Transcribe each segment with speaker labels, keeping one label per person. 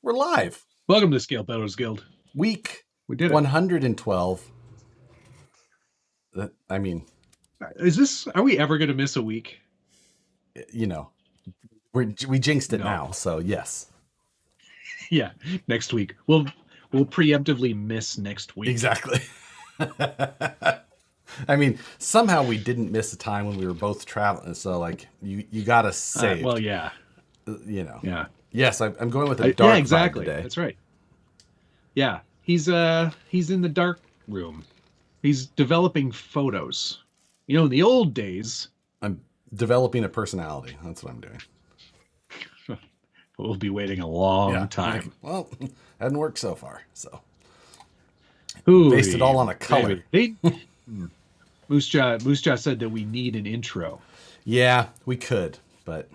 Speaker 1: We're live.
Speaker 2: Welcome to Scale Peddlers Guild.
Speaker 1: Week
Speaker 2: We did it.
Speaker 1: 112. I mean,
Speaker 2: Are we ever going to miss a week?
Speaker 1: you know, we jinxed it now, so yes.
Speaker 2: Yeah, next week. We'll preemptively miss next week.
Speaker 1: Exactly. I mean, somehow we didn't miss a time when we were both traveling, so like you got us saved.
Speaker 2: Well, yeah.
Speaker 1: You know.
Speaker 2: Yeah.
Speaker 1: Yes, I'm going with a dark
Speaker 2: yeah, exactly.
Speaker 1: vibe today.
Speaker 2: That's right. Yeah, he's in the dark room. He's developing photos. You know, in the old days,
Speaker 1: I'm developing a personality. That's what I'm doing.
Speaker 2: We'll be waiting a long time.
Speaker 1: Well, hadn't worked so far, so
Speaker 2: Ooh,
Speaker 1: based it all on a color.
Speaker 2: Moose Jaw said that we need an intro.
Speaker 1: Yeah, we could, but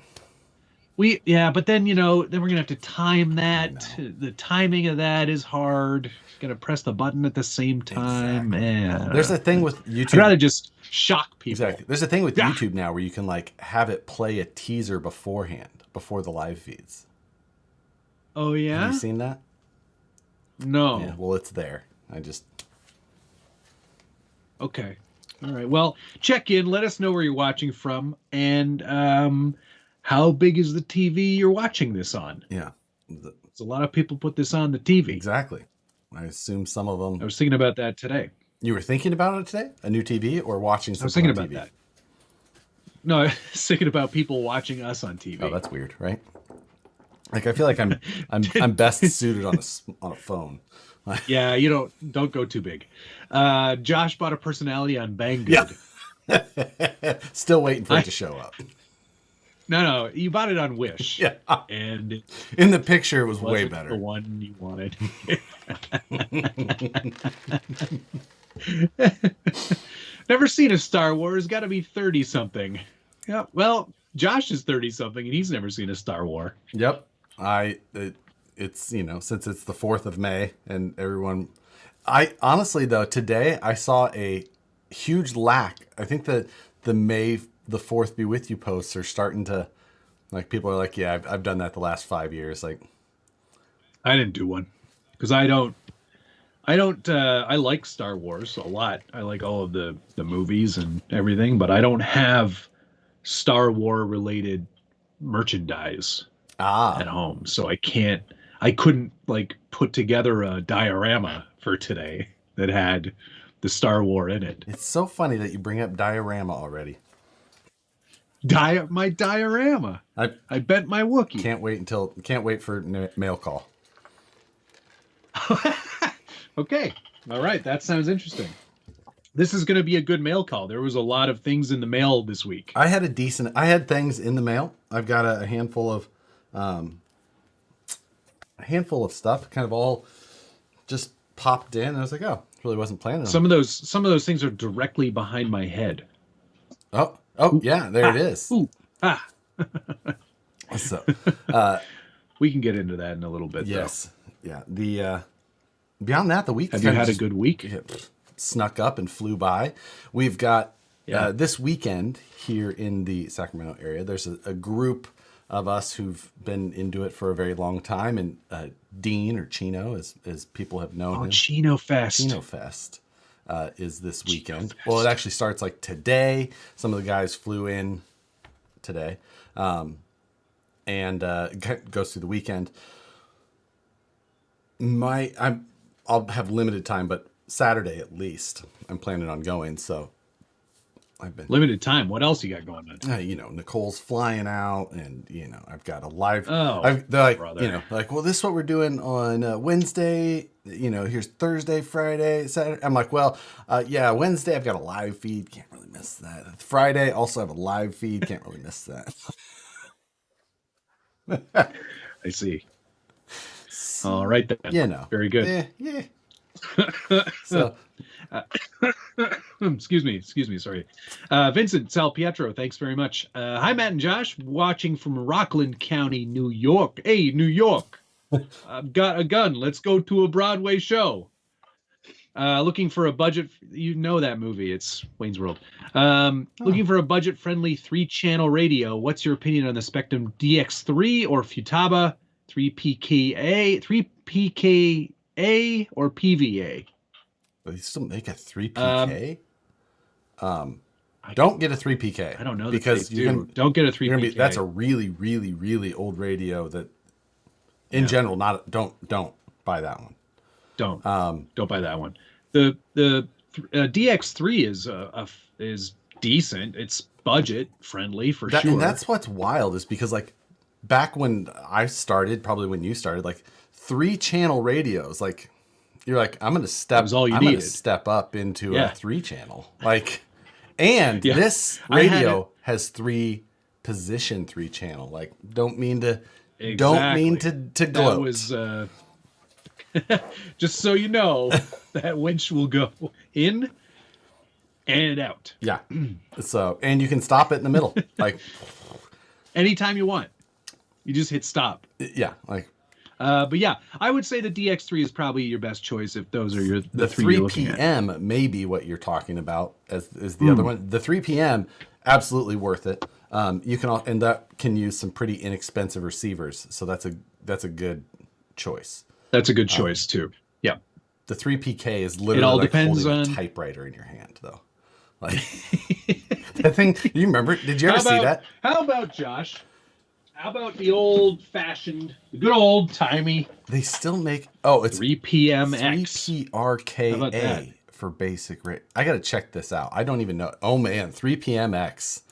Speaker 2: but then then we're gonna have to time that. The timing of that is hard. Gonna press the button at the same time.
Speaker 1: Exactly. There's a thing with YouTube.
Speaker 2: I'd rather just shock people.
Speaker 1: Exactly. There's a thing with YouTube now where you can like have it play a teaser beforehand, before the live feeds.
Speaker 2: Oh yeah?
Speaker 1: Have you seen that?
Speaker 2: No.
Speaker 1: Yeah, well, it's there.
Speaker 2: Okay. All right. Well, check in. Let us know where you're watching from, and how big is the TV you're watching this on?
Speaker 1: Yeah.
Speaker 2: There's a lot of people put this on the TV.
Speaker 1: Exactly. I assume some of them.
Speaker 2: I was thinking about that today.
Speaker 1: You were thinking about it today? A new TV or watching something?
Speaker 2: I was thinking about that. No, I was thinking about people watching us on TV.
Speaker 1: Oh, that's weird, right? Like I feel like I'm best suited on a phone.
Speaker 2: Yeah, you don't go too big. Josh bought a personality on Banggood.
Speaker 1: Yeah. Still waiting for it to show up.
Speaker 2: No, you bought it on Wish.
Speaker 1: Yeah.
Speaker 2: And
Speaker 1: in the picture it was way better.
Speaker 2: The one you wanted. Never seen a Star Wars, gotta be 30 something. Yeah, well, Josh is 30 something and he's never seen a Star Wars.
Speaker 1: Yep. It's since it's the 4th of May and everyone, I honestly though, today I saw a huge lack. I think that the May the 4th be with you posts are starting to, like, people are like, yeah, I've done that the last 5 years. Like,
Speaker 2: I didn't do one because I like Star Wars a lot. I like all of the movies and everything, but I don't have Star Wars related merchandise at home. So I couldn't like put together a diorama for today that had the Star Wars in it.
Speaker 1: It's so funny that you bring up diorama already.
Speaker 2: My diorama. I bent my Wookiee.
Speaker 1: Can't wait for mail call.
Speaker 2: Okay. All right. That sounds interesting. This is going to be a good mail call. There was a lot of things in the mail this week.
Speaker 1: I had things in the mail. I've got a handful of stuff kind of all just popped in. And I was like, oh, really wasn't planning on
Speaker 2: some of those things are directly behind my head.
Speaker 1: Oh yeah, there it is.
Speaker 2: Ooh,
Speaker 1: So,
Speaker 2: we can get into that in a little bit.
Speaker 1: Yes, though. Yeah. The beyond that, the week.
Speaker 2: Have you had a good week?
Speaker 1: Snuck up and flew by. We've got this weekend here in the Sacramento area. There's a group of us who've been into it for a very long time, and Dean or Chino, as people have known him.
Speaker 2: Chino Fest.
Speaker 1: Chino Fest. Is this weekend. Well, it actually starts like today. Some of the guys flew in today, and goes through the weekend. I'll have limited time, but Saturday at least I'm planning on going. So I've been
Speaker 2: limited time. What else you got going on?
Speaker 1: Nicole's flying out, and I've got a live.
Speaker 2: Oh,
Speaker 1: they're like, like, well, this is what we're doing on Wednesday. Here's Thursday, Friday, Saturday. I'm like, well, Wednesday I've got a live feed. Can't really miss that. Friday also have a live feed. Can't really miss
Speaker 2: that. I see. All right then. Very good.
Speaker 1: Yeah. So.
Speaker 2: Excuse me. Sorry. Vincent Salpietro, thanks very much. Hi, Matt and Josh, watching from Rockland County, New York. Hey, New York. I've got a gun. Let's go to a Broadway show. Looking for a budget. You know that movie. It's Wayne's World. Looking for a budget-friendly 3-channel radio. What's your opinion on the Spectrum DX3 or Futaba 3PKA, 3PKA or PVA.
Speaker 1: They still make a 3PK.
Speaker 2: I
Speaker 1: Don't get a 3PK.
Speaker 2: don't know that
Speaker 1: because
Speaker 2: they do. Don't get a 3PK.
Speaker 1: That's a really, really, really old radio that, in general, don't buy that one.
Speaker 2: Don't buy that one. The DX3 is decent. It's budget friendly for sure.
Speaker 1: And that's what's wild is because like back when I started, probably when you started, like 3-channel radios, like you're like, I'm gonna step up into a 3-channel. Like, and this radio has 3-channel. Like, don't mean to gloat.
Speaker 2: That was just so you know, that winch will go in and out.
Speaker 1: Yeah. So, and you can stop it in the middle, like
Speaker 2: anytime you want. You just hit stop.
Speaker 1: Yeah, like.
Speaker 2: But yeah, I would say the DX3 is probably your best choice if those are the
Speaker 1: 3 PM may be what you're talking about as the other one. The 3 PM, absolutely worth it. You can and that can use some pretty inexpensive receivers, so that's a good choice.
Speaker 2: That's a good choice too. Yeah.
Speaker 1: The 3PK is literally holding a typewriter in your hand, though. Like that thing. Do you remember? Did you ever see that?
Speaker 2: How about Josh? How about the old-fashioned, the good old-timey?
Speaker 1: They still make it's
Speaker 2: 3PMX.
Speaker 1: 3PRKA for basic rate. I gotta check this out. I don't even know. Oh man, 3PMX.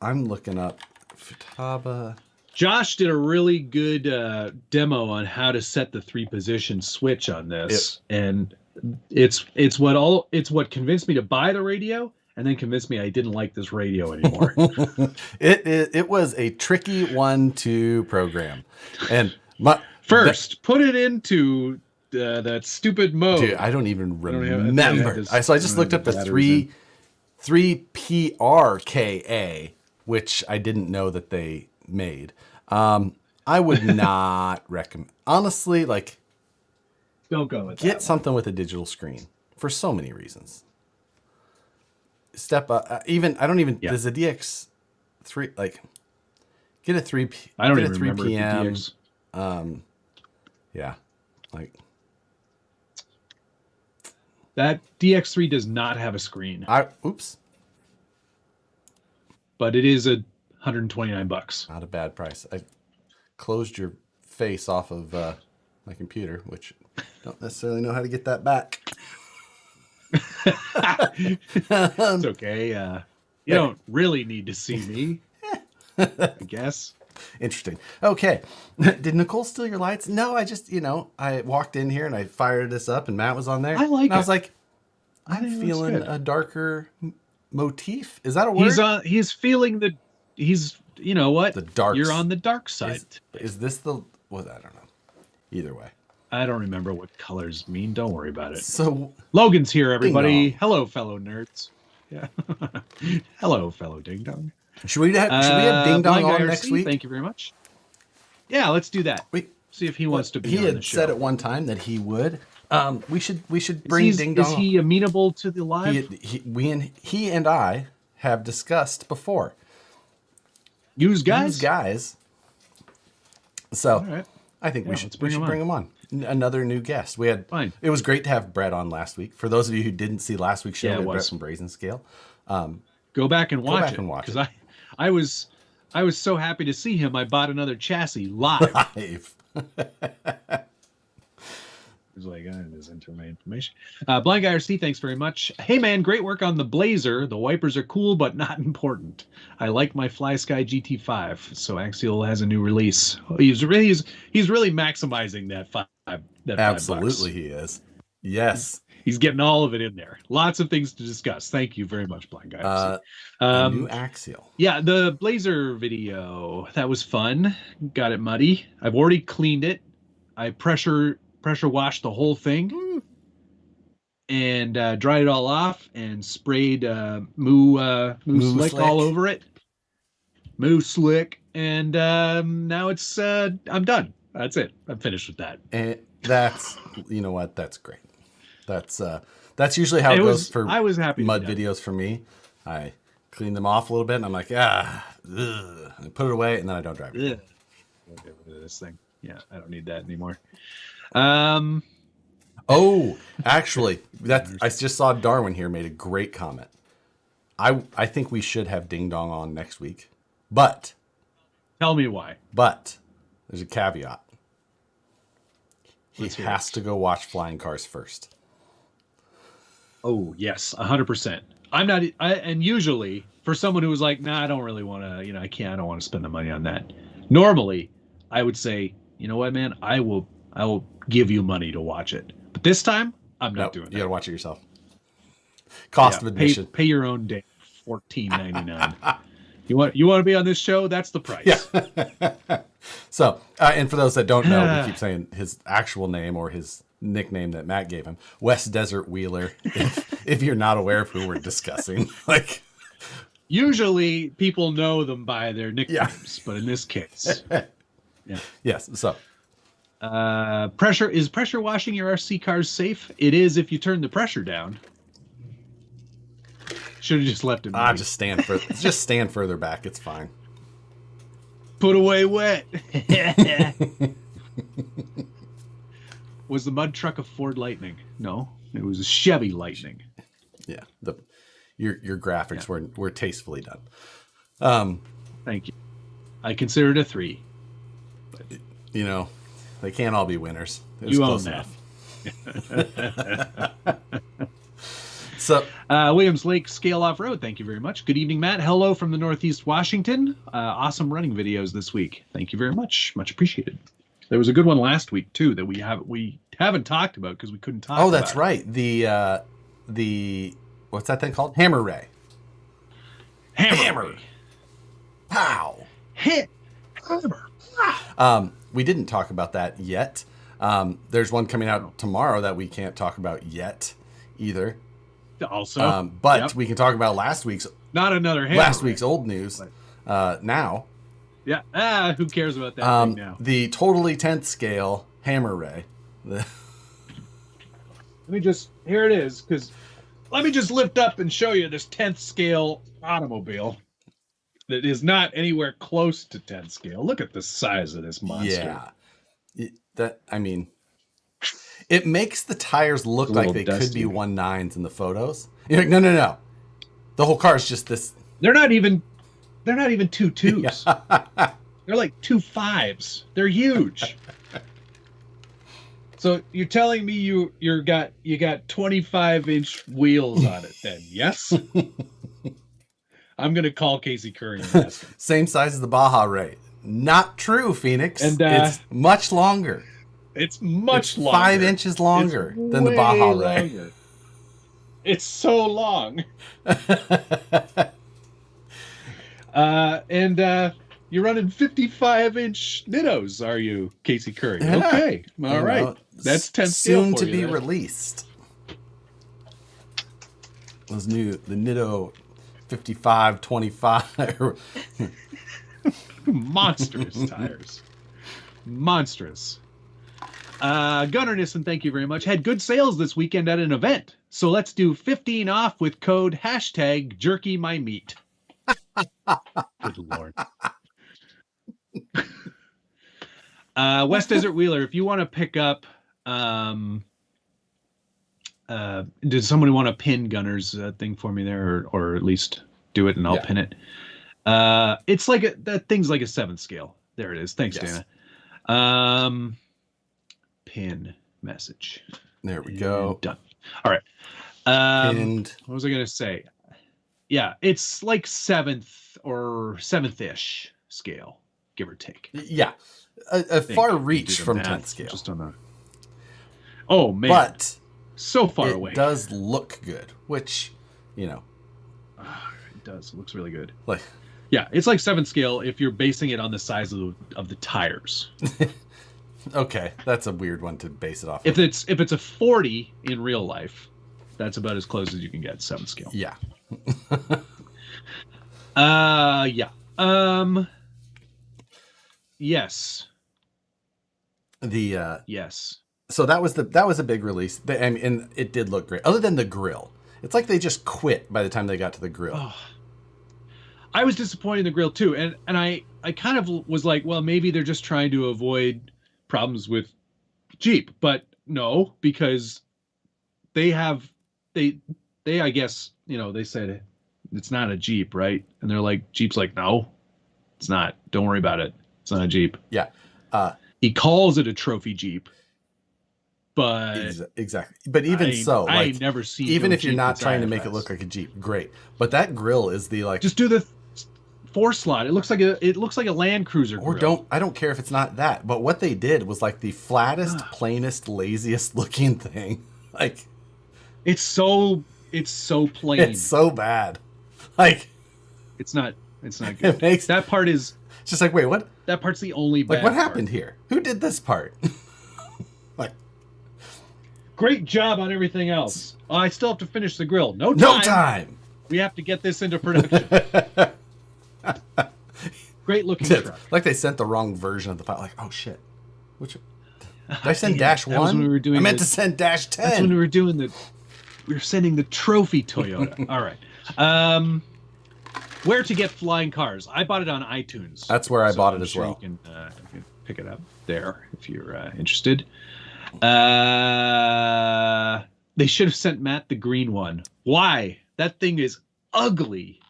Speaker 1: I'm looking up Futaba.
Speaker 2: Josh did a really good demo on how to set the 3-position switch on this, and it's what convinced me to buy the radio. And then convinced me I didn't like this radio anymore.
Speaker 1: It was a tricky one to program. And
Speaker 2: put it into that stupid mode.
Speaker 1: Dude, I don't even remember. So I just looked up the 3PRKA, which I didn't know that they made. I would not recommend. Honestly, like,
Speaker 2: don't go with
Speaker 1: get something with a digital screen for so many reasons. Step up. Does the DX3 like get a 3?
Speaker 2: I don't even remember the DX.
Speaker 1: Yeah, like
Speaker 2: that DX3 does not have a screen. But it is $129.
Speaker 1: Not a bad price. I closed your face off of my computer, which don't necessarily know how to get that back.
Speaker 2: It's okay. You don't really need to see me, I guess.
Speaker 1: Interesting. Okay. Did Nicole steal your lights? No, I just, I walked in here and I fired this up and Matt was on there.
Speaker 2: I
Speaker 1: was like, I'm feeling a darker motif. Is that a word?
Speaker 2: He's feeling you know what?
Speaker 1: The dark.
Speaker 2: You're on the dark side.
Speaker 1: Is this I don't know. Either way.
Speaker 2: I don't remember what colors mean. Don't worry about it.
Speaker 1: So
Speaker 2: Logan's here, everybody. Hello, fellow nerds. Yeah. Hello, fellow ding dong.
Speaker 1: Should we have ding dong on next week?
Speaker 2: Thank you very much. Yeah, let's do that. See if he wants to be on the show.
Speaker 1: He had said at one time that he would. We should bring ding dong.
Speaker 2: Is he amenable to the live?
Speaker 1: He and I have discussed before.
Speaker 2: Use guys.
Speaker 1: So right. I think we should bring him on. Another new guest. It was great to have Brett on last week. For those of you who didn't see last week's show, we had Brett from Brazen Scale.
Speaker 2: Go back and watch it because I was so happy to see him. I bought another chassis live. He's like, this into my information. Blind Guy RC, thanks very much. Hey man, great work on the Blazer. The wipers are cool, but not important. I like my Fly Sky GT5. So Axial has a new release. He's really maximizing that $5.
Speaker 1: Absolutely, he is. Yes,
Speaker 2: he's getting all of it in there. Lots of things to discuss. Thank you very much, Blind Guy RC.
Speaker 1: New Axial.
Speaker 2: Yeah, the Blazer video, that was fun. Got it muddy. I've already cleaned it. I pressure washed the whole thing and dried it all off and sprayed Moo Slick all over it. Moo Slick. And now it's I'm done. That's it. I'm finished with that.
Speaker 1: And that's, you know what? That's great. That's usually how it goes for
Speaker 2: I was happy
Speaker 1: mud videos for me. I clean them off a little bit and I'm like, I put it away and then I don't drive it.
Speaker 2: Get rid of this thing. Yeah, I don't need that anymore.
Speaker 1: Oh, actually, I just saw Darwin here made a great comment. I think we should have Ding Dong on next week, but
Speaker 2: Tell me why.
Speaker 1: there's a caveat. He has to go watch Flying Cars first.
Speaker 2: Oh yes, 100%. I'm not. And usually for someone who was like, nah, I don't really want to. I can't. I don't want to spend the money on that. Normally, I would say, you know what, man, I will give you money to watch it. But this time, I'm not doing that.
Speaker 1: You gotta watch it yourself. Cost of admission.
Speaker 2: Pay your own day. $14.99. You want to be on this show? That's the price.
Speaker 1: Yeah. So, and for those that don't know, we keep saying his actual name or his nickname that Matt gave him, West Desert Wheeler. If you're not aware of who we're discussing, like
Speaker 2: usually people know them by their nicknames, but in this case,
Speaker 1: yes. So,
Speaker 2: pressure washing your RC cars safe? It is if you turn the pressure down. Should have just left it.
Speaker 1: Just stand further back. It's fine.
Speaker 2: Put away wet. Was the mud truck a Ford Lightning? No, it was a Chevy Lightning.
Speaker 1: Yeah, your graphics were tastefully done.
Speaker 2: Thank you. I consider it a 3.
Speaker 1: But, they can't all be winners.
Speaker 2: You own that.
Speaker 1: So,
Speaker 2: Williams Lake Scale Off Road, thank you very much. Good evening, Matt. Hello from the Northeast Washington. Awesome running videos this week. Thank you very much. Much appreciated. There was a good one last week too that we haven't talked about because we couldn't talk.
Speaker 1: Oh, that's right. The what's that thing called? Hammer Ray. Hammer. Pow.
Speaker 2: Hammer. Pow.
Speaker 1: We didn't talk about that yet. There's one coming out tomorrow that we can't talk about yet either.
Speaker 2: Also,
Speaker 1: but we can talk about last week's old news now.
Speaker 2: Yeah. Who cares about that thing now?
Speaker 1: The totally 10th scale Hammer Ray.
Speaker 2: Here it is, because let me just lift up and show you this 10th scale automobile that is not anywhere close to 10th scale. Look at the size of this monster.
Speaker 1: Yeah. It makes the tires look like they could be 1.9s in the photos. You're like, no. The whole car is just this.
Speaker 2: They're not even 2.2s. Yeah. They're like 2.5s. They're huge. So you're telling me you got 25-inch wheels on it then? Yes. I'm gonna call Casey Curry and ask him.
Speaker 1: Same size as the Baja Ray. Not true, Phoenix. And it's much longer.
Speaker 2: It's much longer.
Speaker 1: 5 inches longer than the Baja Ray.
Speaker 2: It's so long. And you're running 55-inch Nittos, are you, Casey Curry? Yeah. Okay. All right. That's 10
Speaker 1: soon to be released. The Nitto 5525.
Speaker 2: Monstrous tires. Monstrous. Gunnar Nissen, thank you very much. Had good sales this weekend at an event. So let's do 15 off with code #JerkyMyMeat. Good Lord. West Desert Wheeler, if you want to pick up, did somebody want to pin Gunner's thing for me there, or at least do it and I'll pin it? It's like that thing's like a 7th scale. There it is. Thanks, Dana. Pin message.
Speaker 1: There we go.
Speaker 2: Done. All right. What was I going to say? Yeah, it's like 7th or 7th-ish scale, give or take.
Speaker 1: Yeah, a far reach from 10th scale.
Speaker 2: Just on the. Oh man!
Speaker 1: But
Speaker 2: so far away.
Speaker 1: It does look good, which
Speaker 2: it does. It looks really good.
Speaker 1: Like,
Speaker 2: yeah, it's like 7th scale if you're basing it on the size of the tires.
Speaker 1: Okay, that's a weird one to base it off.
Speaker 2: If it's a 40 in real life, that's about as close as you can get 7th scale.
Speaker 1: Yeah.
Speaker 2: Yeah. Yes.
Speaker 1: Yes. So that was a big release, and it did look great. Other than the grill, it's like they just quit by the time they got to the grill.
Speaker 2: Oh. I was disappointed in the grill too, and I kind of was like, well, maybe they're just trying to avoid problems with Jeep, but no, because they I guess, they said it's not a Jeep, right? And they're like, Jeep's like, no, it's not. Don't worry about it. It's not a Jeep.
Speaker 1: Yeah.
Speaker 2: He calls it a trophy Jeep, but
Speaker 1: exactly. But even
Speaker 2: I ain't never seen
Speaker 1: even
Speaker 2: no
Speaker 1: if you're
Speaker 2: Jeep
Speaker 1: not
Speaker 2: that's
Speaker 1: trying to make it
Speaker 2: IFS.
Speaker 1: look like a Jeep, great. But that grill is the like.
Speaker 2: Just do the 4-slot. It looks like a Land Cruiser
Speaker 1: Or
Speaker 2: grill.
Speaker 1: I don't care if it's not that. But what they did was like the flattest, plainest, laziest looking thing. Like
Speaker 2: It's so plain.
Speaker 1: it's so bad. Like
Speaker 2: It's not good.
Speaker 1: it makes
Speaker 2: That part is
Speaker 1: it's just like, wait, what?
Speaker 2: that part's the only bad
Speaker 1: Like what
Speaker 2: part.
Speaker 1: happened here? Who did this part? Like
Speaker 2: Great job on everything else. Oh, I still have to finish the grill. No time.
Speaker 1: no time.
Speaker 2: We have to get this into production. Great looking truck.
Speaker 1: Like they sent the wrong version of the file. Like, oh shit. Which did I send
Speaker 2: Yeah,
Speaker 1: dash
Speaker 2: that was when
Speaker 1: one?
Speaker 2: we were doing
Speaker 1: I meant
Speaker 2: the-
Speaker 1: to send dash 10.
Speaker 2: That's when we were sending the trophy Toyota. All right. Where to get flying cars? I bought it on iTunes.
Speaker 1: That's where I bought it
Speaker 2: I'm
Speaker 1: as
Speaker 2: sure
Speaker 1: well.
Speaker 2: You can pick it up there if you're interested. They should have sent Matt the green one. Why? That thing is ugly.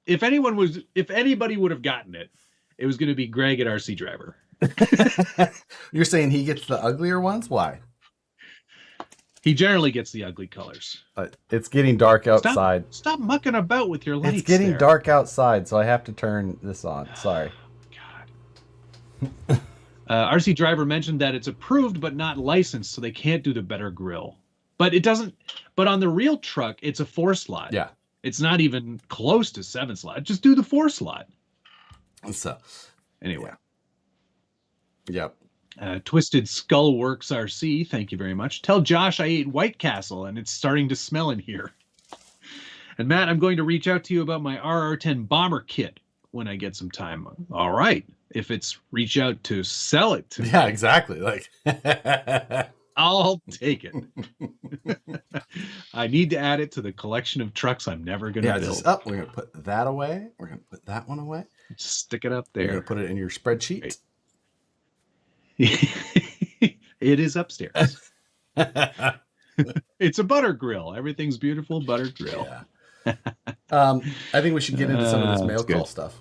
Speaker 2: If anybody would have gotten it, it was going to be Greg at RC Driver.
Speaker 1: You're saying he gets the uglier ones? Why?
Speaker 2: He generally gets the ugly colors.
Speaker 1: It's getting dark outside.
Speaker 2: Stop mucking about with your lights.
Speaker 1: It's getting
Speaker 2: there.
Speaker 1: dark outside, so I have to turn this on. Sorry.
Speaker 2: God. RC Driver mentioned that it's approved but not licensed, so they can't do the better grill. But it doesn't. But on the real truck, it's a 4-slot.
Speaker 1: Yeah.
Speaker 2: It's not even close to 7-slot. Just do the 4-slot.
Speaker 1: So,
Speaker 2: Anyway.
Speaker 1: yep.
Speaker 2: Twisted Skull Works RC, thank you very much. Tell Josh I ate White Castle and it's starting to smell in here. And Matt, I'm going to reach out to you about my RR10 bomber kit when I get some time. All right. If it's reach out to sell it to me,
Speaker 1: Yeah, exactly. Like,
Speaker 2: I'll take it. I need to add it to the collection of trucks I'm never going to build.
Speaker 1: just up. We're going to put that away. We're going to put that one away.
Speaker 2: Stick it up
Speaker 1: We're going
Speaker 2: there.
Speaker 1: to put it in your spreadsheet.
Speaker 2: Great. It is upstairs. It's a butter grill. Everything's beautiful butter grill.
Speaker 1: Yeah. I think we should get into some of this mail
Speaker 2: that's good.
Speaker 1: call stuff.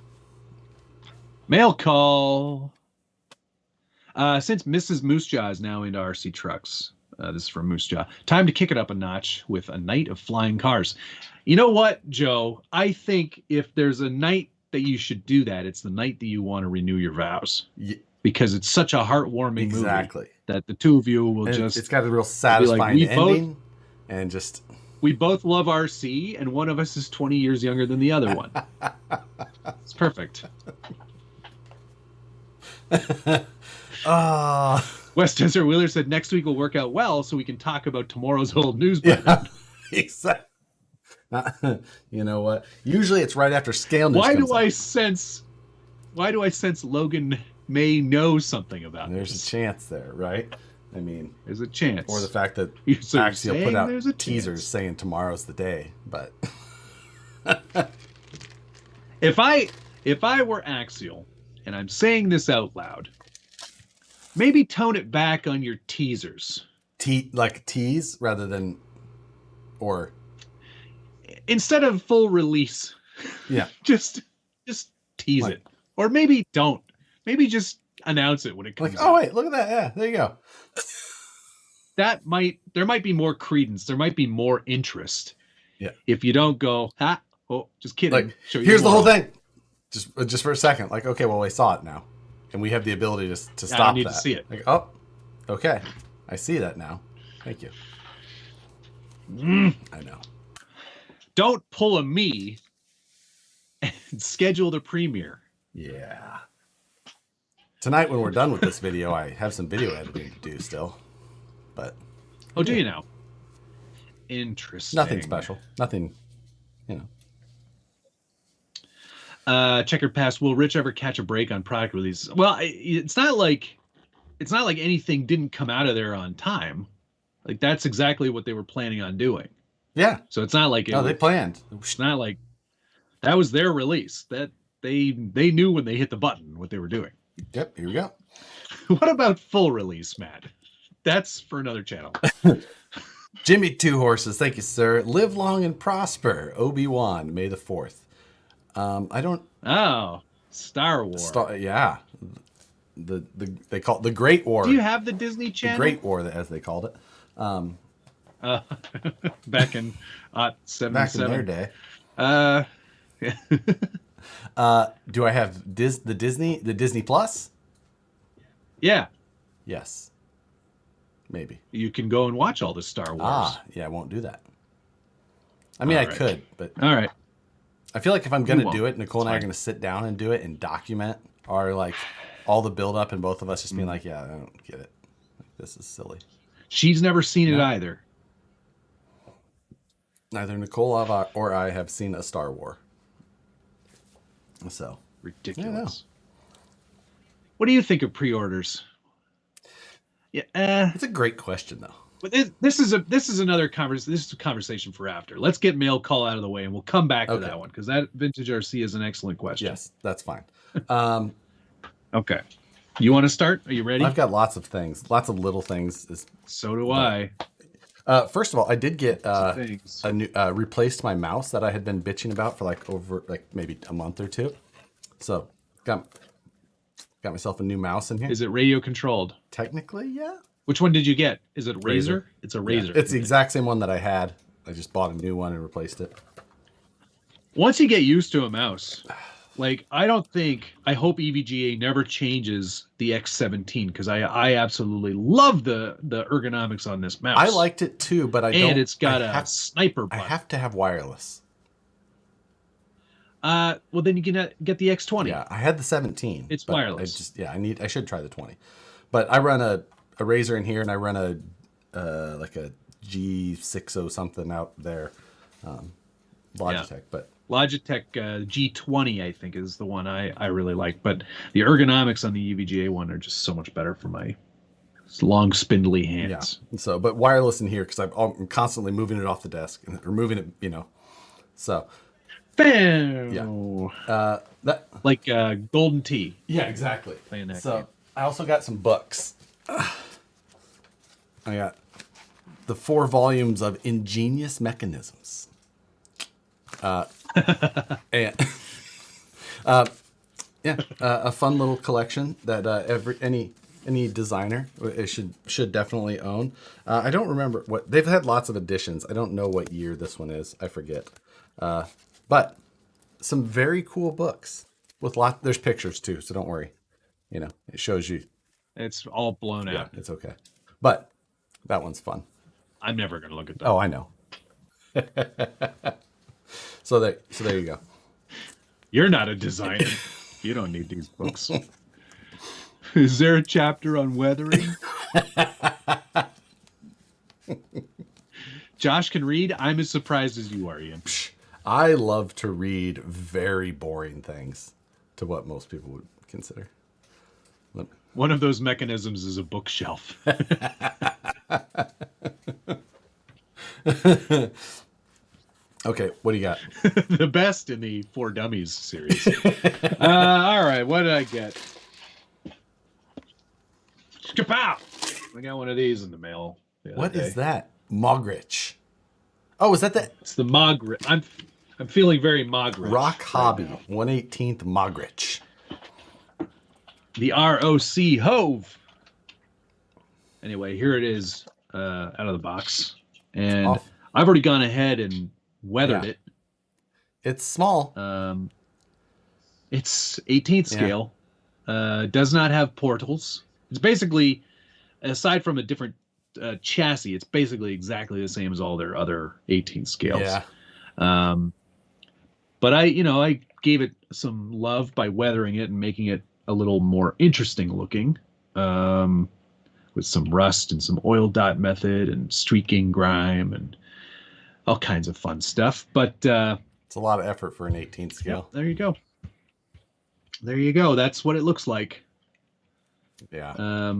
Speaker 2: Mail call. Since Mrs. Moosejaw is now into RC trucks, this is from Moosejaw. Time to kick it up a notch with a night of flying cars. You know what, Joe? I think if there's a night that you should do that, it's the night that you want to renew your vows. Because it's such a heartwarming movie that the two of you will
Speaker 1: And
Speaker 2: just...
Speaker 1: It's got a real satisfying ending. And just...
Speaker 2: We both love RC, and one of us is 20 years younger than the other one. It's perfect. West Desert Wheeler said next week will work out well so we can talk about tomorrow's old news.
Speaker 1: Yeah, exactly. You know what? Usually it's right after scale news.
Speaker 2: Why do I sense Logan may know something about
Speaker 1: There's
Speaker 2: this?
Speaker 1: a chance there, right? I mean,
Speaker 2: there's a chance.
Speaker 1: or the fact that
Speaker 2: So you're
Speaker 1: Axial
Speaker 2: saying
Speaker 1: put out
Speaker 2: there's a
Speaker 1: teasers
Speaker 2: chance.
Speaker 1: saying tomorrow's the day, but
Speaker 2: If I were Axial, and I'm saying this out loud, maybe tone it back on your teasers.
Speaker 1: like tease rather than, or
Speaker 2: Instead of full release,
Speaker 1: yeah,
Speaker 2: just tease
Speaker 1: Like-
Speaker 2: it. Or maybe don't. Maybe just announce it when it comes
Speaker 1: like,
Speaker 2: out.
Speaker 1: oh wait, look at that, yeah, there you go.
Speaker 2: There might be more credence. There might be more interest.
Speaker 1: Yeah.
Speaker 2: If you don't go, just kidding.
Speaker 1: Like,
Speaker 2: Show you
Speaker 1: here's the whole
Speaker 2: tomorrow.
Speaker 1: thing. Just for a second, like, okay, well, we saw it now, and we have the ability to stop
Speaker 2: I don't need
Speaker 1: that.
Speaker 2: to see it.
Speaker 1: Like, oh, okay, I see that now. Thank you. I know.
Speaker 2: Don't pull a me and schedule the premiere.
Speaker 1: Yeah. Tonight, when we're done with this video, I have some video editing to do still, but
Speaker 2: Oh, do you now? Interesting.
Speaker 1: nothing special. Nothing, you know.
Speaker 2: Checkered Past. Will Rich ever catch a break on product releases? Well, it's not like anything didn't come out of there on time. Like that's exactly what they were planning on doing.
Speaker 1: Yeah.
Speaker 2: So it's not like
Speaker 1: No, they planned.
Speaker 2: It's not like that was their release. That they knew when they hit the button what they were doing.
Speaker 1: Yep. Here we go.
Speaker 2: What about full release, Matt? That's for another channel.
Speaker 1: Jimmy Two Horses, thank you, sir. Live long and prosper. Obi-Wan, May the 4th. I don't.
Speaker 2: Oh, Star Wars.
Speaker 1: Yeah, they call it the Great War.
Speaker 2: Do you have the Disney Channel?
Speaker 1: The Great War, as they called it.
Speaker 2: Back in 77.
Speaker 1: Back in their day. Do I have the Disney Plus?
Speaker 2: Yeah.
Speaker 1: Yes. Maybe.
Speaker 2: You can go and watch all the Star Wars.
Speaker 1: Yeah, I won't do that. I mean, I could, but
Speaker 2: all right.
Speaker 1: I feel like if I'm going to do it, Nicole and I are going to sit down and do it and document our like all the build up and both of us just being like, yeah, I don't get it. Like, this is silly.
Speaker 2: She's never seen it either.
Speaker 1: Neither Nicole or I have seen a Star War. So
Speaker 2: ridiculous. What do you think of pre-orders? Yeah,
Speaker 1: it's a great question though.
Speaker 2: But this is another conversation. This is a conversation for after. Let's get mail call out of the way, and we'll come back to that one because that vintage RC is an excellent question.
Speaker 1: Yes, that's fine.
Speaker 2: Okay, you want to start? Are you ready?
Speaker 1: I've got lots of things, lots of little things.
Speaker 2: So do I.
Speaker 1: First of all, I did get a new replaced my mouse that I had been bitching about for over maybe a month or two. So got myself a new mouse in here.
Speaker 2: Is it radio controlled?
Speaker 1: Technically, yeah.
Speaker 2: Which one did you get? Is it a Razer? It's a Razer.
Speaker 1: Yeah, it's the exact same one that I had. I just bought a new one and replaced it.
Speaker 2: Once you get used to a mouse, like I hope EVGA never changes the X17 because I absolutely love the ergonomics on this mouse.
Speaker 1: I liked it too, but
Speaker 2: and it's got a sniper button.
Speaker 1: I have to have wireless.
Speaker 2: Well, then you can get the X20.
Speaker 1: Yeah, I had the 17.
Speaker 2: It's wireless.
Speaker 1: I should try the 20. But I run a Razer in here, and I run like a G60 something out there, Logitech. But
Speaker 2: Logitech G20, I think, is the one I really like. But the ergonomics on the EVGA one are just so much better for my long, spindly hands.
Speaker 1: Yeah. So, but wireless in here because I'm constantly moving it off the desk or moving it, So.
Speaker 2: Bam!
Speaker 1: Yeah.
Speaker 2: Like Golden Tee.
Speaker 1: Yeah, exactly.
Speaker 2: Playing that
Speaker 1: game. I also got some books. I got the 4 volumes of Ingenious Mechanisms. And a fun little collection that any designer should definitely own. I don't remember what they've had lots of editions. I don't know what year this one is. I forget. But some very cool books with there's pictures too, so don't worry. It shows you.
Speaker 2: It's all blown out.
Speaker 1: Yeah, it's okay. But that one's fun.
Speaker 2: I'm never going to look at that.
Speaker 1: Oh, I know. So there you go.
Speaker 2: You're not a designer. You don't need these books. Is there a chapter on weathering? Josh can read. I'm as surprised as you are, Ian.
Speaker 1: I love to read very boring things to what most people would consider.
Speaker 2: One of those mechanisms is a bookshelf.
Speaker 1: Okay, what do you got?
Speaker 2: The best in the For Dummies series. All right, what did I get? Kapow! I got one of these in the mail.
Speaker 1: What is that? Mogridge. Oh, is that the?
Speaker 2: It's the Mogridge. I'm feeling very Mogridge.
Speaker 1: Rock Hobby, 1/18 Mogridge.
Speaker 2: The ROC Hove. Anyway, here it is out of the box. And I've already gone ahead and weathered it.
Speaker 1: It's small.
Speaker 2: It's 18th scale. Does not have portals. It's basically, aside from a different chassis, it's basically exactly the same as all their other 18th scales.
Speaker 1: Yeah.
Speaker 2: But I gave it some love by weathering it and making it a little more interesting looking, with some rust and some oil dot method and streaking grime and all kinds of fun stuff. But
Speaker 1: it's a lot of effort for an 18th scale.
Speaker 2: There you go. There you go. That's what it looks like.
Speaker 1: Yeah.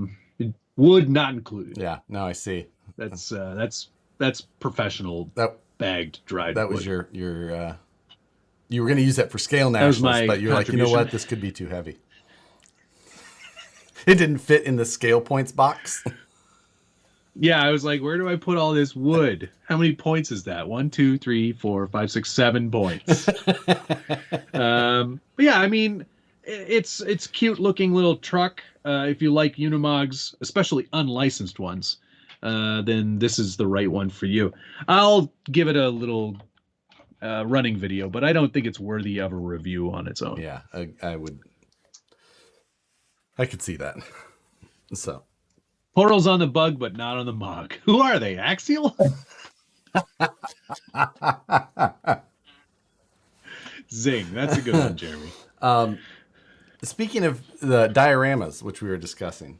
Speaker 2: Wood not included.
Speaker 1: Yeah. No, I see.
Speaker 2: That's professional. Bagged dried.
Speaker 1: That was
Speaker 2: wood.
Speaker 1: your. You were going to use that for scale nationals, but you're like, you know what? This could be too heavy. It didn't fit in the scale points box.
Speaker 2: Yeah, I was like, where do I put all this wood? How many points is that? 1, 2, 3, 4, 5, 6, 7 points. But yeah, I mean, it's cute looking little truck. If you like Unimogs, especially unlicensed ones, then this is the right one for you. I'll give it a little running video, but I don't think it's worthy of a review on its own.
Speaker 1: Yeah, I could see that. So
Speaker 2: Portal's on the bug, but not on the mug. Who are they? Axial? Zing. That's a good one, Jeremy.
Speaker 1: Speaking of the dioramas, which we were discussing.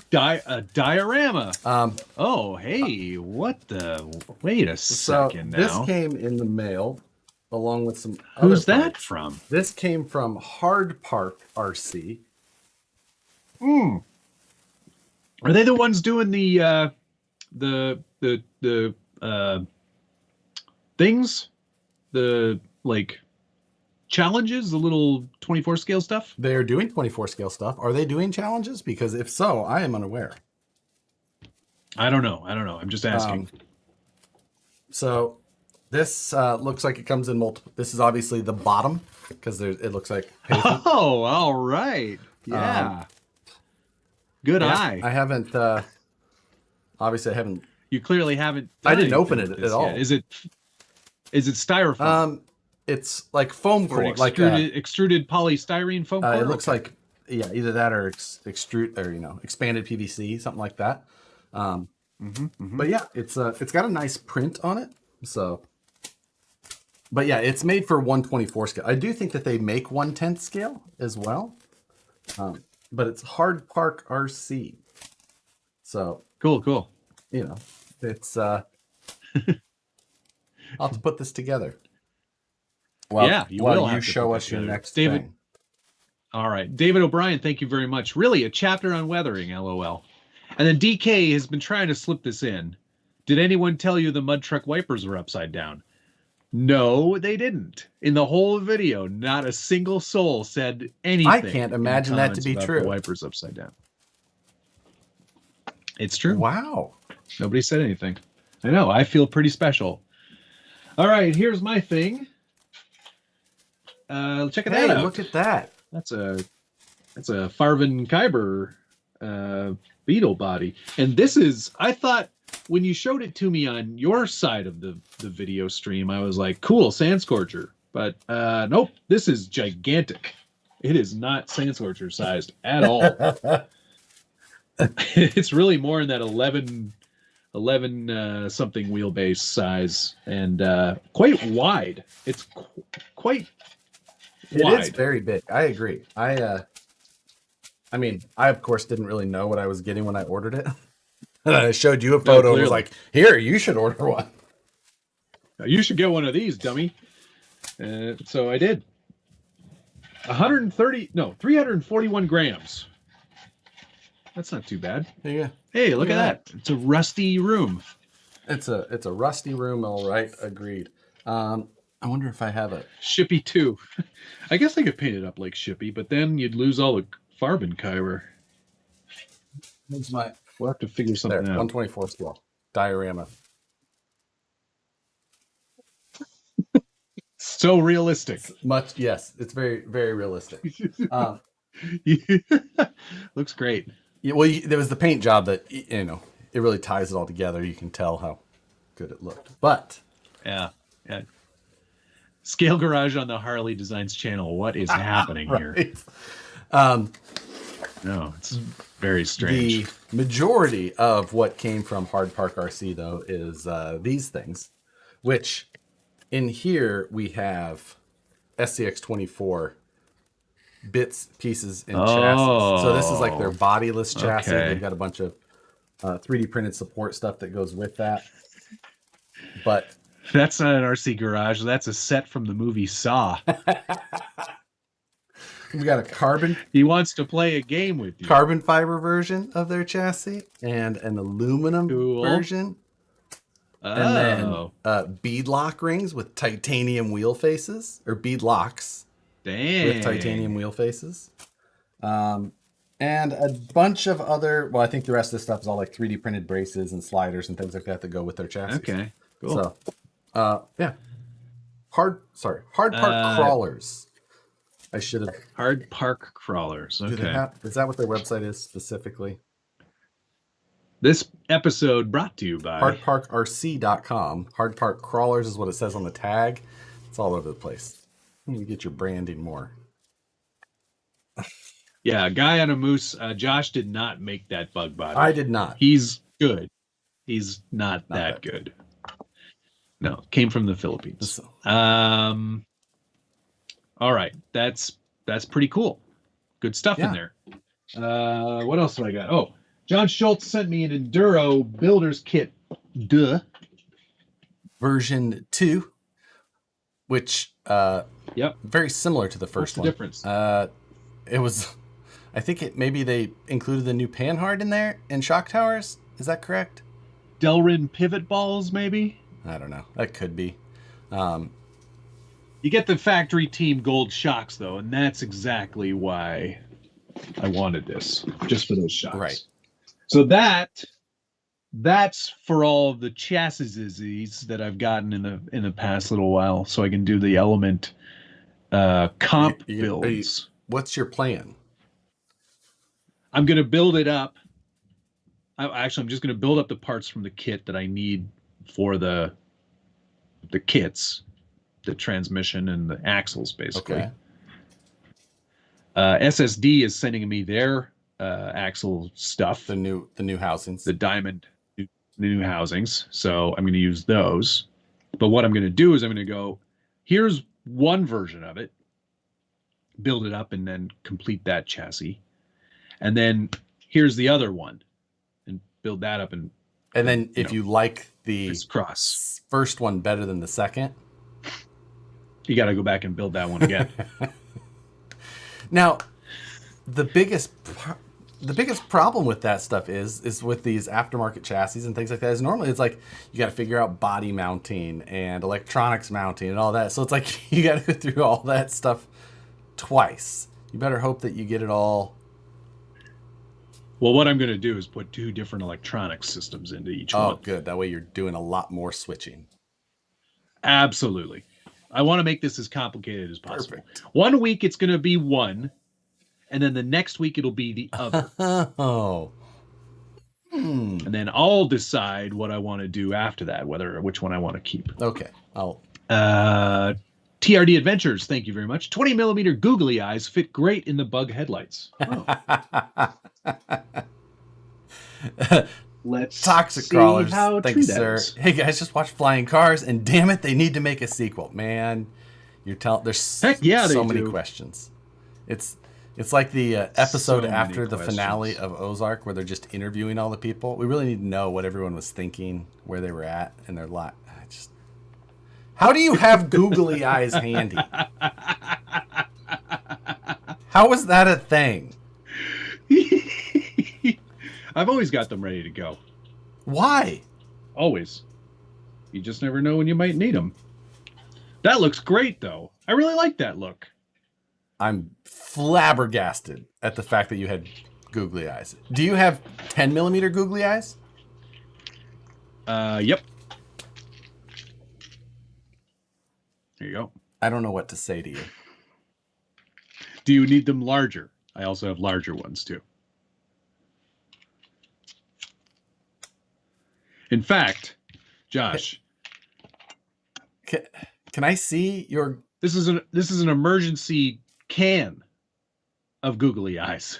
Speaker 2: Diorama. Oh, hey, what the? Wait a second now.
Speaker 1: This came in the mail along with some
Speaker 2: Who's
Speaker 1: other
Speaker 2: that
Speaker 1: parts.
Speaker 2: from?
Speaker 1: This came from Hard Park RC.
Speaker 2: Are they the ones doing the things? The like challenges, the little 24 scale stuff?
Speaker 1: They are doing 24 scale stuff. Are they doing challenges? Because if so, I am unaware.
Speaker 2: I don't know. I'm just asking.
Speaker 1: So this looks like it comes in multiple. This is obviously the bottom because it looks like pavement.
Speaker 2: Oh, all right. Yeah. Good eye.
Speaker 1: I haven't. Obviously, I haven't.
Speaker 2: You clearly haven't.
Speaker 1: I didn't open it at all.
Speaker 2: Yet. Is it styrofoam?
Speaker 1: It's like foam core,
Speaker 2: extruded polystyrene foam core.
Speaker 1: It looks like either that or extrude or expanded PVC, something like that. But yeah, it's got a nice print on it. So, but yeah, it's made for 1/24 scale. I do think that they make 1/10 scale as well. But it's Hard Park RC. So
Speaker 2: cool.
Speaker 1: It's I'll have to put this together.
Speaker 2: Well,
Speaker 1: you show us your next
Speaker 2: David
Speaker 1: thing.
Speaker 2: All right, David O'Brien, thank you very much. Really, a chapter on weathering, LOL. And then DK has been trying to slip this in. Did anyone tell you the mud truck wipers were upside down? No, they didn't. In the whole video, not a single soul said anything.
Speaker 1: I can't imagine that to be true.
Speaker 2: The wipers upside down. It's true.
Speaker 1: Wow.
Speaker 2: Nobody said anything. I know. I feel pretty special. All right, here's my thing. Check it out.
Speaker 1: Look at that.
Speaker 2: That's a Farven Kyber beetle body. And this is, I thought when you showed it to me on your side of the video stream, I was like, cool, Sand Scorcher. But nope, this is gigantic. It is not Sand Scorcher sized at all. It's really more in that 11 something wheelbase size and quite wide. It's quite wide.
Speaker 1: It is very big. I agree. I mean, I of course didn't really know what I was getting when I ordered it. And I showed you a photo and was like, here, you should order one.
Speaker 2: You should get one of these, dummy. So I did. 341 grams. That's not too bad.
Speaker 1: Yeah.
Speaker 2: Hey, look at that. It's a rusty room.
Speaker 1: It's a rusty room, all right. Agreed. I wonder if I have a
Speaker 2: Shippy 2. I guess I could paint it up like Shippy, but then you'd lose all the Farben Kyber. We'll have to figure something out.
Speaker 1: 1/24 scale diorama.
Speaker 2: So realistic.
Speaker 1: Yes, it's very, very realistic.
Speaker 2: Looks great.
Speaker 1: Yeah, well, there was the paint job that it really ties it all together. You can tell how good it looked. But
Speaker 2: yeah. Scale Garage on the Harley Designs channel. What is happening here? No, it's very strange.
Speaker 1: The majority of what came from Hard Park RC, though, is these things, which in here we have SCX24 bits, pieces, and chassis. So this is like their bodiless chassis.
Speaker 2: Okay.
Speaker 1: They've got a bunch of 3D printed support stuff that goes with that. But
Speaker 2: that's not an RC Garage. That's a set from the movie Saw.
Speaker 1: we got a carbon.
Speaker 2: He wants to play a game with you.
Speaker 1: Carbon fiber version of their chassis and an aluminum version. And then bead lock rings with titanium wheel faces, or bead locks.
Speaker 2: Dang.
Speaker 1: With titanium wheel faces. And a bunch of other, well, I think the rest of this stuff is all like 3D printed braces and sliders and things like that that go with their chassis.
Speaker 2: Okay, cool.
Speaker 1: So, yeah. Hard park crawlers. I should have.
Speaker 2: Hard park crawlers. Okay.
Speaker 1: Is that what their website is specifically?
Speaker 2: This episode brought to you by
Speaker 1: hardparkrc.com. Hard park crawlers is what it says on the tag. It's all over the place. You get your branding more.
Speaker 2: Yeah, Guy on a Moose. Josh did not make that bug body.
Speaker 1: I did not.
Speaker 2: He's good. He's not that good. No, came from the Philippines. All right, that's pretty cool. Good stuff in there. What else do I got? Oh, John Schultz sent me an Enduro Builder's Kit.
Speaker 1: Version 2, which very similar to the first one.
Speaker 2: What's the difference?
Speaker 1: It was, I think maybe they included the new panhard in there and shock towers. Is that correct?
Speaker 2: Delrin pivot balls, maybe?
Speaker 1: I don't know. That could be.
Speaker 2: You get the factory team gold shocks, though, and that's exactly why I wanted this, just for those shocks.
Speaker 1: Right.
Speaker 2: So that's for all of the chassis that I've gotten in the past little while, so I can do the element comp builds.
Speaker 1: What's your plan?
Speaker 2: I'm going to build it up. I'm just going to build up the parts from the kit that I need for the kits, the transmission and the axles, basically.
Speaker 1: Okay.
Speaker 2: SSD is sending me their axle stuff.
Speaker 1: The new housings.
Speaker 2: The diamond, the new housings. So I'm going to use those. But what I'm going to do is I'm going to go, here's one version of it, build it up, and then complete that chassis. And then here's the other one, and build that up. And
Speaker 1: then if you like the
Speaker 2: first
Speaker 1: one better than the second,
Speaker 2: you got to go back and build that one again.
Speaker 1: Now, the biggest problem with that stuff is with these aftermarket chassis and things like that is normally it's like you got to figure out body mounting and electronics mounting and all that. So it's like you got to go through all that stuff twice. You better hope that you get it all.
Speaker 2: Well, what I'm going to do is put 2 different electronic systems into each one.
Speaker 1: Oh, good. That way you're doing a lot more switching.
Speaker 2: Absolutely. I want to make this as complicated as possible.
Speaker 1: Perfect.
Speaker 2: 1 week it's going to be one, and then the next week it'll be the other.
Speaker 1: Oh.
Speaker 2: And then I'll decide what I want to do after that, which one I want to keep.
Speaker 1: Okay.
Speaker 2: TRD Adventures, thank you very much. 20 millimeter googly eyes fit great in the bug headlights. Oh. Let's
Speaker 1: Toxic crawlers. Thank you, sir. Hey guys, just watch Flying Cars, and damn it, they need to make a sequel. Man, there's so many questions. It's like the episode after the finale of Ozark where they're just interviewing all the people. We really need to know what everyone was thinking, where they were at, and their life. How do you have googly eyes handy? How is that a thing?
Speaker 2: I've always got them ready to go.
Speaker 1: Why?
Speaker 2: Always. You just never know when you might need them. That looks great, though. I really like that look.
Speaker 1: I'm flabbergasted at the fact that you had googly eyes. Do you have 10 millimeter googly eyes?
Speaker 2: Yep. There you go.
Speaker 1: I don't know what to say to you.
Speaker 2: Do you need them larger? I also have larger ones, too. In fact, Josh,
Speaker 1: can I see your?
Speaker 2: This is an emergency can of googly eyes.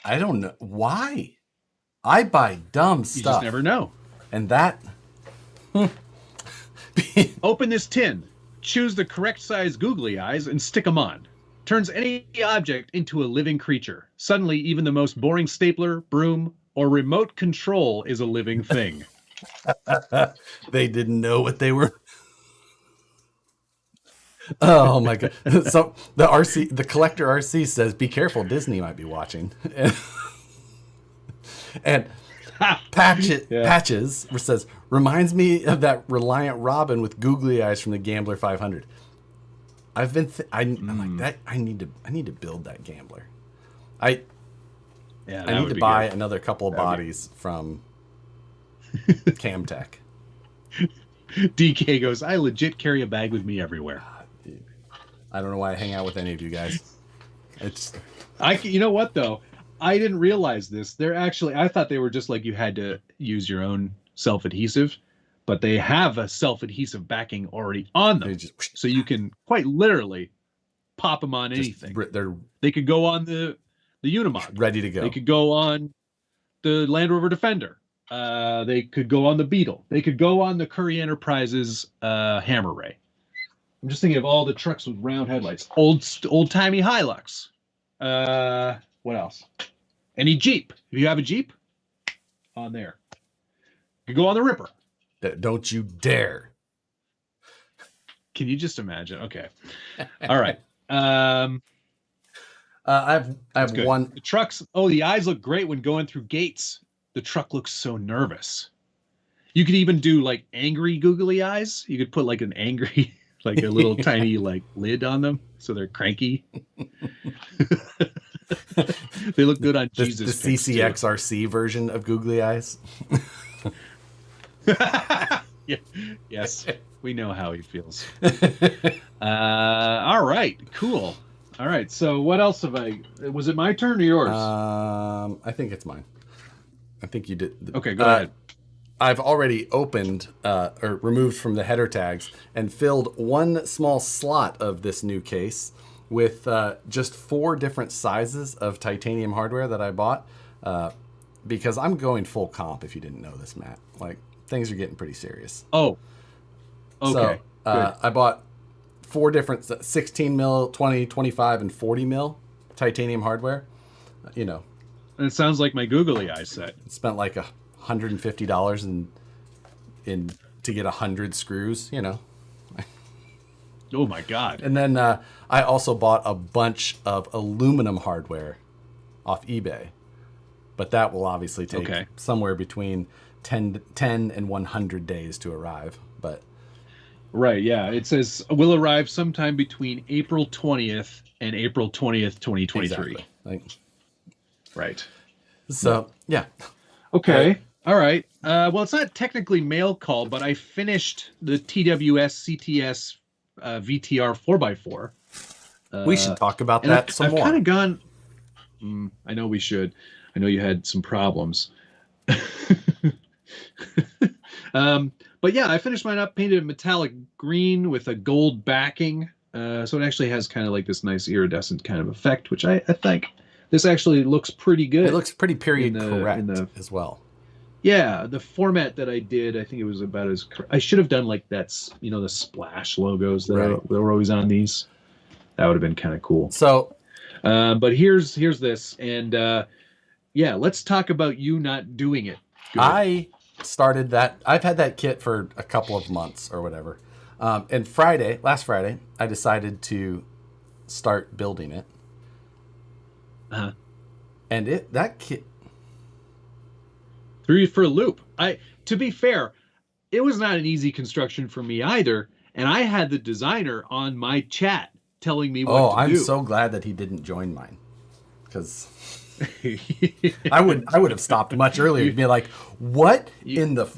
Speaker 1: I don't know why. I buy dumb stuff.
Speaker 2: You just never know.
Speaker 1: And that.
Speaker 2: Open this tin, choose the correct size googly eyes, and stick them on. Turns any object into a living creature. Suddenly, even the most boring stapler, broom, or remote control is a living thing.
Speaker 1: They didn't know what they were. Oh my god! So the collector RC says, "Be careful, Disney might be watching." and Patches says, "Reminds me of that Reliant Robin with googly eyes from the Gambler 500." I'm like that. I need to build that Gambler. I
Speaker 2: Yeah,
Speaker 1: I need to buy another couple of bodies from Camtech.
Speaker 2: DK goes, I legit carry a bag with me everywhere.
Speaker 1: I don't know why I hang out with any of you guys. It's
Speaker 2: You know what though? I didn't realize this. They're actually, I thought they were just like you had to use your own self-adhesive, but they have a self-adhesive backing already on them. So you can quite literally pop them on anything. They could go on the Unimog.
Speaker 1: Ready to go.
Speaker 2: They could go on the Land Rover Defender. They could go on the Beetle. They could go on the Curry Enterprises Hammer Ray. I'm just thinking of all the trucks with round headlights. Old-timey Hilux. What else? Any Jeep. If you have a Jeep, on there. You go on the Ripper.
Speaker 1: Don't you dare.
Speaker 2: Can you just imagine? Okay. All right.
Speaker 1: I have one.
Speaker 2: The trucks. Oh, the eyes look great when going through gates. The truck looks so nervous. You could even do like angry googly eyes. You could put like an angry, like a little tiny like lid on them, so they're cranky. They look good on Jesus.
Speaker 1: The CCXRC version of googly eyes.
Speaker 2: Yeah. Yes, we know how he feels. All right, cool. All right, so what else have I? Was it my turn or yours?
Speaker 1: I think it's mine. I think you did.
Speaker 2: Okay, go ahead.
Speaker 1: I've already opened or removed from the header tags and filled one small slot of this new case with just 4 different sizes of titanium hardware that I bought because I'm going full comp. If you didn't know this, Matt, like things are getting pretty serious.
Speaker 2: Oh, okay.
Speaker 1: So I bought 4 different 16 mil, 20, 25, and 40 mil titanium hardware. You know,
Speaker 2: and it sounds like my googly eye set.
Speaker 1: Spent like $150 in to get 100 screws. You know.
Speaker 2: Oh my God.
Speaker 1: And then I also bought a bunch of aluminum hardware off eBay, but that will obviously take somewhere between 10 and 100 days to arrive. But
Speaker 2: right, yeah, it says will arrive sometime between April 20th and April 20th, 2023.
Speaker 1: Exactly.
Speaker 2: Right.
Speaker 1: So yeah.
Speaker 2: Okay. All right. Well, it's not technically mail call, but I finished the TWS CTS VTR 4x4.
Speaker 1: We should talk about that some more.
Speaker 2: I've kind of gone. I know we should. I know you had some problems. But yeah, I finished mine up, painted metallic green with a gold backing. So it actually has kind of like this nice iridescent kind of effect, which I think this actually looks pretty good.
Speaker 1: It looks pretty period correct as well.
Speaker 2: Yeah, the format that I did, I think it was about as I should have done like that's the splash logos that were always on these. That would have been kind of cool.
Speaker 1: So,
Speaker 2: but here's this, and yeah, let's talk about you not doing it. Good.
Speaker 1: I started that. I've had that kit for a couple of months or whatever. And last Friday, I decided to start building it. And that kit
Speaker 2: threw you for a loop. To be fair, it was not an easy construction for me either, and I had the designer on my chat telling me what to do.
Speaker 1: I'm so glad that he didn't join mine, because I would have stopped much earlier. You'd be like, "What in the?"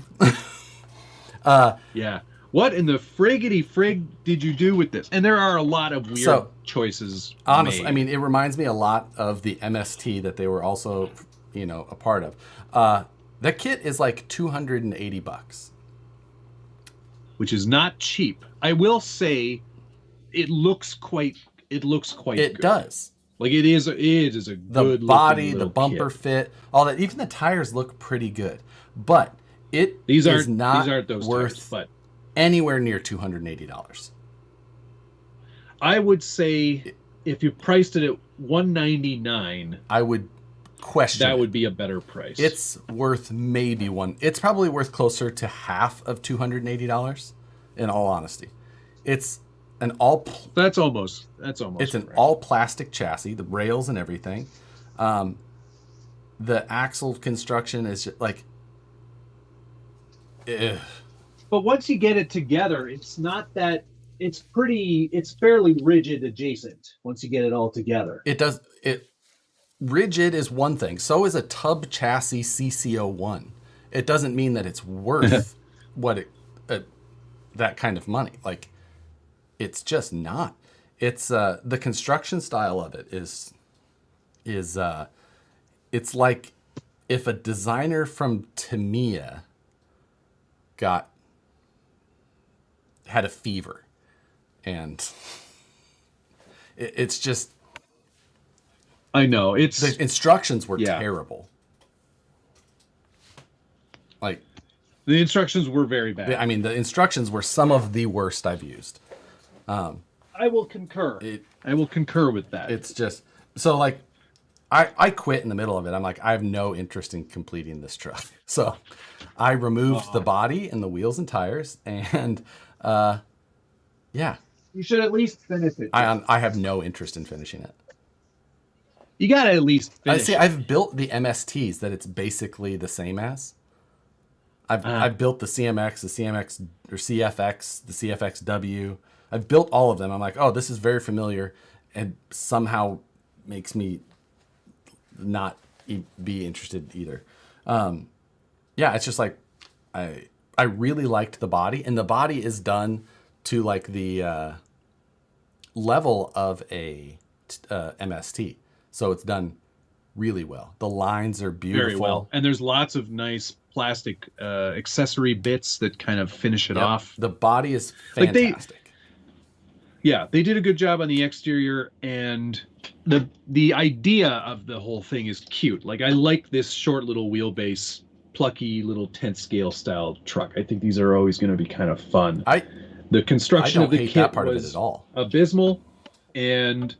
Speaker 2: Yeah. What in the friggity frig did you do with this? And there are a lot of weird choices.
Speaker 1: Honestly,
Speaker 2: made.
Speaker 1: I mean, it reminds me a lot of the MST that they were also, a part of. That kit is like $280,
Speaker 2: which is not cheap. I will say, it looks quite. It good.
Speaker 1: Does.
Speaker 2: Like it is a good
Speaker 1: the body, the
Speaker 2: kit.
Speaker 1: bumper fit, all that. Even the tires look pretty good, but these aren't those worth
Speaker 2: tires, but
Speaker 1: anywhere near $280.
Speaker 2: I would say if you priced it at $199,
Speaker 1: I would question
Speaker 2: that would be a better price.
Speaker 1: It's worth it's probably worth closer to half of $280. In all honesty, it's an
Speaker 2: that's almost
Speaker 1: it's
Speaker 2: right.
Speaker 1: an all plastic chassis, the rails and everything. The axle construction is just like
Speaker 2: but once you get it together, it's not that it's fairly rigid adjacent once you get it all together.
Speaker 1: It rigid is one thing. So is a tub chassis CC01. It doesn't mean that it's worth what that kind of money. Like, it's just not. It's the construction style of it is it's like if a designer from Tamiya had a fever, and it's just.
Speaker 2: I know
Speaker 1: The instructions were
Speaker 2: yeah.
Speaker 1: terrible. Like,
Speaker 2: The instructions were very bad.
Speaker 1: I mean, the instructions were some of the worst I've used.
Speaker 2: I will concur. I will concur with that.
Speaker 1: It's just so like, I quit in the middle of it. I'm like, I have no interest in completing this truck. So I removed the body and the wheels and tires, and yeah.
Speaker 2: You should at least finish it.
Speaker 1: I have no interest in finishing it.
Speaker 2: You gotta at least finish.
Speaker 1: I've built the MSTs that it's basically the same as. I've built the CMX, the CMX or CFX, the CFXW. I've built all of them. I'm like, oh, this is very familiar, and somehow makes me not be interested either. Yeah, it's just like I really liked the body, and the body is done to like the level of a MST, so it's done really well. The lines are beautiful.
Speaker 2: Very well, and there's lots of nice plastic accessory bits that kind of finish it off.
Speaker 1: The body is fantastic.
Speaker 2: They did a good job on the exterior, and the idea of the whole thing is cute. Like, I like this short little wheelbase, plucky little tent scale style truck. I think these are always going to be kind of fun. The construction of the kit was abysmal, and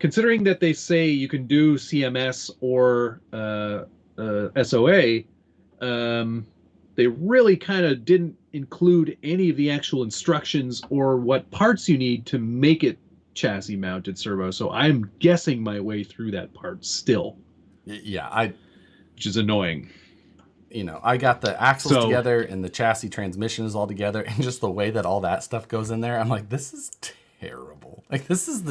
Speaker 2: considering that they say you can do CMS or SOA, they really kind of didn't include any of the actual instructions or what parts you need to make it chassis mounted servo. So I'm guessing my way through that part still.
Speaker 1: Yeah,
Speaker 2: which is annoying.
Speaker 1: You know, I got the axles together and the chassis transmission is all together, and just the way that all that stuff goes in there, I'm like, this is terrible. Like, this is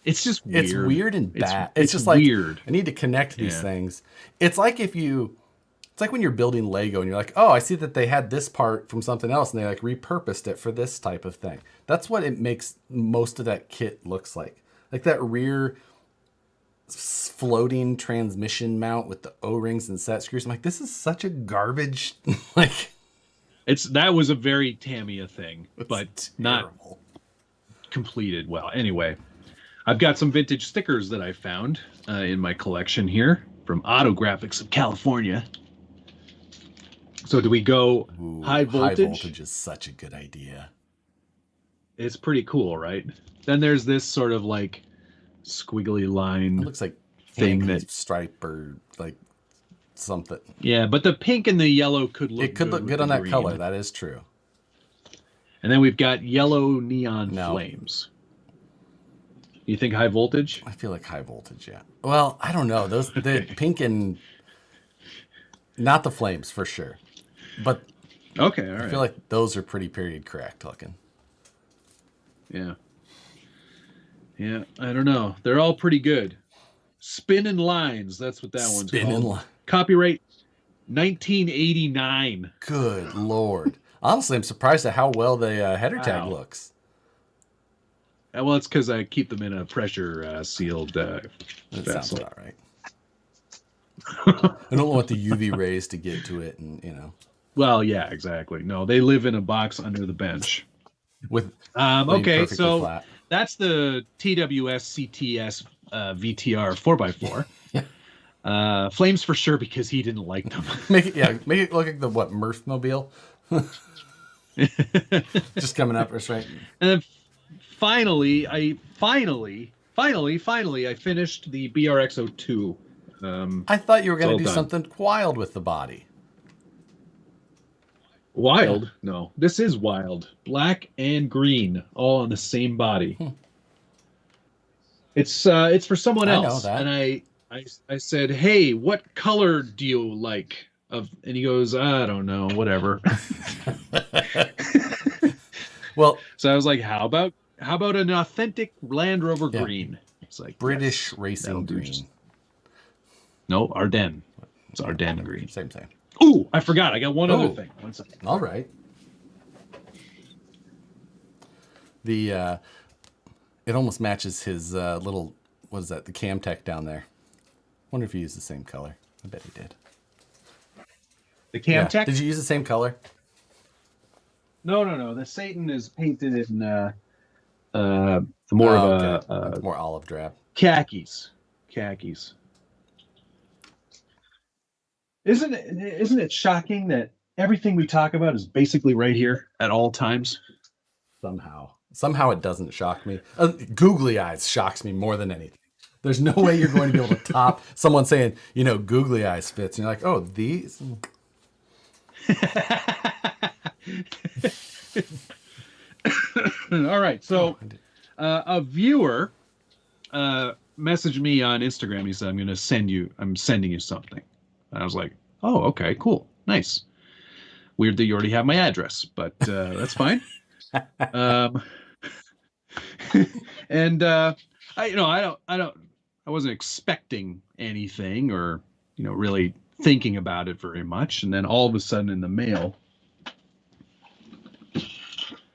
Speaker 2: it's just weird.
Speaker 1: It's weird and bad. It's just like weird. I need to connect these things. It's like it's like when you're building Lego and you're like, oh, I see that they had this part from something else and they like repurposed it for this type of thing. That's what it makes most of that kit looks like. Like that rear floating transmission mount with the O-rings and set screws. I'm like, this is such a garbage. Like,
Speaker 2: that was a very Tamiya thing, but not completed well. Anyway, I've got some vintage stickers that I found in my collection here from Autographics of California. So do we go high voltage?
Speaker 1: High voltage is such a good idea.
Speaker 2: It's pretty cool, right? Then there's this sort of like squiggly line.
Speaker 1: It looks like
Speaker 2: thing that
Speaker 1: stripe or like something.
Speaker 2: Yeah, but the pink and the yellow could look
Speaker 1: good on that green color. That is true.
Speaker 2: And then we've got yellow neon flames. You think high voltage?
Speaker 1: I feel like high voltage, yeah. Well, I don't know. The pink and not the flames for sure. But
Speaker 2: okay, all right.
Speaker 1: I feel like those are pretty period correct looking.
Speaker 2: Yeah. Yeah, I don't know. They're all pretty good. Spinning lines, that's what that one's called. Copyright 1989.
Speaker 1: Good Lord. Honestly, I'm surprised at how well the header tag looks.
Speaker 2: Well, it's because I keep them in a pressure sealed
Speaker 1: that
Speaker 2: vessel.
Speaker 1: Sounds about right. I don't want the UV rays to get to it, and you know.
Speaker 2: Well, yeah, exactly. No, they live in a box under the bench.
Speaker 1: With
Speaker 2: okay, so
Speaker 1: flat.
Speaker 2: That's the TWS CTS VTR 4x4. Flames for sure because he didn't like them.
Speaker 1: Make it look like the Murphmobile. Just coming up, right?
Speaker 2: And then finally, I finished the BRX-02.
Speaker 1: I thought you were going to do something wild with the body.
Speaker 2: Wild? No, this is wild. Black and green, all on the same body. It's for someone else. I know that. And I said, hey, what color do you like? And he goes, I don't know, whatever.
Speaker 1: Well,
Speaker 2: so I was like, how about an authentic Land Rover green? It's like
Speaker 1: British racing green.
Speaker 2: No, Ardennes. It's Ardennes green.
Speaker 1: Same.
Speaker 2: Ooh, I forgot. I got one other
Speaker 1: Oh.
Speaker 2: thing. 1 second.
Speaker 1: All right. The it almost matches his little, what is that? The Camtech down there. Wonder if he used the same color. I bet he did.
Speaker 2: The Camtech?
Speaker 1: Yeah. Did you use the same color?
Speaker 2: No. The Satan is painted in more of a
Speaker 1: more olive drab.
Speaker 2: khakis. Isn't it shocking that everything we talk about is basically right here at all times?
Speaker 1: Somehow it doesn't shock me. Googly eyes shocks me more than anything. There's no way you're going to be able to top someone saying, googly eyes fits. And you're like, oh, these.
Speaker 2: All right. So a viewer messaged me on Instagram. He said, I'm sending you something. And I was like, oh, okay, cool. Nice. Weird that you already have my address, but that's fine. And I wasn't expecting anything or, really thinking about it very much. And then all of a sudden in the mail,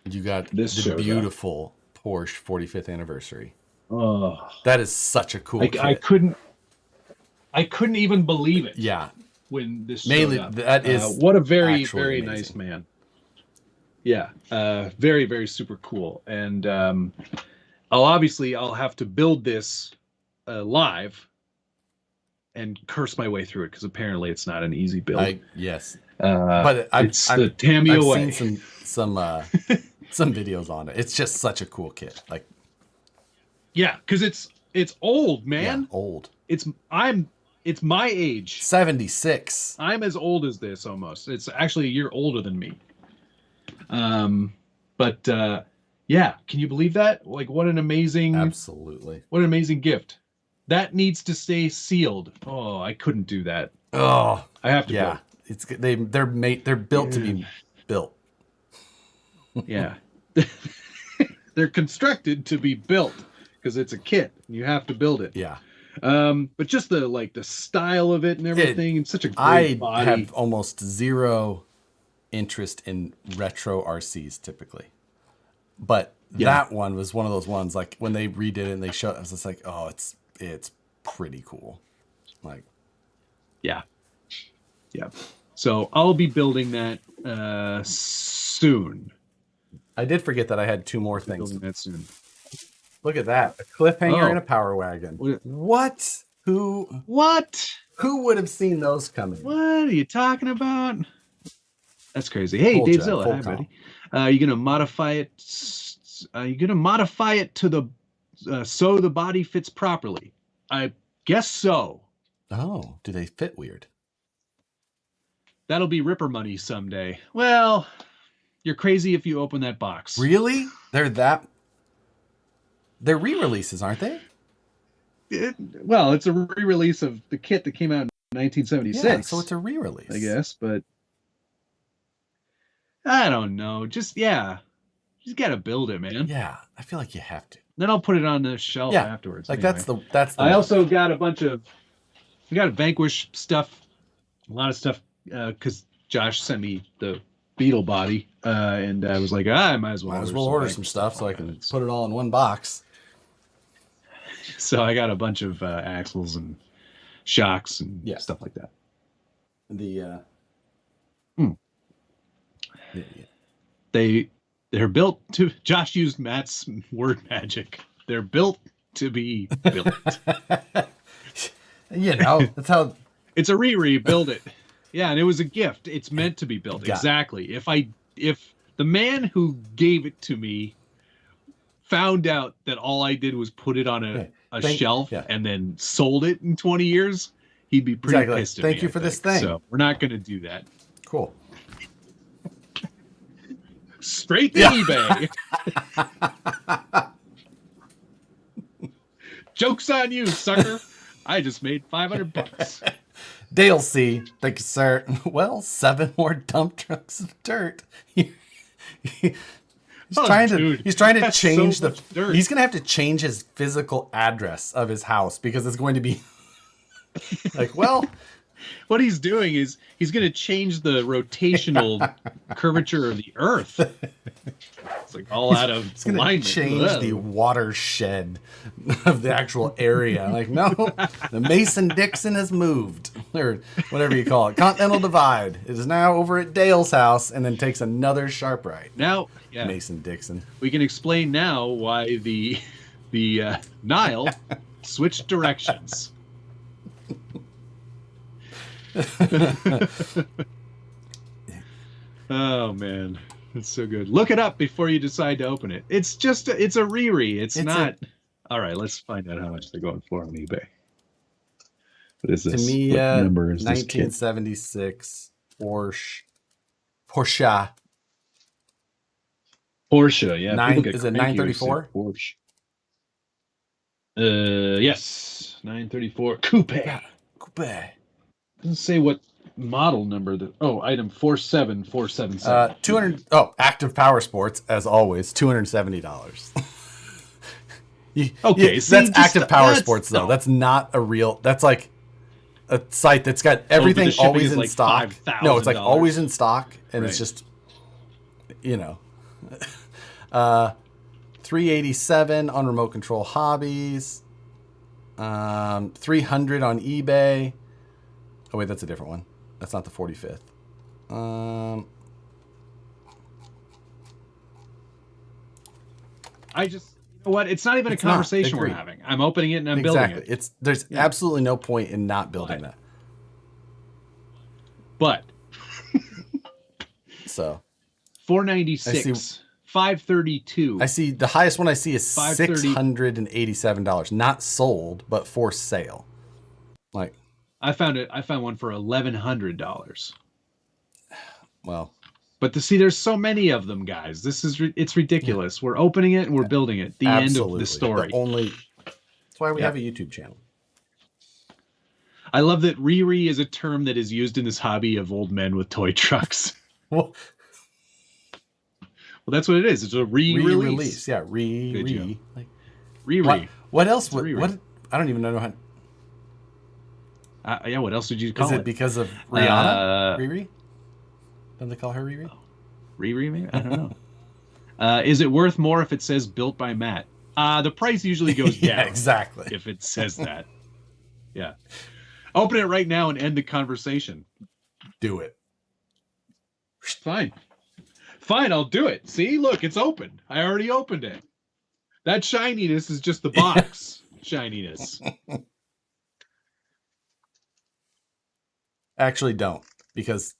Speaker 1: you got
Speaker 2: this
Speaker 1: beautiful Porsche 45th anniversary.
Speaker 2: Oh,
Speaker 1: that is such a cool kit.
Speaker 2: I couldn't even believe it.
Speaker 1: Yeah.
Speaker 2: When this
Speaker 1: mainly
Speaker 2: showed up.
Speaker 1: That is
Speaker 2: what a very
Speaker 1: amazing.
Speaker 2: Nice man. Yeah, very, very super cool. And I'll have to build this live and curse my way through it because apparently it's not an easy build.
Speaker 1: Yes,
Speaker 2: but it's the Tamiya way.
Speaker 1: I've seen some videos on it. It's just such a cool kit. Like,
Speaker 2: yeah, because it's old, man.
Speaker 1: Yeah, old.
Speaker 2: It's my age.
Speaker 1: 76.
Speaker 2: I'm as old as this almost. It's actually a year older than me. Yeah, can you believe that? Like, what an amazing gift. That needs to stay sealed. Oh, I couldn't do that.
Speaker 1: Oh,
Speaker 2: I have to.
Speaker 1: Yeah, they're built to be built.
Speaker 2: Yeah, they're constructed to be built because it's a kit. You have to build it.
Speaker 1: Yeah.
Speaker 2: But just the style of it and everything, it's such a great body.
Speaker 1: I have almost zero interest in retro RCs typically, but that one was one of those ones. Like when they redid it and they showed, I was just like, oh, it's pretty cool. Like,
Speaker 2: yeah. So I'll be building that soon.
Speaker 1: I did forget that I had two more things.
Speaker 2: Building that soon.
Speaker 1: Look at that. A cliffhanger and a power wagon. What? Who would have seen those coming?
Speaker 2: What are you talking about? That's crazy. Hey, Dave Zilla. Hi, buddy. You gonna modify it? Are you gonna modify it to the so the body fits properly? I guess so.
Speaker 1: Oh, do they fit weird?
Speaker 2: That'll be Ripper money someday. Well, you're crazy if you open that box.
Speaker 1: Really? They're re-releases, aren't they?
Speaker 2: Well, it's a re-release of the kit that came out in 1976.
Speaker 1: Yeah, so it's a re-release,
Speaker 2: I guess, but I don't know. Just you got to build it, man.
Speaker 1: Yeah, I feel like you have to.
Speaker 2: Then I'll put it on the shelf afterwards.
Speaker 1: Like
Speaker 2: anyway.
Speaker 1: that's the.
Speaker 2: I also got we got Vanquish stuff, a lot of stuff, because Josh sent me the Beetle body, and I was like, I might as well
Speaker 1: order some stuff so I can put it all in one box.
Speaker 2: So I got a bunch of axles and shocks and stuff like that. They're built to. Josh used Matt's word magic. They're built to be built.
Speaker 1: That's how.
Speaker 2: It's a build it. Yeah, and it was a gift. It's meant to be built. Exactly. If the man who gave it to me found out that all I did was put it on a shelf and then sold it in 20 years, he'd be pretty pissed at me.
Speaker 1: Thank you for this thing.
Speaker 2: So we're not going to do that.
Speaker 1: Cool.
Speaker 2: Straight to eBay. Joke's on you, sucker. I just made $500.
Speaker 1: Dale C. Thank you, sir. Well, 7 more dump trucks of dirt. He's trying to change He's going to have to change his physical address of his house because it's going to be Like, well,
Speaker 2: What he's doing is he's going to change the rotational curvature of the Earth. It's like all out of
Speaker 1: it's going to
Speaker 2: alignment.
Speaker 1: change
Speaker 2: Whoa.
Speaker 1: the watershed of the actual area. Like, no, the Mason-Dixon has moved, or whatever you call it. Continental Divide. It is now over at Dale's house, and then takes another sharp right.
Speaker 2: Now, yeah,
Speaker 1: Mason-Dixon.
Speaker 2: we can explain now why the Nile switched directions. Oh man, it's so good. Look it up before you decide to open it. It's just it's a Riri. It's not. All right, let's find out how much they're going for on eBay. What is this?
Speaker 1: To me,
Speaker 2: what number is this kid?
Speaker 1: 1976 Porsche.
Speaker 2: Porsche, yeah.
Speaker 1: Is it 934?
Speaker 2: Porsche. Yes, 934 coupe.
Speaker 1: Yeah, coupe.
Speaker 2: Doesn't say what model number. Item 47477.
Speaker 1: 200. Oh, Active Power Sports, as always, $270.
Speaker 2: Okay, see,
Speaker 1: that's Active Power
Speaker 2: that's,
Speaker 1: Sports though.
Speaker 2: No.
Speaker 1: That's not a real. That's like a site that's got everything always in
Speaker 2: like
Speaker 1: stock.
Speaker 2: $5,000.
Speaker 1: No, it's like always in stock, and
Speaker 2: Right.
Speaker 1: it's just, 387 on Remote Control Hobbies. 300 on eBay. Oh wait, that's a different one. That's not the 45th.
Speaker 2: You know what? It's not even a conversation we're having. I'm opening it and I'm building it.
Speaker 1: There's absolutely no point in not building that.
Speaker 2: But
Speaker 1: So
Speaker 2: 496, 532.
Speaker 1: I see the highest one I see is $687, not sold, but for sale. Like,
Speaker 2: I found one for $1,100.
Speaker 1: well,
Speaker 2: but there's so many of them, guys. It's ridiculous. We're opening it and we're building it. The end of the story.
Speaker 1: That's why we have a YouTube channel.
Speaker 2: I love that Riri is a term that is used in this hobby of old men with toy trucks.
Speaker 1: Well,
Speaker 2: that's what it is. It's a re-release.
Speaker 1: Yeah,
Speaker 2: Riri.
Speaker 1: What else would what? I don't even know how.
Speaker 2: Yeah, what else would you call it?
Speaker 1: Is it because of Rihanna? Riri? Don't they call her Riri?
Speaker 2: Riri, maybe? I don't know. Is it worth more if it says built by Matt? The price usually goes down.
Speaker 1: Yeah, exactly.
Speaker 2: If it says that. Yeah. Open it right now and end the conversation.
Speaker 1: Do it.
Speaker 2: Fine, I'll do it. See, look, it's open. I already opened it. That shininess is just the box shininess.
Speaker 1: Actually, don't, because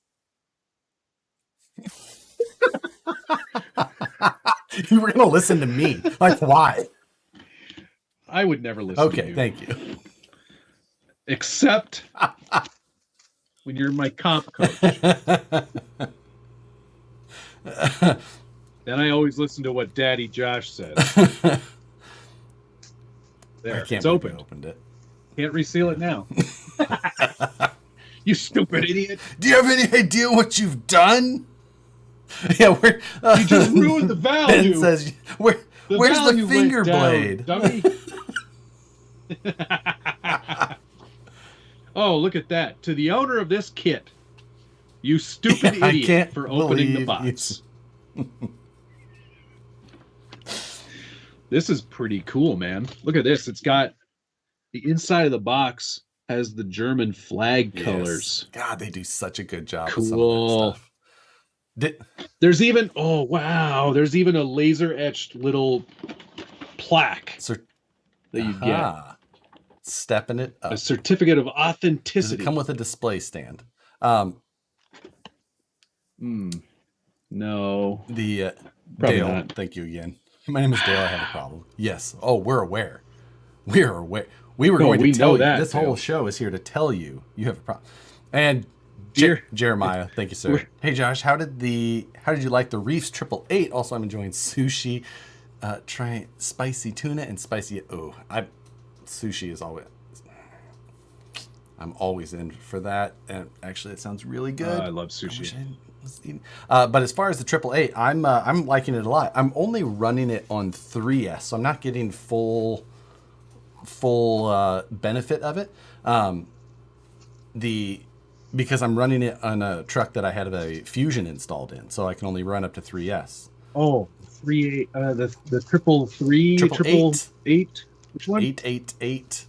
Speaker 1: you were going to listen to me. Like, why?
Speaker 2: I would never listen to you.
Speaker 1: Okay, thank you.
Speaker 2: Except when you're my comp coach. Then I always listen to what Daddy Josh says. There, it's open.
Speaker 1: Opened it.
Speaker 2: Can't reseal it now. You stupid idiot.
Speaker 1: Do you have any idea what you've done? Yeah,
Speaker 2: you just ruined the value.
Speaker 1: Ben says, where's the finger blade?
Speaker 2: Dummy. Oh, look at that. To the owner of this kit, you stupid idiot for opening the box. This is pretty cool, man. Look at this. It's got the inside of the box has the German flag colors.
Speaker 1: God, they do such a good job.
Speaker 2: Cool.
Speaker 1: With some of that stuff.
Speaker 2: There's even there's even a laser etched little plaque that you get.
Speaker 1: Stepping it up.
Speaker 2: A certificate of
Speaker 1: Does
Speaker 2: authenticity.
Speaker 1: it come with a display stand?
Speaker 2: No.
Speaker 1: The
Speaker 2: Probably
Speaker 1: Dale,
Speaker 2: not.
Speaker 1: thank you again. My name is Dale. I have a problem. Yes. Oh, we're aware. We are aware. We were going to tell you. This whole show is here to tell you have a problem. And Jeremiah, thank you, sir. Hey, Josh, how did you like the Reefs 888? Also, I'm enjoying sushi. Try spicy tuna and spicy. Sushi is always. I'm always in for that, and actually, it sounds really good.
Speaker 2: I love sushi.
Speaker 1: But as far as the 888, I'm liking it a lot. I'm only running it on 3S, so I'm not getting full benefit of it. because I'm running it on a truck that I had a Fusion installed in, so I can only run up to 3S.
Speaker 2: Oh, 3 the triple
Speaker 1: Triple
Speaker 2: eight. Which one?
Speaker 1: 888.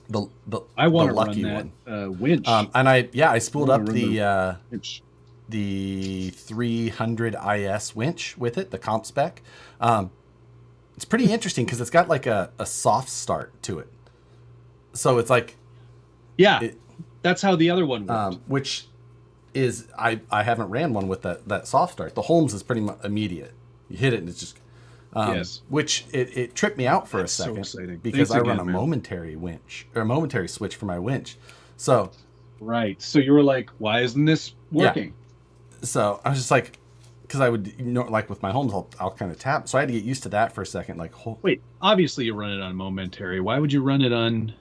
Speaker 1: The
Speaker 2: I want to
Speaker 1: lucky
Speaker 2: run that
Speaker 1: one.
Speaker 2: winch.
Speaker 1: And I spooled up
Speaker 2: winch.
Speaker 1: the 300 IS winch with it, the comp spec. It's pretty interesting because it's got like a soft start to it. So it's like,
Speaker 2: that's how the other one worked.
Speaker 1: Which is I haven't ran one with that soft start. The Holmes is pretty much immediate. You hit it and it's just which it tripped me out for a second because I run a momentary winch or a momentary switch for my winch. So
Speaker 2: right. So you were like, why isn't this working?
Speaker 1: Yeah. So I was just like, because I would like with my Holmes, I'll kind of tap. So I had to get used to that for a second. Like,
Speaker 2: wait, obviously you run it on momentary. Why would you run it on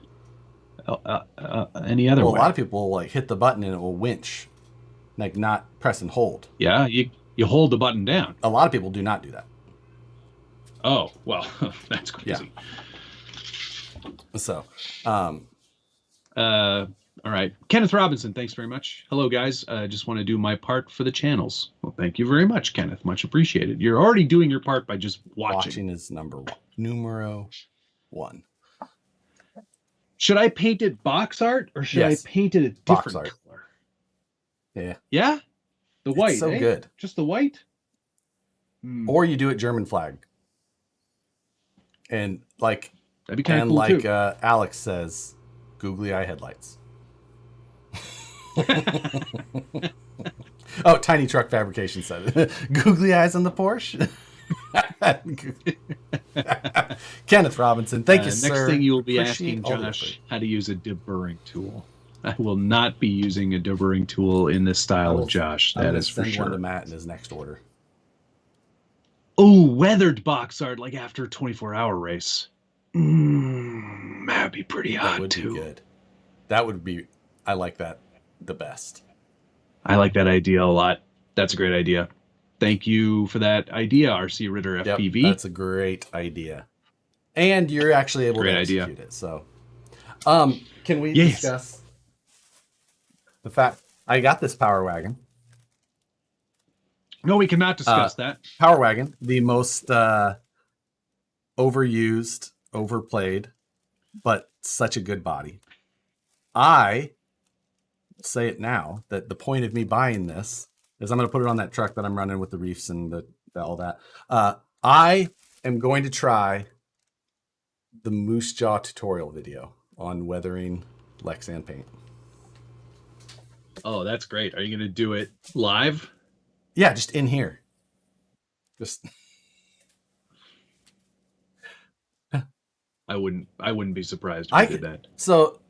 Speaker 2: any other way?
Speaker 1: A lot of people will like hit the button and it will winch, like not press and hold.
Speaker 2: Yeah, you hold the button down.
Speaker 1: A lot of people do not do that.
Speaker 2: Oh, well, that's crazy.
Speaker 1: Yeah. So,
Speaker 2: all right. Kenneth Robinson, thanks very much. Hello, guys. I just want to do my part for the channels. Well, thank you very much, Kenneth. Much appreciated. You're already doing your part by just watching.
Speaker 1: Watching is numero one.
Speaker 2: Should I paint it box art or should I paint it a different color?
Speaker 1: Yeah.
Speaker 2: Yeah? The white,
Speaker 1: so good.
Speaker 2: Just the white?
Speaker 1: Or you do it German flag. And like,
Speaker 2: that'd be kind of cool too.
Speaker 1: Alex says, googly eye headlights. Oh, Tiny Truck Fabrication said, googly eyes on the Porsche. Kenneth Robinson, thank you, sir.
Speaker 2: Next thing you'll be asking Josh how to use a deburring tool. I will not be using a deburring tool in this style of Josh. That is for sure.
Speaker 1: One to Matt in his next order.
Speaker 2: Oh, weathered box art, like after a 24-hour race. That'd be pretty hot,
Speaker 1: that would
Speaker 2: too.
Speaker 1: Be good. That would be, I like that the best.
Speaker 2: I like that idea a lot. That's a great idea. Thank you for that idea, RC Ritter FPV.
Speaker 1: Yep, that's a great idea. And you're actually able to execute it. So, can we discuss the fact I got this Power Wagon?
Speaker 2: No, we cannot discuss that.
Speaker 1: Power Wagon, the most overused, overplayed, but such a good body. I say it now that the point of me buying this is I'm going to put it on that truck that I'm running with the reefs and all that. I am going to try the Moose Jaw tutorial video on weathering Lexan paint.
Speaker 2: Oh, that's great. Are you going to do it live?
Speaker 1: Yeah, just in here. Just
Speaker 2: I wouldn't be surprised if I did that.
Speaker 1: So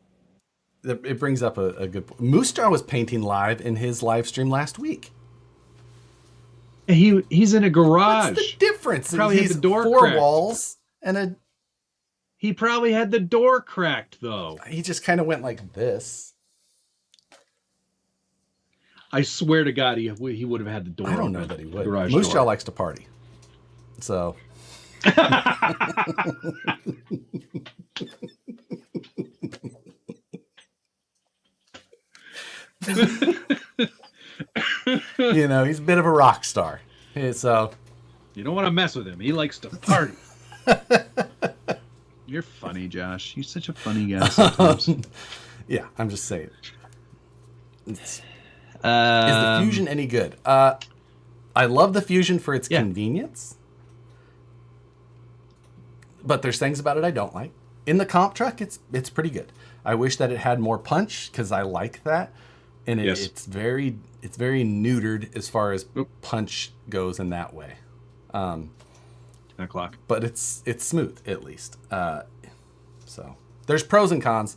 Speaker 1: it brings up a good point. Moose Jaw was painting live in his live stream last week.
Speaker 2: He's in a garage.
Speaker 1: What's the difference?
Speaker 2: Probably
Speaker 1: he's
Speaker 2: had the door
Speaker 1: four
Speaker 2: cracked.
Speaker 1: Walls and a.
Speaker 2: He probably had the door cracked though.
Speaker 1: He just kind of went like this.
Speaker 2: I swear to God, he would have had the door.
Speaker 1: I don't know that he would. Moose Jaw likes to party, so. You know, he's a bit of a rock star. So
Speaker 2: you don't want to mess with him. He likes to party. You're funny, Josh. You're such a funny guy sometimes.
Speaker 1: Yeah, I'm just saying. Is the Fusion any good? I love the Fusion for its convenience. But there's things about it I don't like. In the comp truck, it's pretty good. I wish that it had more punch because I like that. And it's very neutered as far as punch goes in that way.
Speaker 2: 10 o'clock.
Speaker 1: But it's smooth at least. So there's pros and cons.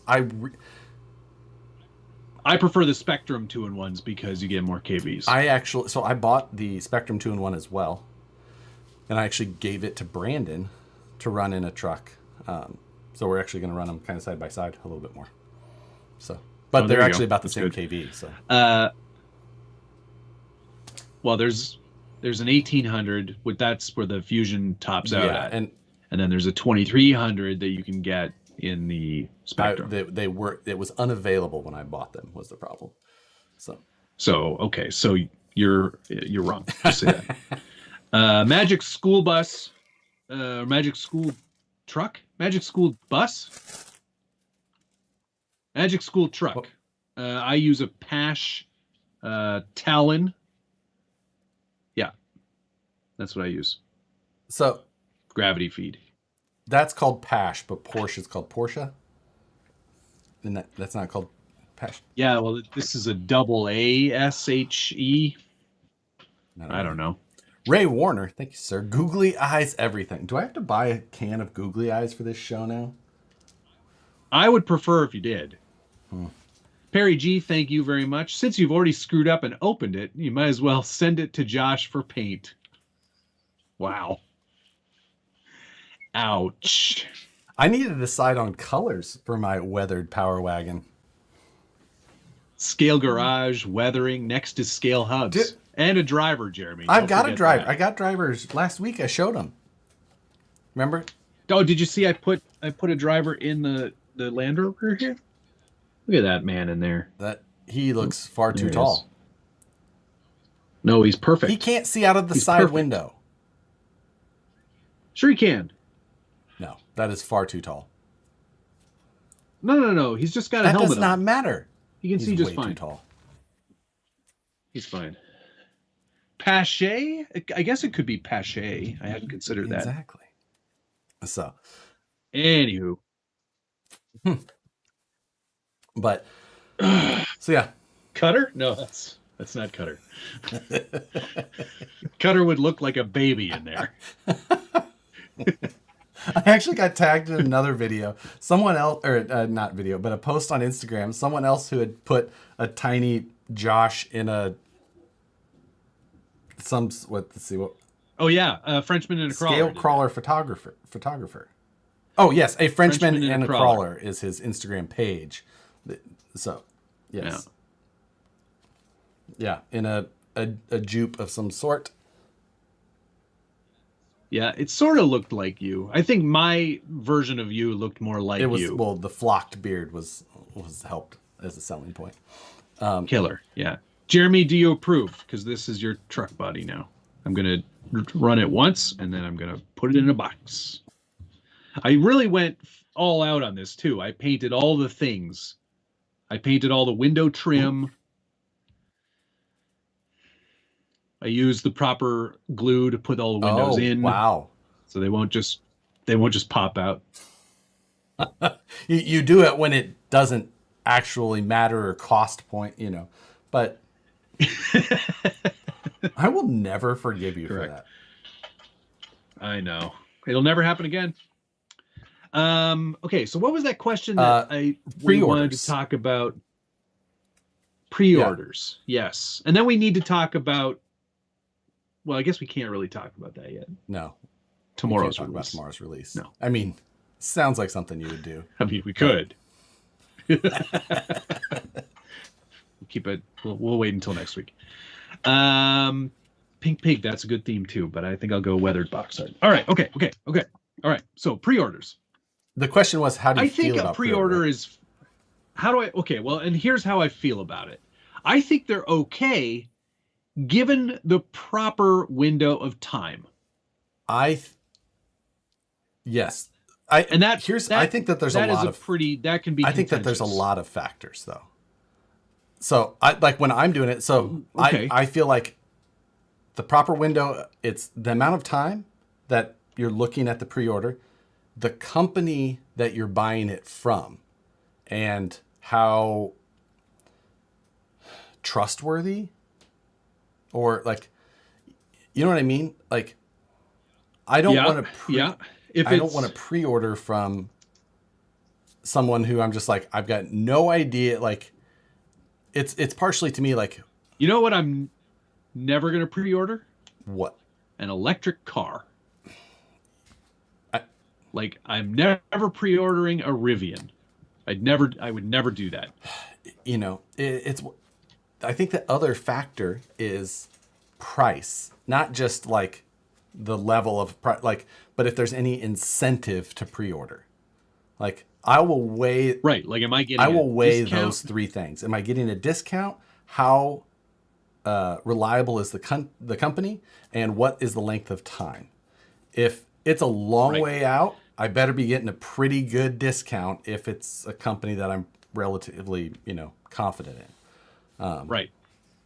Speaker 1: I
Speaker 2: prefer the Spectrum 2-in-1s because you get more KBs.
Speaker 1: I bought the Spectrum 2-in-1 as well, and I actually gave it to Brandon to run in a truck. So we're actually going to run them kind of side by side a little bit more. So, but they're actually about the same KV. So,
Speaker 2: well, there's an 1800, that's where the Fusion tops out at, and then there's a 2300 that you can get in the Spectrum.
Speaker 1: They were. It was unavailable when I bought them. Was the problem?
Speaker 2: So okay, so you're wrong. Just say that. Magic School Bus, Magic School Truck, Magic School Bus, Magic School Truck. I use a Pash Talon. Yeah, that's what I use.
Speaker 1: So
Speaker 2: gravity feed.
Speaker 1: That's called Pash, but Porsche is called Porsche. And that's not called Pash.
Speaker 2: Yeah, well, this is a double ASHE. I don't know.
Speaker 1: Ray Warner, thank you, sir. Googly eyes, everything. Do I have to buy a can of googly eyes for this show now?
Speaker 2: I would prefer if you did. Perry G, thank you very much. Since you've already screwed up and opened it, you might as well send it to Josh for paint. Wow. Ouch.
Speaker 1: I need to decide on colors for my weathered Power Wagon.
Speaker 2: Scale garage, weathering, next is scale hubs. And a driver, Jeremy.
Speaker 1: I've got a driver. I got drivers last week. I showed them. Remember?
Speaker 2: Oh, did you see I put a driver in the Land Rover here? Look at that man in there.
Speaker 1: He looks far too tall.
Speaker 2: No, he's perfect.
Speaker 1: He can't see out of the side window.
Speaker 2: Sure he can.
Speaker 1: No, that is far too tall.
Speaker 2: No. He's just got a helmet on.
Speaker 1: That does not matter.
Speaker 2: He can see just fine.
Speaker 1: Too tall.
Speaker 2: He's fine. Pache? I guess it could be Pache. I hadn't considered that.
Speaker 1: Exactly. So.
Speaker 2: Anywho.
Speaker 1: But. So yeah.
Speaker 2: Cutter? No, that's not Cutter. Cutter would look like a baby in there.
Speaker 1: I actually got tagged in another video. Someone else, or not video, but a post on Instagram. Someone else who had put a tiny Josh in a
Speaker 2: Oh yeah, a Frenchman and a crawler.
Speaker 1: Scale crawler photographer. Oh yes, a Frenchman and a crawler is his Instagram page. So, yes, yeah, in a jupe of some sort.
Speaker 2: Yeah, it sort of looked like you. I think my version of you looked more like you.
Speaker 1: Well, the flocked beard was helped as a selling point.
Speaker 2: Killer, yeah. Jeremy, do you approve? Because this is your truck body now. I'm going to run it once, and then I'm going to put it in a box. I really went all out on this, too. I painted all the things. I painted all the window trim. I used the proper glue to put all the windows in.
Speaker 1: Wow.
Speaker 2: So they won't just pop out.
Speaker 1: You do it when it doesn't actually matter or cost point, but I will never forgive you for that.
Speaker 2: I know. It'll never happen again. Okay, so what was that question that we wanted to talk about? Pre-orders. Yeah. Yes. And then we need to talk about, well, I guess we can't really talk about that yet.
Speaker 1: No.
Speaker 2: Tomorrow's
Speaker 1: release.
Speaker 2: About
Speaker 1: tomorrow's release.
Speaker 2: No.
Speaker 1: I mean, sounds like something you would do.
Speaker 2: I mean, we could. Keep it. We'll wait until next week. Pink Pig, that's a good theme too, but I think I'll go weathered box art. All right. Okay. All right. So pre-orders.
Speaker 1: The question was, how do you feel about
Speaker 2: I think a pre-order is, and here's how I feel about it. I think they're okay given the proper window of time.
Speaker 1: I think that there's a lot of
Speaker 2: that can be.
Speaker 1: I think that there's a lot of factors though. So when I'm doing it, I feel like the proper window, it's the amount of time that you're looking at the pre-order, the company that you're buying it from, and how trustworthy or you know what I mean? I don't want to pre-order from someone who I'm just I've got no idea. It's partially to me
Speaker 2: you know what I'm never going to pre-order?
Speaker 1: What?
Speaker 2: An electric car. I'm never pre-ordering a Rivian. I would never do that.
Speaker 1: I think the other factor is price, not just the level of price, but if there's any incentive to pre-order. I will weigh.
Speaker 2: Right. Like, am I getting
Speaker 1: I will weigh
Speaker 2: discount?
Speaker 1: those three things. Am I getting a discount? How reliable is the company? And what is the length of time? If it's a long way out, I better be getting a pretty good discount if it's a company that I'm relatively, confident in.
Speaker 2: Right.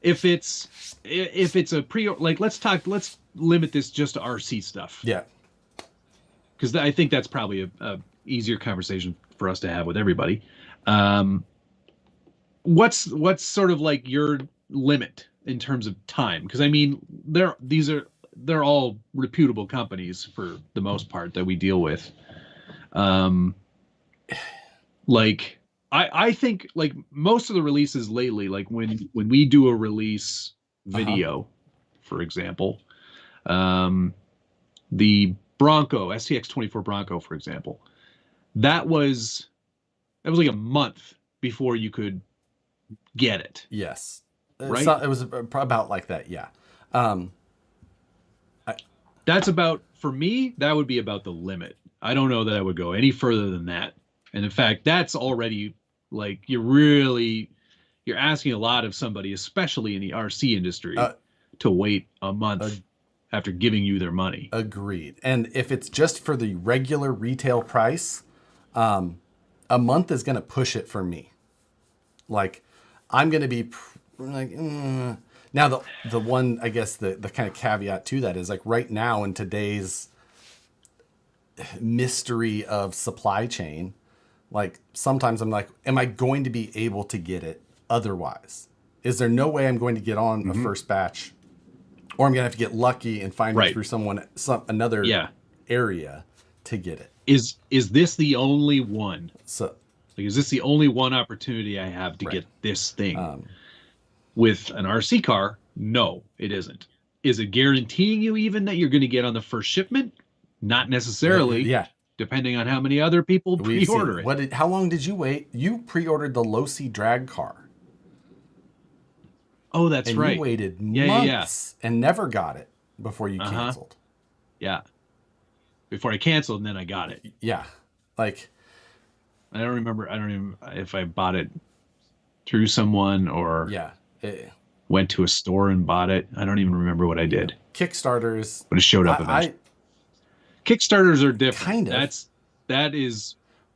Speaker 2: If it's a like, let's limit this just to RC stuff.
Speaker 1: Yeah.
Speaker 2: Because I think that's probably a easier conversation for us to have with everybody. What's sort of like your limit in terms of time? Because I mean, they're all reputable companies for the most part that we deal with. Like I think like most of the releases lately, like when we do a release video, for example, the Bronco STX-24 Bronco, for example, that was like a month before you could get it.
Speaker 1: Yes.
Speaker 2: Right.
Speaker 1: It was about like that. Yeah.
Speaker 2: That's about, for me, that would be about the limit. I don't know that I would go any further than that. And in fact, that's already like, you're asking a lot of somebody, especially in the RC industry, to wait a month after giving you their money.
Speaker 1: Agreed. And if it's just for the regular retail price, a month is going to push it for me. Like, I'm going to be like, Now, the one, I guess, the kind of caveat to that is like right now in today's mystery of supply chain, like sometimes I'm like, am I going to be able to get it otherwise? Is there no way I'm going to get on a first batch, or I'm going to have to get lucky and find it through another area to get it?
Speaker 2: Is this the only one?
Speaker 1: So,
Speaker 2: like, is this the only one opportunity I have to get this thing? With an RC car, no, it isn't. Is it guaranteeing you even that you're going to get on the first shipment? Not necessarily.
Speaker 1: Yeah.
Speaker 2: Depending on how many other people pre-order it.
Speaker 1: How long did you wait? You pre-ordered the low-C drag car.
Speaker 2: Oh, that's right.
Speaker 1: You waited months and never got it before you canceled.
Speaker 2: Yeah. Before I canceled, and then I got it.
Speaker 1: Yeah. Like,
Speaker 2: I don't remember. I don't even if I bought it through someone or went to a store and bought it. I don't even remember what I did.
Speaker 1: Kickstarters.
Speaker 2: But it showed up eventually. Kickstarters are different.
Speaker 1: Kind of.
Speaker 2: That is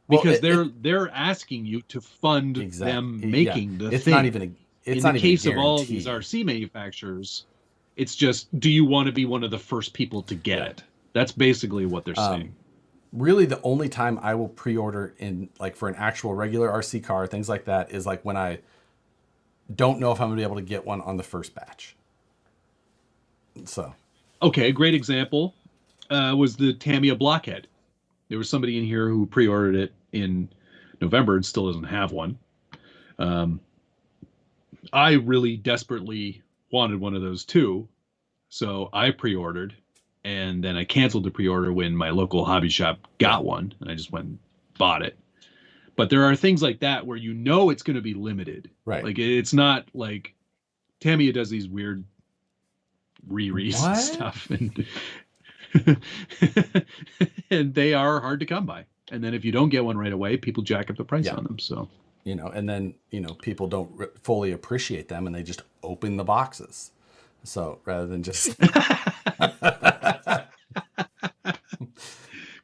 Speaker 2: because they're asking you to fund them making the
Speaker 1: it's
Speaker 2: thing.
Speaker 1: Not even
Speaker 2: in the case of all these RC manufacturers, it's just, do you want to be one of the first people to get it? That's basically what they're saying.
Speaker 1: Really, the only time I will pre-order in like for an actual regular RC car, things like that, is like when I don't know if I'm gonna be able to get one on the first batch. So,
Speaker 2: okay, a great example was the Tamiya Blockhead. There was somebody in here who pre-ordered it in November and still doesn't have one. I really desperately wanted one of those too, so I pre-ordered, and then I canceled the pre-order when my local hobby shop got one, and I just went and bought it. But there are things like that where you know it's going to be limited.
Speaker 1: Right.
Speaker 2: Like, it's not like Tamiya does these weird re-release stuff, and and they are hard to come by. And then if you don't get one right away, people jack up the price on them. So,
Speaker 1: and then, people don't fully appreciate them and they just open the boxes. So rather than just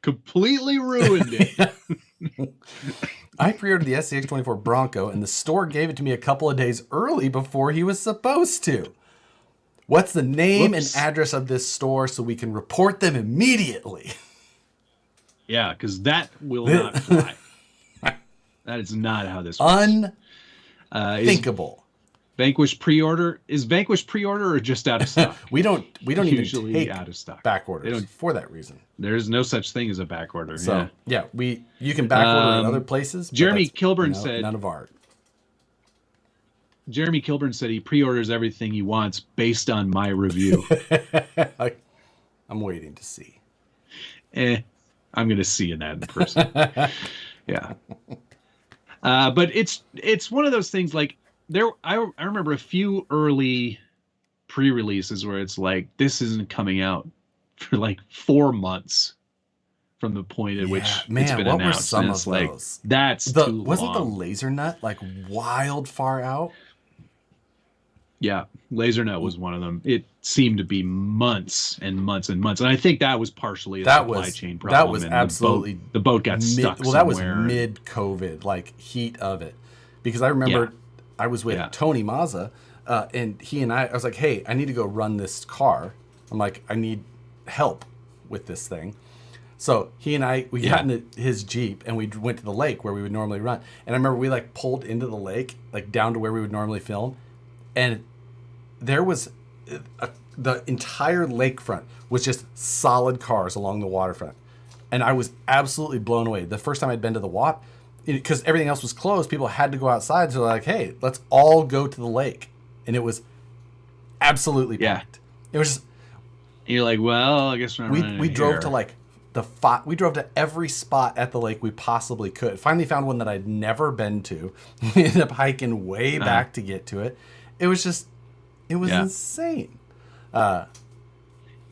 Speaker 2: completely ruined it.
Speaker 1: I pre-ordered the SCX-24 Bronco and the store gave it to me a couple of days early before he was supposed to. What's the name and address of this store so we can report them immediately?
Speaker 2: Yeah, because that will not fly. That is not how this works.
Speaker 1: Unthinkable.
Speaker 2: Vanquish pre-order or just out of stock?
Speaker 1: we don't
Speaker 2: usually
Speaker 1: even take
Speaker 2: out of stock
Speaker 1: back orders for that reason.
Speaker 2: There's no such thing as a back order.
Speaker 1: So you can back order in other places.
Speaker 2: Jeremy Kilburn said
Speaker 1: none of art.
Speaker 2: Jeremy Kilburn said he pre-orders everything he wants based on my review.
Speaker 1: I'm waiting to see.
Speaker 2: I'm going to see in that in person. Yeah. But it's one of those things like I remember a few early pre-releases where it's like, this isn't coming out for like 4 months. from the point at which it's
Speaker 1: man,
Speaker 2: been
Speaker 1: what were
Speaker 2: announced.
Speaker 1: some
Speaker 2: And
Speaker 1: of
Speaker 2: it's like,
Speaker 1: those?
Speaker 2: that's too
Speaker 1: Wasn't the
Speaker 2: long.
Speaker 1: laser nut like wild far out?
Speaker 2: Yeah, LaserNet was one of them. It seemed to be months and months and months, and I think that was partially a supply chain
Speaker 1: that
Speaker 2: problem.
Speaker 1: was
Speaker 2: And
Speaker 1: absolutely
Speaker 2: the boat got stuck
Speaker 1: well, that was
Speaker 2: somewhere.
Speaker 1: mid COVID, like heat of it, because I remember
Speaker 2: Yeah.
Speaker 1: I was with
Speaker 2: Yeah.
Speaker 1: Tony Mazza, and he and I was like, hey, I need to go run this car. I'm like, I need help with this thing. So he and we got into his Jeep and we went to the lake where we would normally run. And I remember we like pulled into the lake, like down to where we would normally film. And there was the entire lakefront was just solid cars along the waterfront. And I was absolutely blown away. The first time I'd been to the water, because everything else was closed, people had to go outside. So they're like, hey, let's all go to the lake. And it was absolutely packed. It was just,
Speaker 2: and you're like, well, I guess
Speaker 1: we drove to like we drove to every spot at the lake we possibly could. Finally found one that I'd never been to. We ended up hiking way back to get to it. It was insane.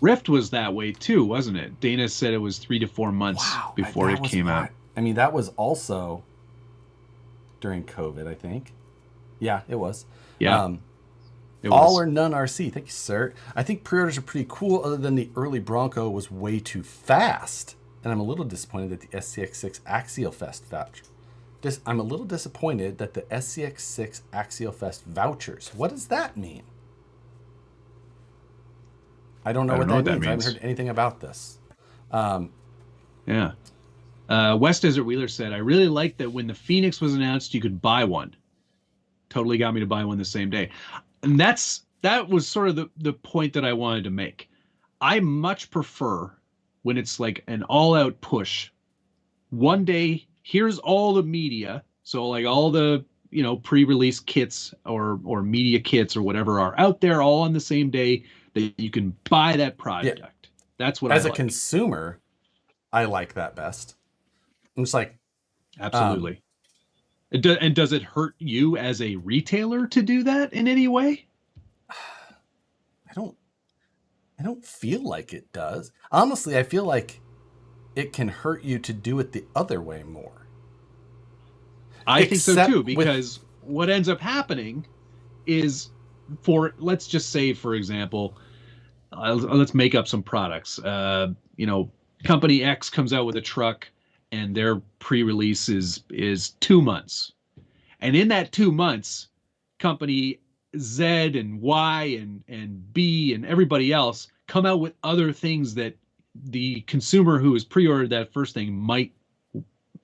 Speaker 2: Rift was that way too, wasn't it? Dana said it was 3 to 4 months before it came out.
Speaker 1: I mean, that was also during COVID, I think. Yeah, it was.
Speaker 2: Yeah.
Speaker 1: All or none RC. Thank you, sir. I think pre-orders are pretty cool, other than the early Bronco was way too fast. And I'm a little disappointed that the SCX6 Axialfest voucher. I'm a little disappointed that the SCX6 Axialfest vouchers. What does that mean? I don't know what that means. I haven't heard anything about this.
Speaker 2: Yeah. West Desert Wheeler said, I really liked that when the Phoenix was announced, you could buy one. Totally got me to buy one the same day. And that was sort of the point that I wanted to make. I much prefer when it's like an all-out push. One day, here's all the media. So like all the, pre-release kits or media kits or whatever are out there all on the same day that you can buy that product. Yeah. That's what
Speaker 1: as a consumer, I like that best. I'm just like,
Speaker 2: absolutely. And does it hurt you as a retailer to do that in any way?
Speaker 1: I don't feel like it does. Honestly, I feel like it can hurt you to do it the other way more.
Speaker 2: I think so too, because what ends up happening is, let's just say, for example, let's make up some products. Company X comes out with a truck and their pre-release is 2 months. And in that 2 months, company Z and Y and B and everybody else come out with other things that the consumer who has pre-ordered that first thing might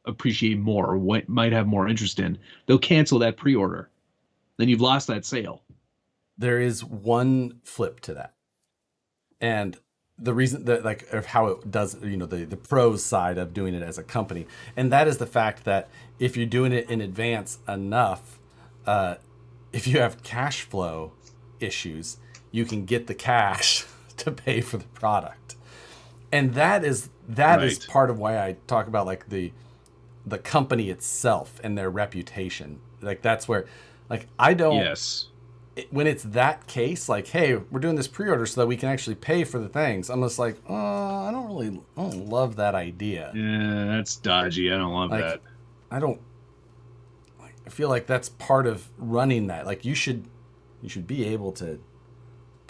Speaker 2: appreciate more or might have more interest in. They'll cancel that pre-order. Then you've lost that sale.
Speaker 1: There is one flip to that. And the reason that, like, of how it does, the pros side of doing it as a company. And that is the fact that if you're doing it in advance enough, if you have cash flow issues, you can get the cash to pay for the product. And that is part of why I talk about like the company itself and their reputation. Like that's where, like, I don't.
Speaker 2: Yes.
Speaker 1: When it's that case, like, hey, we're doing this pre-order so that we can actually pay for the things. I'm just like, I don't love that idea.
Speaker 2: Yeah, that's dodgy. I don't love that.
Speaker 1: I feel like that's part of running that. Like you should be able to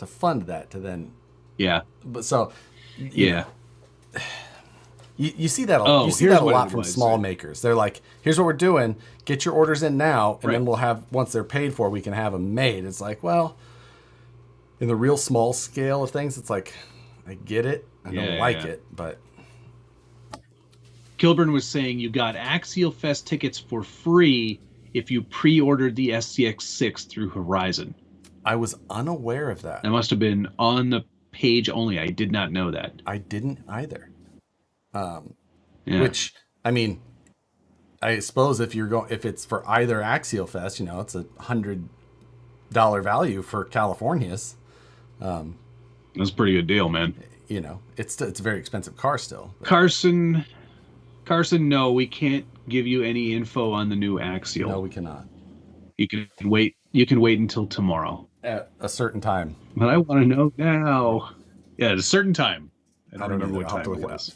Speaker 1: fund that to then.
Speaker 2: Yeah.
Speaker 1: But so.
Speaker 2: Yeah.
Speaker 1: You see that. You see that a lot from small makers. They're like, "Here's what we're doing. Get your orders in now, and then we'll have once they're paid for, we can have them made." It's like, well, in the real small scale of things, it's like, I get it. I don't like it, but.
Speaker 2: Kilburn was saying you got Axialfest tickets for free if you pre-ordered the SCX6 through Horizon.
Speaker 1: I was unaware of that.
Speaker 2: That must have been on the page only. I did not know that.
Speaker 1: I didn't either. Which, I mean, I suppose if it's for either Axialfest, it's $100 value for California's.
Speaker 2: That's a pretty good deal, man.
Speaker 1: It's a very expensive car still. But.
Speaker 2: Carson, no, we can't give you any info on the new Axial.
Speaker 1: No, we cannot.
Speaker 2: You can wait. You can wait until tomorrow
Speaker 1: at a certain time.
Speaker 2: But I want to know now. Yeah, at a certain time. I don't remember
Speaker 1: either.
Speaker 2: what
Speaker 1: I'll have
Speaker 2: time
Speaker 1: to
Speaker 2: it was.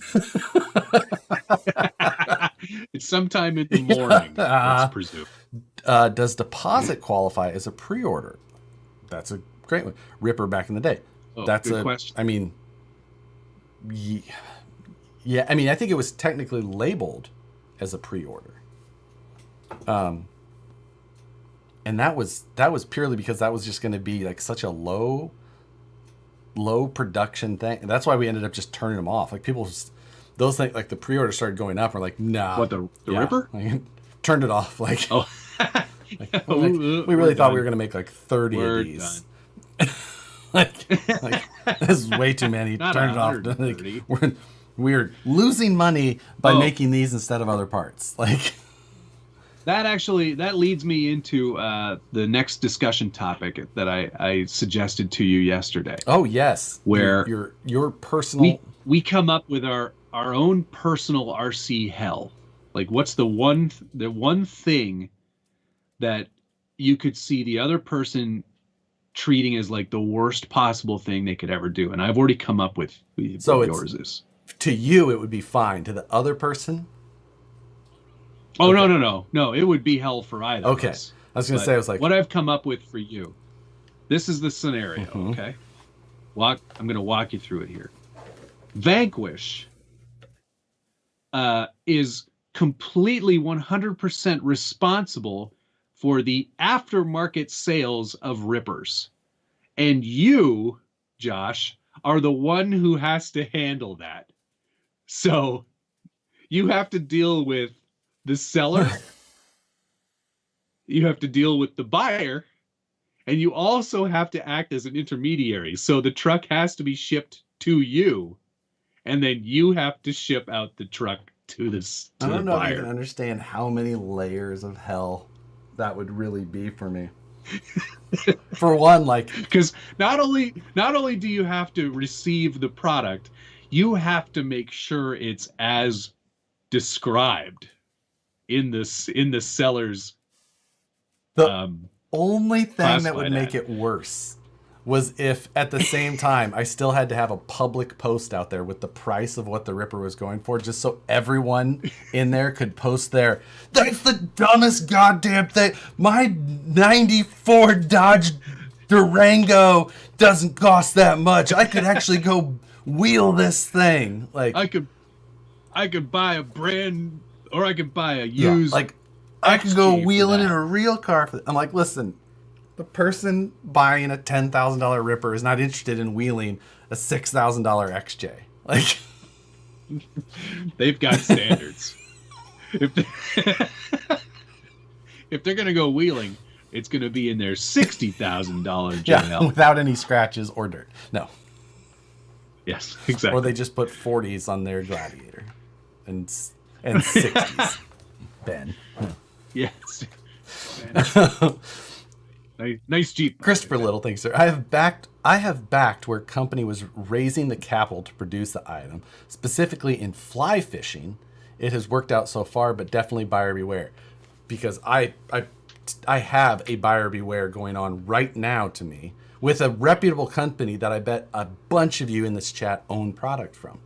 Speaker 2: It's sometime in the morning, let's presume.
Speaker 1: Does deposit qualify as a pre-order? That's a great one. Ripper back in the day.
Speaker 2: Oh,
Speaker 1: That's
Speaker 2: good
Speaker 1: a
Speaker 2: question.
Speaker 1: I mean, yeah. I mean, I think it was technically labeled as a pre-order. And that was purely because that was just going to be like such a low production thing. And that's why we ended up just turning them off. Like people, those things, like the pre-order started going up. We're like, nah.
Speaker 2: What, the Ripper?
Speaker 1: Like, turned it off. Like,
Speaker 2: Oh,
Speaker 1: we really thought we were going to make like 30 of these. like this is way too many.
Speaker 2: Not
Speaker 1: Turn it off.
Speaker 2: 130.
Speaker 1: Like, we're losing money by making these instead of other parts. Like
Speaker 2: that leads me into the next discussion topic that I suggested to you yesterday.
Speaker 1: Oh yes,
Speaker 2: where
Speaker 1: your personal
Speaker 2: we come up with our own personal RC hell. Like, what's the one thing that you could see the other person treating as like the worst possible thing they could ever do? And I've already come up with what yours is.
Speaker 1: To you, it would be fine. To the other person?
Speaker 2: Oh, okay. No. It would be hell for either of us.
Speaker 1: I was going to say, I was like...
Speaker 2: What I've come up with for you. This is the scenario, okay? I'm going to walk you through it here. Vanquish is completely 100% responsible for the aftermarket sales of Rippers. And you, Josh, are the one who has to handle that. So you have to deal with the seller, you have to deal with the buyer, and you also have to act as an intermediary. So the truck has to be shipped to you, and then you have to ship out the truck to the buyer.
Speaker 1: I don't know if you can understand how many layers of hell that would really be for me. For one, like,
Speaker 2: because not only do you have to receive the product, you have to make sure it's as described in the seller's.
Speaker 1: The only thing that would make it worse was if at the same time I still had to have a public post out there with the price of what the Ripper was going for, just so everyone in there could post their, that's the dumbest goddamn thing. My 94 Dodge Durango doesn't cost that much. I could actually go wheel this thing. Like I
Speaker 2: could buy a brand, or I could buy a used.
Speaker 1: Yeah, like I could go wheeling in a real car. I'm like, listen. The person buying a $10,000 Ripper is not interested in wheeling a $6,000 XJ. Like,
Speaker 2: they've got standards. If they're gonna go wheeling, it's gonna be in their $60,000 JL.
Speaker 1: Yeah, without any scratches or dirt. No.
Speaker 2: Yes, exactly.
Speaker 1: Or they just put 40s on their Gladiator and 60s. Ben.
Speaker 2: Yes. Nice Jeep.
Speaker 1: Christopher Little thinks, sir, I have backed where company was raising the capital to produce the item, specifically in fly fishing. It has worked out so far, but definitely buyer beware, because I have a buyer beware going on right now to me with a reputable company that I bet a bunch of you in this chat own product from.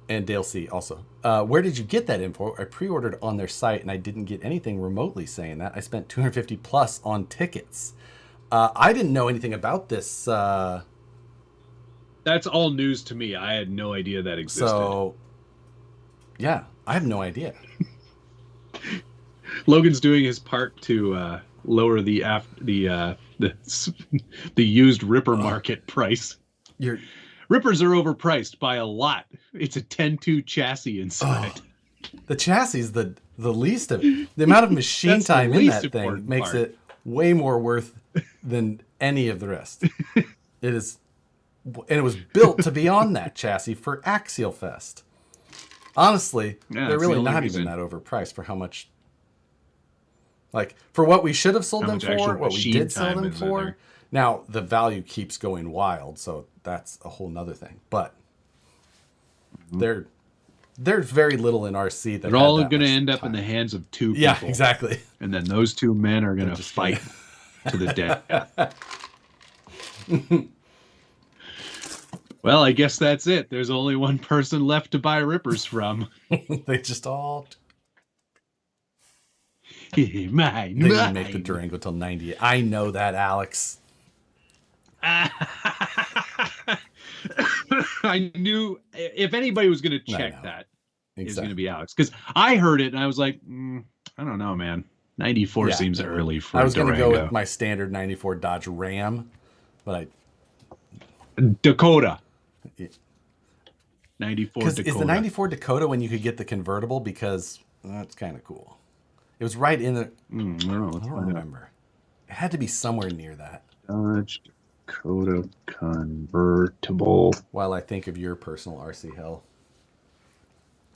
Speaker 1: And Dale C. also. Where did you get that info? I pre-ordered on their site and I didn't get anything remotely saying that. I spent $250 plus on tickets. I didn't know anything about this.
Speaker 2: That's all news to me. I had no idea that existed.
Speaker 1: So, yeah, I have no idea.
Speaker 2: Logan's doing his part to lower the used Ripper market price. Rippers are overpriced by a lot. It's a 10.2 chassis inside.
Speaker 1: The chassis is the least of it. The amount of machine time in that thing makes it way more worth than any of the rest. It is, and it was built to be on that chassis for Axialfest. Honestly, they're really not even that overpriced for how much, like, for what we should have sold them for, what we did sell them for. Now, the value keeps going wild, so that's a whole nother thing. But there's very little in RC that
Speaker 2: they're all going to end up in the hands of two people.
Speaker 1: Yeah, exactly.
Speaker 2: And then those two men are going to fight to the death. Well, I guess that's it. There's only one person left to buy rippers from.
Speaker 1: They just all
Speaker 2: Mine.
Speaker 1: they didn't make the Durango till 98. I know that, Alex.
Speaker 2: I knew if anybody was going to check that, it's going to be Alex. Because I heard it and I was like, I don't know, man. 94 seems early for
Speaker 1: I was
Speaker 2: going to
Speaker 1: go with my standard 94 Dodge Ram, but
Speaker 2: Dakota. 94 Dakota.
Speaker 1: Is the 94 Dakota when you could get the convertible? Because that's kind of cool. It was right in the...
Speaker 2: I don't
Speaker 1: remember. It had to be somewhere near that.
Speaker 2: Dodge Dakota convertible.
Speaker 1: While I think of your personal RC hell.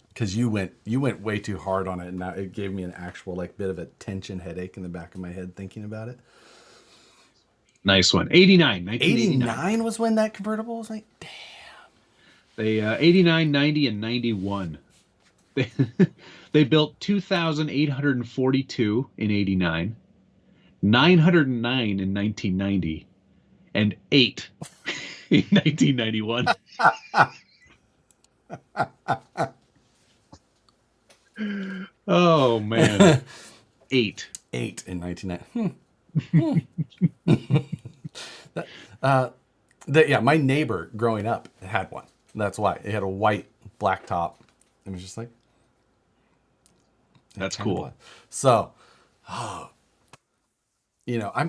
Speaker 1: Because you went way too hard on it, and now it gave me an actual bit of a tension headache in the back of my head thinking about it.
Speaker 2: Nice one. 89.
Speaker 1: 89 was when that convertible was like, damn.
Speaker 2: They 89, 90, and 91. They built 2,842 in 89, 909 in 1990, and 8 in 1991. Oh, man. 8
Speaker 1: in 1990. My neighbor growing up had one. That's why. It had a white black top. It was just like...
Speaker 2: That's cool.
Speaker 1: So, I'm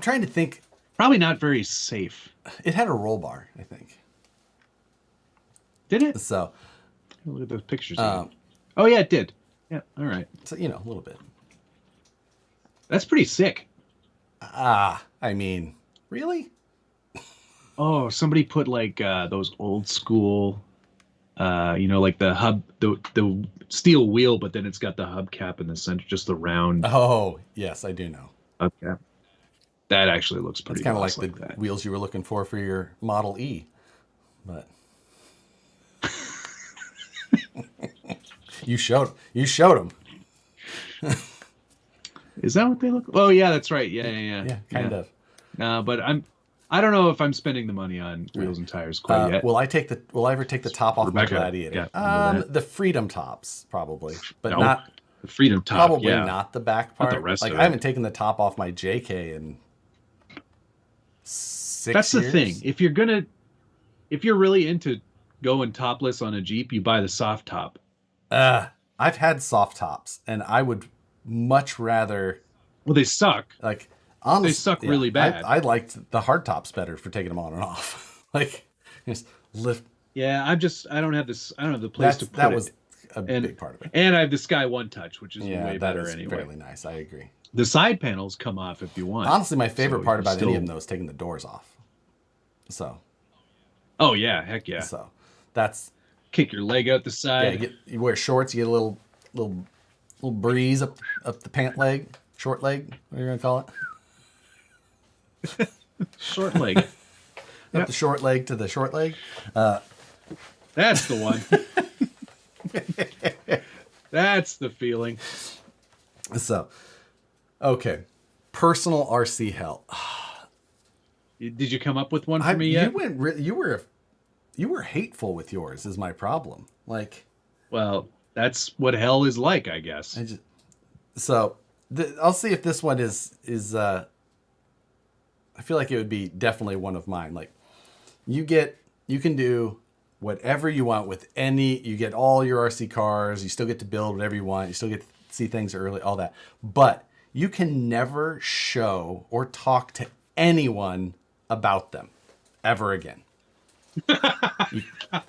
Speaker 1: trying to think.
Speaker 2: Probably not very safe.
Speaker 1: It had a roll bar, I think.
Speaker 2: Did it?
Speaker 1: So,
Speaker 2: look at those pictures. Oh, yeah, it did. Yeah, all right.
Speaker 1: So, a little bit.
Speaker 2: That's pretty sick.
Speaker 1: I mean, really?
Speaker 2: Oh, somebody put those old school, like the hub, the steel wheel, but then it's got the hubcap in the center, just the round.
Speaker 1: Oh, yes, I do know.
Speaker 2: Hubcap. That actually looks pretty.
Speaker 1: It's kind of like the wheels you were looking for your Model E, but you showed them.
Speaker 2: Is that what they look? Oh yeah, that's right. Yeah,
Speaker 1: kind of.
Speaker 2: But I don't know if I'm spending the money on wheels and tires quite yet.
Speaker 1: Will I ever take the top off my Gladiator?
Speaker 2: Yeah,
Speaker 1: the Freedom tops probably, but
Speaker 2: no,
Speaker 1: not
Speaker 2: the Freedom top.
Speaker 1: Probably not the back part.
Speaker 2: Not the rest of
Speaker 1: I haven't taken the top off my JK in 6 years.
Speaker 2: That's the thing. If you're really into going topless on a Jeep, you buy the soft top.
Speaker 1: I've had soft tops, and I would much rather.
Speaker 2: Well, they suck.
Speaker 1: Honestly,
Speaker 2: they suck really bad.
Speaker 1: I liked the hard tops better for taking them on and off. Just lift.
Speaker 2: Yeah, I don't have this. I don't have the place to put it.
Speaker 1: That was a big part of it.
Speaker 2: And I have the Sky One Touch, which is way better anyway.
Speaker 1: Fairly nice. I agree.
Speaker 2: The side panels come off if you want.
Speaker 1: Honestly, my favorite part about any of them though is taking the doors off. So.
Speaker 2: Oh yeah, heck yeah.
Speaker 1: So, that's.
Speaker 2: Kick your leg out the side.
Speaker 1: Yeah, you wear shorts. You get a little breeze up the pant leg, short leg. What are you gonna call it?
Speaker 2: Short leg.
Speaker 1: Up the short leg to the short leg.
Speaker 2: That's the one. That's the feeling.
Speaker 1: So, okay, personal RC hell.
Speaker 2: Did you come up with one for me yet?
Speaker 1: You were hateful with yours. Is my problem.
Speaker 2: Well, that's what hell is like, I guess.
Speaker 1: I'll see if this one is. I feel like it would be definitely one of mine. You can do whatever you want with you get all your RC cars, you still get to build whatever you want, you still get to see things early, all that. But you can never show or talk to anyone about them ever again.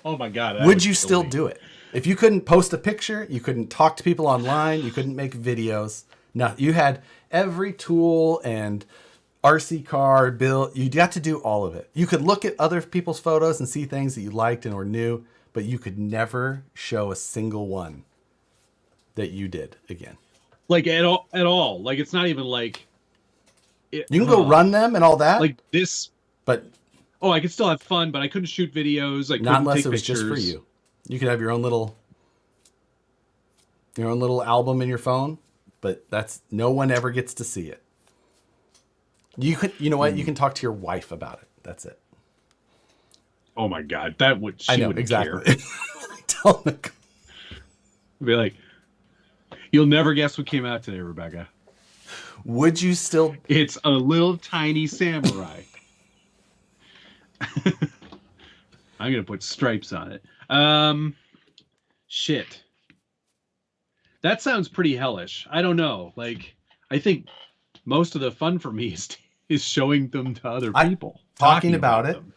Speaker 2: Oh my God.
Speaker 1: Would you still do it? If you couldn't post a picture, you couldn't talk to people online, you couldn't make videos. No, you had every tool and RC car build. You got to do all of it. You could look at other people's photos and see things that you liked and were new, but you could never show a single one that you did again.
Speaker 2: At all. It's not even
Speaker 1: you can go run them and all that.
Speaker 2: This.
Speaker 1: But.
Speaker 2: Oh, I could still have fun, but I couldn't shoot videos. I couldn't
Speaker 1: not unless
Speaker 2: take
Speaker 1: it was
Speaker 2: pictures.
Speaker 1: Just for you. You could have your own little album in your phone, but no one ever gets to see it. You know what? You can talk to your wife about it. That's it.
Speaker 2: Oh my God, that would she
Speaker 1: I know
Speaker 2: wouldn't
Speaker 1: exactly.
Speaker 2: care.
Speaker 1: Tell them to
Speaker 2: Be like, you'll never guess what came out today, Rebecca.
Speaker 1: Would you still?
Speaker 2: It's a little tiny samurai. I'm gonna put stripes on it. Shit. That sounds pretty hellish. I don't know. Like, I think most of the fun for me is showing them to other people,
Speaker 1: talking about it.
Speaker 2: them.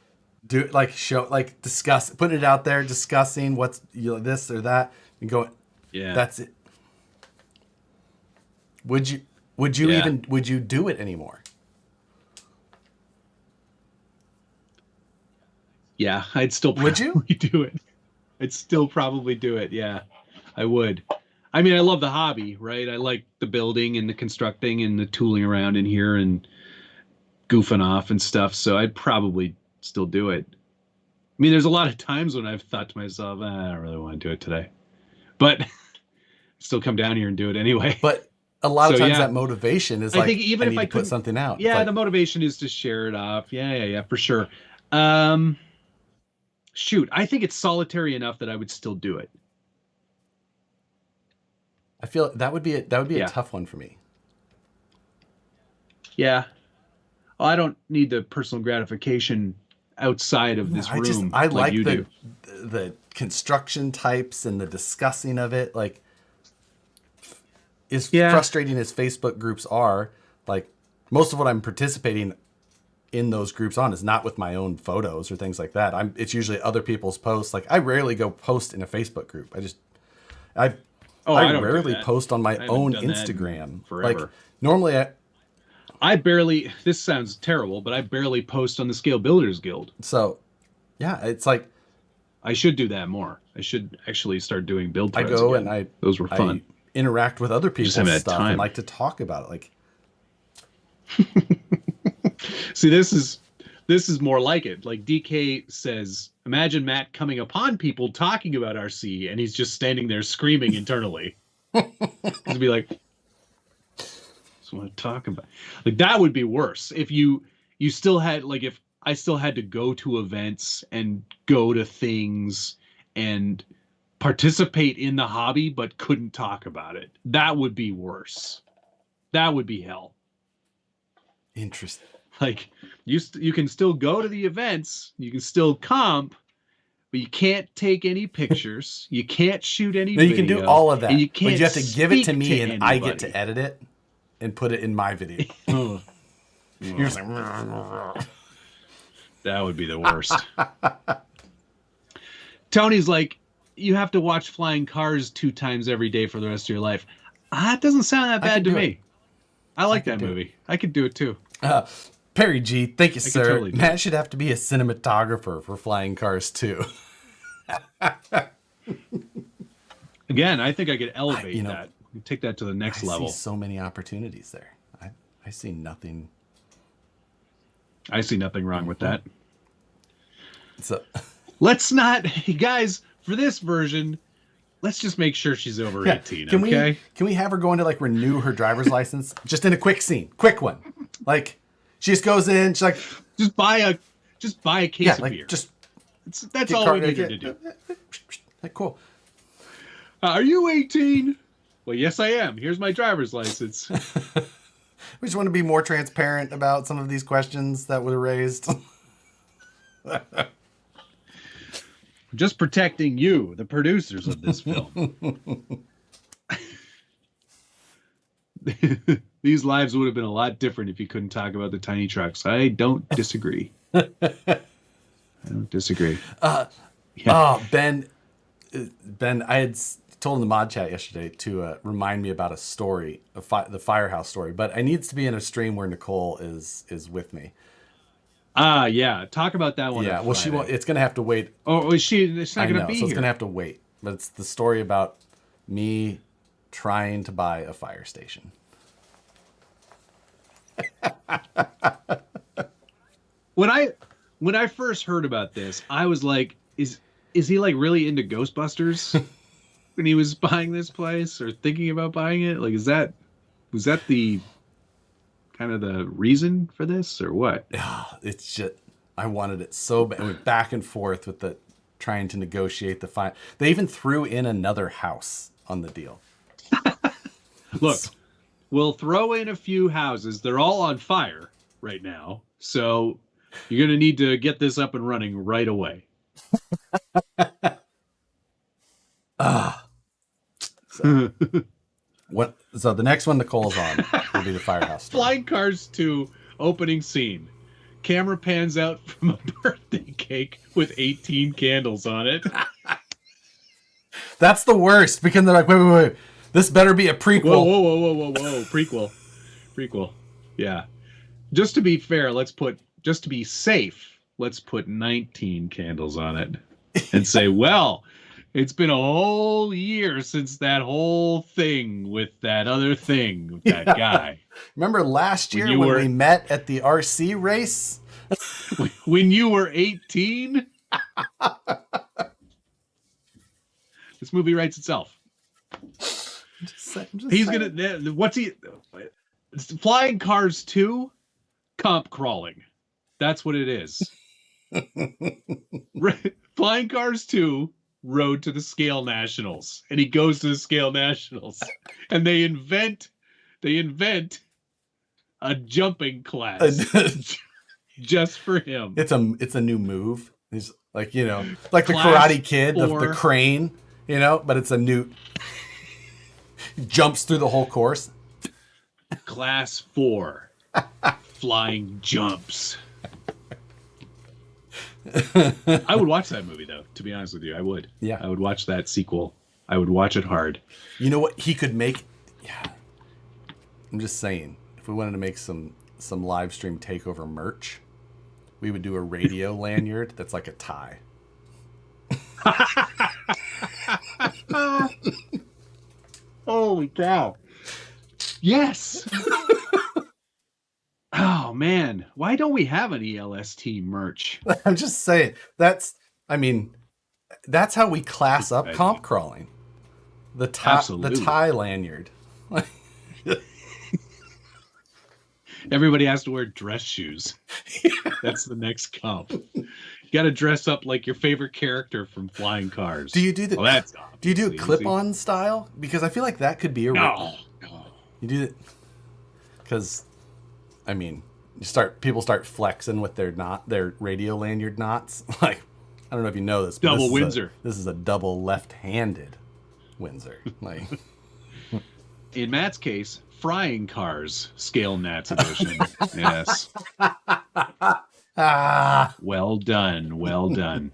Speaker 1: Do it like show, like discuss, putting it out there, discussing what's this or that, and going.
Speaker 2: Yeah,
Speaker 1: that's it. Would you even would you do it anymore?
Speaker 2: Yeah, I'd still probably do it. I'd still probably do it. Yeah, I would. I mean, I love the hobby, right? I like the building and the constructing and the tooling around in here and goofing off and stuff. So I'd probably still do it. I mean, there's a lot of times when I've thought to myself, I don't really want to do it today, but still come down here and do it anyway.
Speaker 1: But a lot of times that motivation is like, I think even if I could put something out.
Speaker 2: Yeah, the motivation is to share it off. Yeah, for sure. Shoot, I think it's solitary enough that I would still do it.
Speaker 1: I feel that would be a tough one for me.
Speaker 2: Yeah. Well, I don't need the personal gratification outside of this room.
Speaker 1: I like the construction types and the discussing of it. Like, as frustrating as Facebook groups are, like most of what I'm participating in those groups on is not with my own photos or things like that. It's usually other people's posts. Like, I rarely go post in a Facebook group. I rarely post on my own Instagram. Like, normally
Speaker 2: I barely, this sounds terrible, but I barely post on the Scale Builders Guild.
Speaker 1: So, yeah, it's like,
Speaker 2: I should do that more. I should actually start doing build threads.
Speaker 1: I go again.
Speaker 2: Those were fun.
Speaker 1: I interact with other people's stuff and like to talk about it. Like,
Speaker 2: see, this is more like it. Like DK says, imagine Matt coming upon people talking about RC and he's just standing there screaming internally. He'd be like, just want to talk about, like, that would be worse if you still had, like, if I still had to go to events and go to things and participate in the hobby but couldn't talk about it. That would be worse. That would be hell.
Speaker 1: Interesting.
Speaker 2: Like, you can still go to the events, you can still comp, but you can't take any pictures, you can't shoot any video.
Speaker 1: You can do all of that.
Speaker 2: And you can't.
Speaker 1: But you have to give it to me, and
Speaker 2: anybody.
Speaker 1: I get to edit it and put it in my video. You're just like,
Speaker 2: that would be the worst. Tony's like, you have to watch flying cars 2 times every day for the rest of your life. That doesn't sound that bad to me. I like that movie. I could do it too.
Speaker 1: Perry G, thank you, sir.
Speaker 2: Totally
Speaker 1: Matt should have to be a cinematographer for Flying Cars too.
Speaker 2: Again, I think I could elevate that. Take that to the next level.
Speaker 1: I see so many opportunities there. I see nothing.
Speaker 2: I see nothing wrong with that.
Speaker 1: So
Speaker 2: let's not, guys, for this version, let's just make sure she's over 18.
Speaker 1: Can we have her go into like renew her driver's license just in a quick scene, quick one? Like, she just goes in, she's like,
Speaker 2: just buy a case of beer. That's all we need her to do.
Speaker 1: Like, cool.
Speaker 2: Are you 18? Well, yes, I am. Here's my driver's license.
Speaker 1: We just want to be more transparent about some of these questions that were raised.
Speaker 2: Just protecting you, the producers of this film. These lives would have been a lot different if you couldn't talk about the tiny trucks. I don't disagree. I don't disagree.
Speaker 1: Oh, Ben, I had told in the mod chat yesterday to remind me about a story, the Firehouse story, but I needs to be in a stream where Nicole is with me.
Speaker 2: Yeah. Talk about that one.
Speaker 1: Yeah, well, she won't. It's gonna have to wait.
Speaker 2: Oh, is she? It's not gonna be
Speaker 1: so
Speaker 2: here.
Speaker 1: It's gonna have to wait. But it's the story about me trying to buy a fire station.
Speaker 2: When I first heard about this, I was like, is he like really into Ghostbusters when he was buying this place or thinking about buying it? Like, was that the kind of the reason for this or what?
Speaker 1: It's just, I wanted it so bad. I went back and forth with the trying to negotiate the fine. They even threw in another house on the deal.
Speaker 2: Look, we'll throw in a few houses. They're all on fire right now. So you're going to need to get this up and running right away.
Speaker 1: So the next one Nicole's on will be the firehouse story.
Speaker 2: Flying Cars 2 opening scene. Camera pans out from a birthday cake with 18 candles on it.
Speaker 1: That's the worst because they're like, wait. This better be a prequel.
Speaker 2: Whoa. Prequel. Yeah. Just to be fair, just to be safe, let's put 19 candles on it and say, well, it's been a whole year since that whole thing with that other thing with that guy.
Speaker 1: Remember last year when we met at the RC race?
Speaker 2: When you were 18? This movie writes itself. Flying Cars 2? Comp crawling. That's what it is. Flying Cars 2, Road to the Scale Nationals. And he goes to the Scale Nationals. And they invent a jumping class just for him.
Speaker 1: It's a new move. He's like, like the
Speaker 2: Class
Speaker 1: Karate Kid, the crane, but it's a new jumps through the whole course.
Speaker 2: Class 4. Flying jumps. I would watch that movie, though, to be honest with you. I would.
Speaker 1: Yeah.
Speaker 2: I would watch that sequel. I would watch it hard.
Speaker 1: You know what he could make? Yeah. I'm just saying, if we wanted to make some live stream takeover merch, we would do a radio lanyard that's like a tie.
Speaker 2: Holy cow. Yes. Oh, man. Why don't we have an ELST merch?
Speaker 1: I'm just saying. That's how we class up comp crawling. The tie lanyard.
Speaker 2: Everybody has to wear dress shoes. That's the next comp. You got to dress up like your favorite character from Flying Cars.
Speaker 1: Do you do do you do clip-on style? Because I feel like that could be a
Speaker 2: no.
Speaker 1: You do it because people start flexing with their radio lanyard knots. Like, I don't know if you know this, but
Speaker 2: double Windsor.
Speaker 1: This is a double left-handed Windsor. Like,
Speaker 2: in Matt's case, Frying Cars Scale Nats edition. Yes. Well done.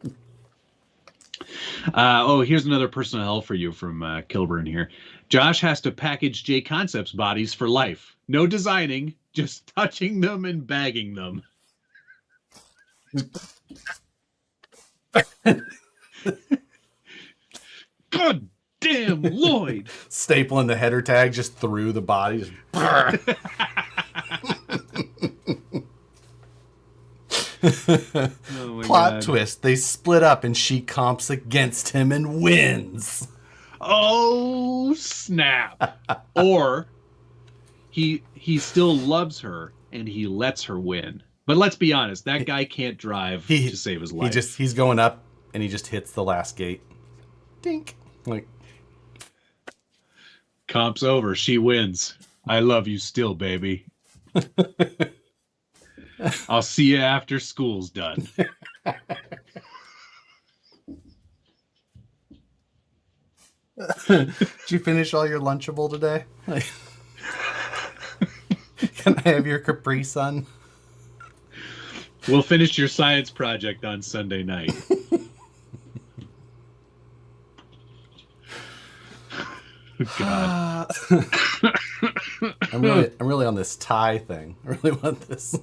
Speaker 2: Here's another personal hell for you from Kilburn here. Josh has to package J Concepts bodies for life. No designing, just touching them and bagging them. God damn, Lloyd!
Speaker 1: Stapling the header tag just through the body. Plot twist, they split up and she comps against him and wins.
Speaker 2: Oh, snap. Or he still loves her and he lets her win. But let's be honest, that guy can't drive to save his life.
Speaker 1: He's going up and he just hits the last gate. Dink. Like,
Speaker 2: comp's over. She wins. I love you still, baby. I'll see you after school's done.
Speaker 1: Did you finish all your Lunchable today? Like, can I have your Capri Sun?
Speaker 2: We'll finish your science project on Sunday night. God.
Speaker 1: I'm really on this tie thing. I really want this.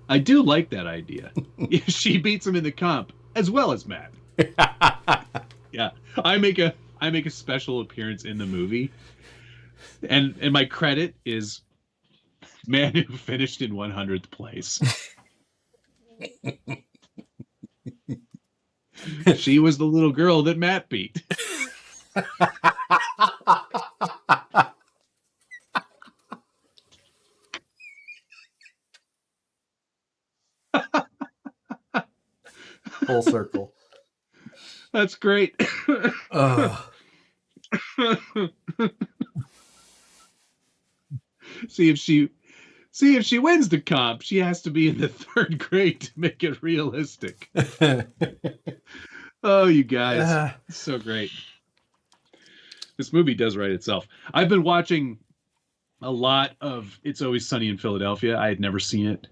Speaker 2: I do like that idea. She beats him in the comp as well as Matt. Yeah, I make a special appearance in the movie, and my credit is man who finished in 100th place. She was the little girl that Matt beat.
Speaker 1: Full circle.
Speaker 2: That's great. See if she wins the comp. She has to be in the 3rd grade to make it realistic. Oh, you guys, it's so great. This movie does write itself. I've been watching a lot of It's Always Sunny in Philadelphia. I had never seen it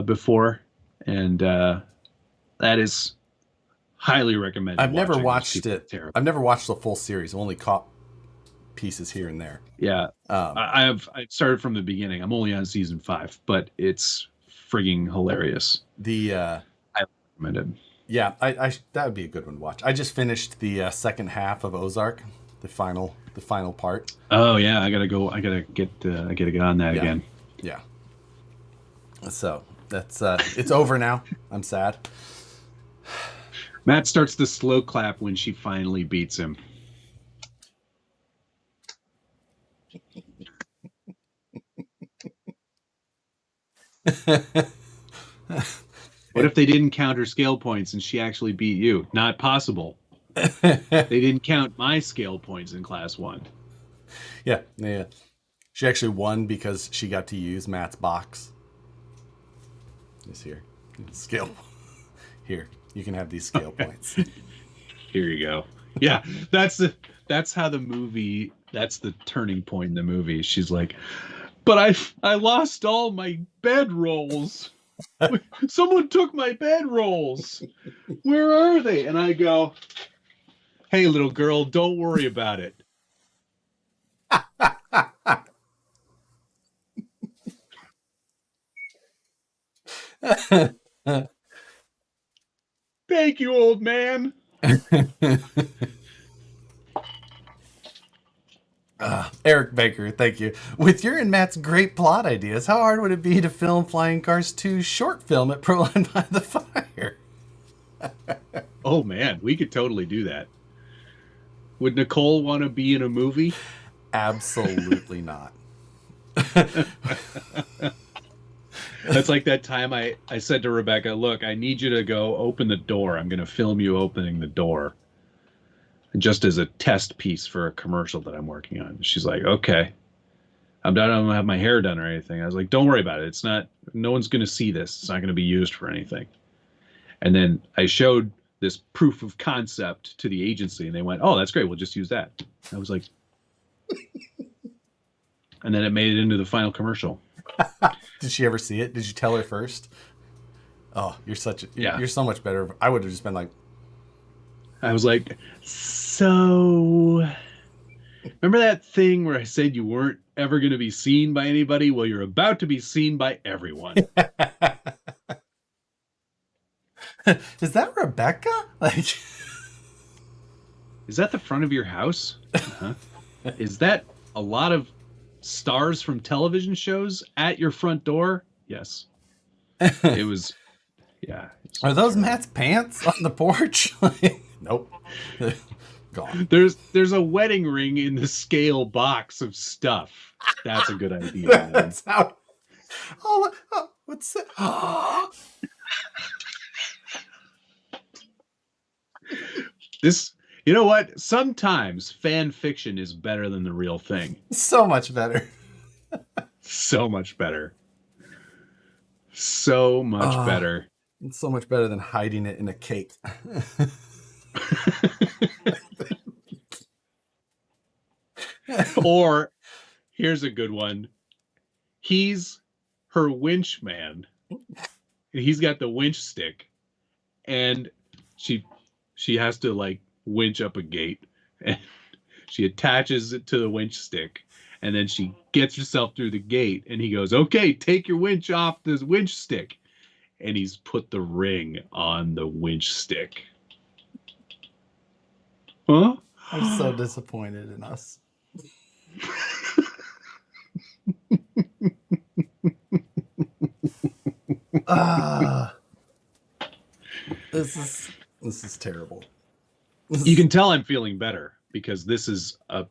Speaker 2: before, and that is highly recommended.
Speaker 1: I've never watched it. I've never watched the full series. I've only caught pieces here and there.
Speaker 2: Yeah, I started from the beginning. I'm only on season 5, but it's frigging hilarious.
Speaker 1: I
Speaker 2: recommend it.
Speaker 1: Yeah, I that would be a good one to watch. I just finished the second half of Ozark, the final part.
Speaker 2: Oh yeah, I gotta get on that again.
Speaker 1: Yeah. So that's it's over now. I'm sad.
Speaker 2: Matt starts the slow clap when she finally beats him. What if they didn't count her scale points and she actually beat you? Not possible. They didn't count my scale points in class 1.
Speaker 1: Yeah. She actually won because she got to use Matt's box. It's here. Scale. Here, you can have these scale points.
Speaker 2: Here you go. Yeah, that's how the movie. That's the turning point in the movie. She's like, but I lost all my bed rolls. Someone took my bed rolls. Where are they? And I go, hey, little girl, don't worry about it. Thank you, old man.
Speaker 1: Eric Baker, thank you. With your and Matt's great plot ideas, how hard would it be to film Flying Cars 2 short film at Proline by the Fire?
Speaker 2: Oh, man, we could totally do that. Would Nicole want to be in a movie?
Speaker 1: Absolutely not.
Speaker 2: That's like that time I said to Rebecca, look, I need you to go open the door. I'm going to film you opening the door just as a test piece for a commercial that I'm working on. She's like, okay. I'm done. I don't have my hair done or anything. I was like, don't worry about it. No one's going to see this. It's not going to be used for anything. And then I showed this proof of concept to the agency and they went, oh, that's great. We'll just use that. I was like, and then it made it into the final commercial.
Speaker 1: Did she ever see it? Did you tell her first? Oh, you're so much better. I would have just been like,
Speaker 2: I was like, so remember that thing where I said you weren't ever going to be seen by anybody? Well, you're about to be seen by everyone.
Speaker 1: Is that Rebecca? Like,
Speaker 2: is that the front of your house? Uh-huh. Is that a lot of stars from television shows at your front door? Yes. It was, yeah.
Speaker 1: Are those Matt's pants on the porch? Nope. Gone.
Speaker 2: There's a wedding ring in the scale box of stuff. That's a good idea.
Speaker 1: That's how. Oh, what's that?
Speaker 2: This, you know what? Sometimes fan fiction is better than the real thing.
Speaker 1: So much better.
Speaker 2: So much better. So much better.
Speaker 1: It's so much better than hiding it in a cake.
Speaker 2: Or here's a good one. He's her winch man. He's got the winch stick, and she has to like winch up a gate, and she attaches it to the winch stick, and then she gets herself through the gate, and he goes, okay, take your winch off this winch stick, and he's put the ring on the winch stick. Huh?
Speaker 1: I'm so disappointed in us. This is terrible.
Speaker 2: You can tell I'm feeling better because this is a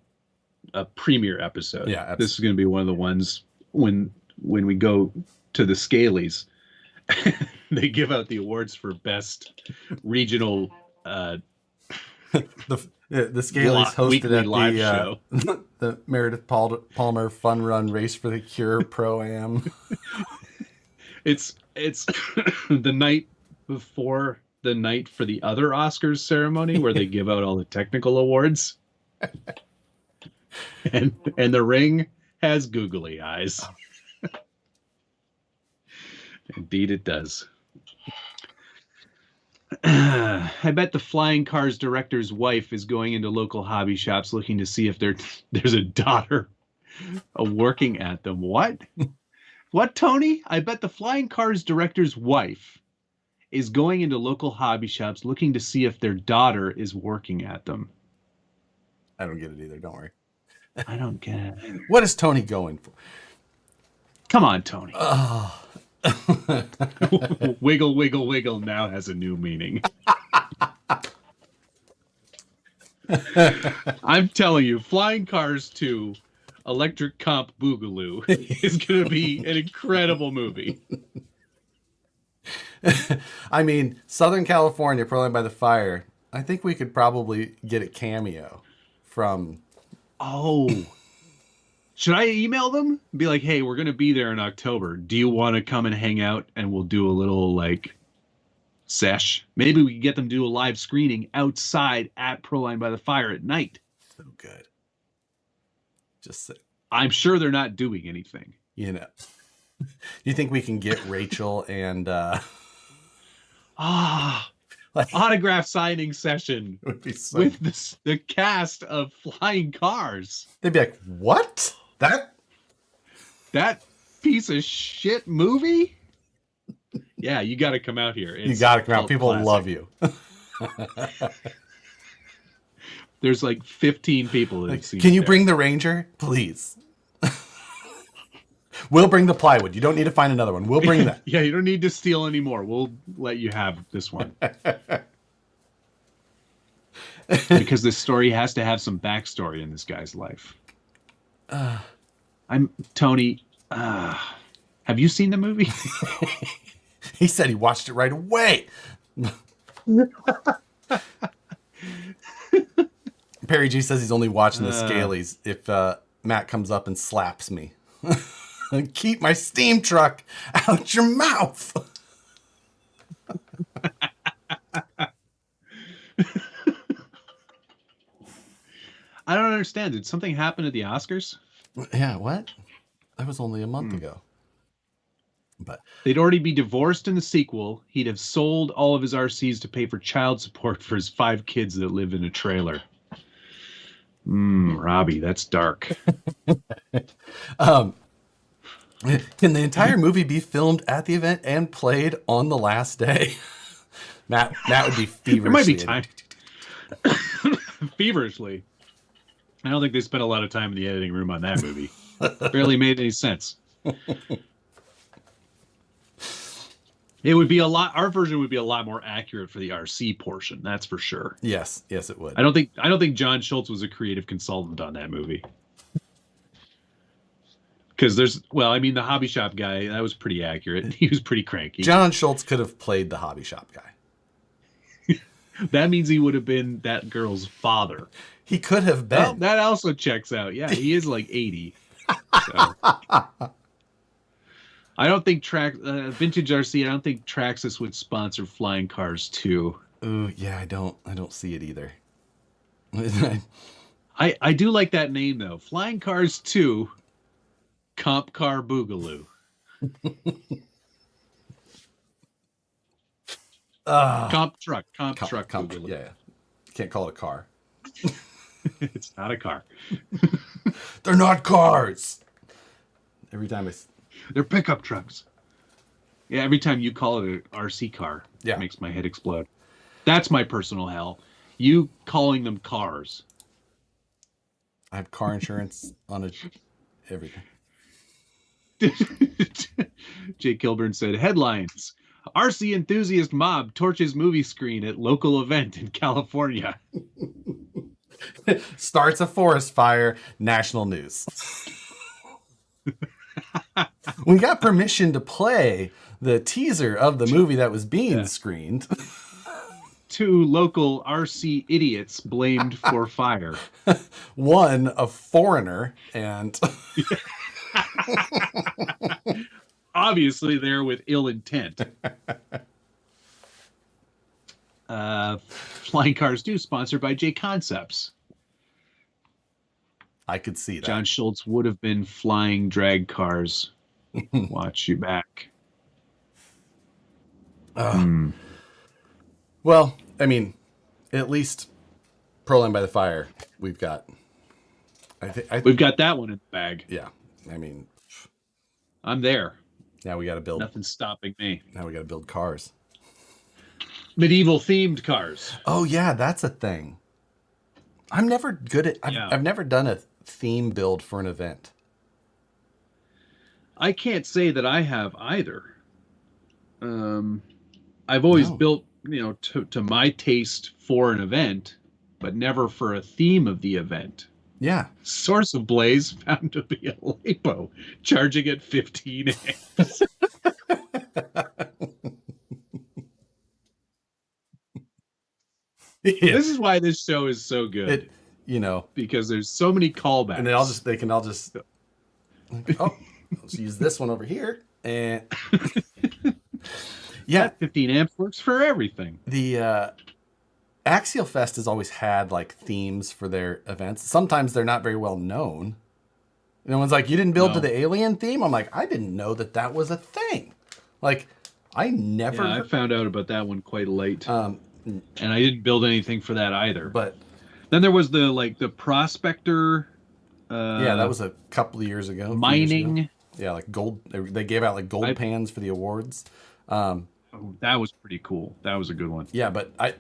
Speaker 2: premiere episode.
Speaker 1: Yeah, absolutely.
Speaker 2: This is going to be one of the ones when we go to the Scalies They give out the awards for best regional
Speaker 1: The Scalies hosted
Speaker 2: weekly
Speaker 1: at
Speaker 2: live show.
Speaker 1: The Meredith Palmer Fun Run Race for the Cure Pro-Am.
Speaker 2: It's the night before the night for the other Oscars ceremony where they give out all the technical awards. And the ring has googly eyes. Indeed it does. I bet the Flying Cars director's wife is going into local hobby shops looking to see if there's a daughter working at them. What? What, Tony? I bet the Flying Cars director's wife is going into local hobby shops looking to see if their daughter is working at them.
Speaker 1: I don't get it either. Don't worry.
Speaker 2: I don't get it.
Speaker 1: What is Tony going for?
Speaker 2: Come on, Tony. Wiggle, wiggle, wiggle now has a new meaning. I'm telling you, Flying Cars 2 Electric Comp Boogaloo is going to be an incredible movie.
Speaker 1: I mean, Southern California, Proline by the Fire. I think we could probably get a cameo from...
Speaker 2: Oh. Should I email them? Be like, hey, we're going to be there in October. Do you want to come and hang out and we'll do a little, like, sesh? Maybe we can get them to do a live screening outside at Proline by the Fire at night.
Speaker 1: So good. Just
Speaker 2: I'm sure they're not doing anything.
Speaker 1: You know. You think we can get Rachel and...
Speaker 2: autograph signing session
Speaker 1: would be so...
Speaker 2: with the cast of Flying Cars.
Speaker 1: They'd be like, what? That
Speaker 2: piece of shit movie? Yeah, you got to come out here.
Speaker 1: You got to come out. People love you.
Speaker 2: There's like 15 people that have seen
Speaker 1: Can you bring the Ranger? Please. We'll bring the plywood. You don't need to find another one. We'll bring that.
Speaker 2: Yeah, you don't need to steal anymore. We'll let you have this one. Because this story has to have some backstory in this guy's life. I'm Tony. Have you seen the movie?
Speaker 1: He said he watched it right away. Perry G says he's only watching the Scalies if Matt comes up and slaps me. Keep my steam truck out your mouth.
Speaker 2: I don't understand. Did something happen at the Oscars?
Speaker 1: Yeah, what? That was only a month ago. But
Speaker 2: they'd already be divorced in the sequel. He'd have sold all of his RCs to pay for child support for his 5 kids that live in a trailer. Robbie, that's dark.
Speaker 1: Can the entire movie be filmed at the event and played on the last day? Matt would be feverishly.
Speaker 2: There might be time. Feverishly. I don't think they spent a lot of time in the editing room on that movie. Barely made any sense. It would be our version would be a lot more accurate for the RC portion, that's for sure.
Speaker 1: Yes, it would.
Speaker 2: I don't think John Schultz was a creative consultant on that movie. Because the hobby shop guy, that was pretty accurate. He was pretty cranky.
Speaker 1: John Schultz could have played the hobby shop guy.
Speaker 2: That means he would have been that girl's father.
Speaker 1: He could have been.
Speaker 2: Well, that also checks out. Yeah, he is like 80. So. I don't think Vintage RC. I don't think Traxxas would sponsor Flying Cars 2.
Speaker 1: Ooh, yeah, I don't see it either.
Speaker 2: I do like that name though. Flying Cars 2, Comp Car Boogaloo. Comp truck Boogaloo.
Speaker 1: Yeah, can't call it a car.
Speaker 2: It's not a car.
Speaker 1: They're not cars. Every time
Speaker 2: they're pickup trucks. Yeah, every time you call it an RC car, it makes my head explode. That's my personal hell. You calling them cars.
Speaker 1: I have car insurance on everything.
Speaker 2: Jake Kilburn said, headlines. RC enthusiast mob torches movie screen at local event in California.
Speaker 1: Starts a forest fire, national news. We got permission to play the teaser of the movie that was being screened.
Speaker 2: 2 local RC idiots blamed for fire.
Speaker 1: One, a foreigner, and
Speaker 2: Obviously there with ill intent. Flying Cars 2, sponsored by J Concepts.
Speaker 1: I could see that.
Speaker 2: John Schultz would have been flying drag cars. Watch you back.
Speaker 1: Well, I mean, at least Proline by the Fire, we've got.
Speaker 2: We've got that one in the bag.
Speaker 1: Yeah, I mean,
Speaker 2: I'm there.
Speaker 1: now we got to build.
Speaker 2: Nothing's stopping me.
Speaker 1: Now we got to build cars.
Speaker 2: Medieval themed cars.
Speaker 1: Oh yeah, that's a thing. I'm never good at. I've never done a theme build for an event.
Speaker 2: I can't say that I have either. I've always built, to my taste for an event, but never for a theme of the event.
Speaker 1: Yeah.
Speaker 2: Source of Blaze found to be a LiPo, charging at 15 amps. This is why this show is so good. Because there's so many callbacks.
Speaker 1: And they can all just let's use this one over here. And yeah,
Speaker 2: 15 amps works for everything.
Speaker 1: The Axialfest has always had like themes for their events. Sometimes they're not very well known. No one's like, you didn't build to the alien theme? I'm like, I didn't know that was a thing. Like, I never.
Speaker 2: Yeah, I found out about that one quite late. And I didn't build anything for that either.
Speaker 1: But
Speaker 2: then there was the Prospector.
Speaker 1: Yeah, that was a couple of years ago.
Speaker 2: Mining.
Speaker 1: Yeah, like gold. They gave out like gold pans for the awards.
Speaker 2: That was pretty cool. That was a good one.
Speaker 1: Yeah, but I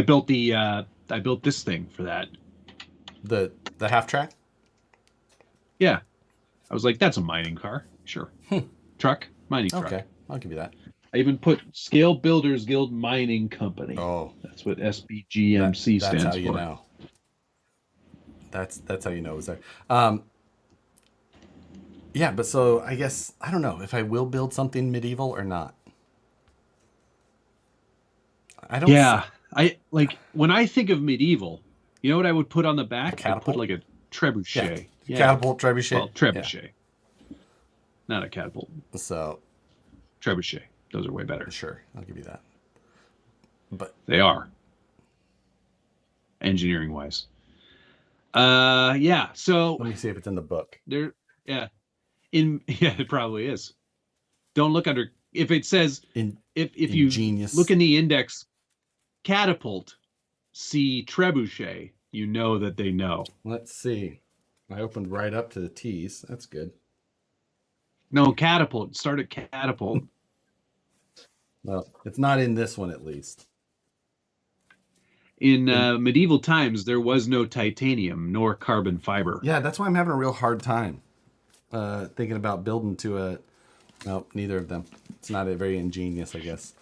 Speaker 2: built I built this thing for that.
Speaker 1: The half track?
Speaker 2: Yeah. I was like, that's a mining car. Sure. Truck, mining truck.
Speaker 1: Okay, I'll give you that.
Speaker 2: I even put Scale Builders Guild Mining Company.
Speaker 1: Oh.
Speaker 2: That's what SBGMC stands for.
Speaker 1: That's how you know. That's how you know it was there. Yeah, but so I guess, I don't know if I will build something medieval or not. I don't.
Speaker 2: Yeah, I like when I think of medieval. You know what I would put on the back?
Speaker 1: I
Speaker 2: would put like a trebuchet.
Speaker 1: Yeah. Catapult, trebuchet.
Speaker 2: Well, trebuchet. Yeah. Not a catapult.
Speaker 1: So.
Speaker 2: Trebuchet. Those are way better.
Speaker 1: Sure, I'll give you that. But
Speaker 2: they are. Engineering wise. Yeah. So
Speaker 1: let me see if it's in the book.
Speaker 2: Yeah, it probably is. Don't look under. If it says if you look in the index, catapult, see trebuchet, you know that they know.
Speaker 1: Let's see. I opened right up to the T's. That's good.
Speaker 2: No, catapult. Start at catapult.
Speaker 1: Well, it's not in this one at least.
Speaker 2: In medieval times, there was no titanium nor carbon fiber.
Speaker 1: Yeah, that's why I'm having a real hard time thinking about building to a. No, neither of them. It's not a very ingenious, I guess.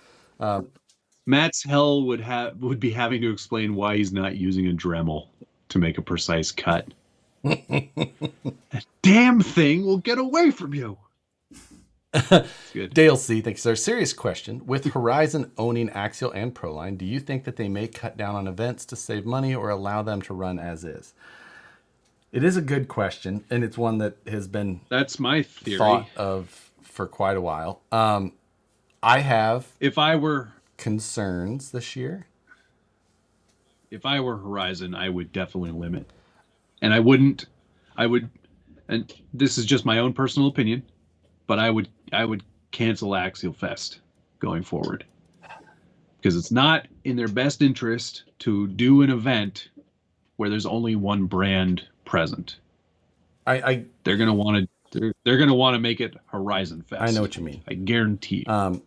Speaker 2: Matt's hell would be having to explain why he's not using a Dremel to make a precise cut. That damn thing will get away from you.
Speaker 1: Good. Dale C, thanks, sir. Serious question. With Horizon owning Axial and Proline, do you think that they may cut down on events to save money or allow them to run as is? It is a good question, and it's one that has been
Speaker 2: that's my theory
Speaker 1: thought of for quite a while. I have
Speaker 2: if I were
Speaker 1: concerns this year.
Speaker 2: If I were Horizon, I would definitely limit. And I would, and this is just my own personal opinion, but I would cancel Axialfest going forward. Because it's not in their best interest to do an event where there's only one brand present. They're gonna want to make it Horizon Fest.
Speaker 1: I know what you mean.
Speaker 2: I guarantee.
Speaker 1: I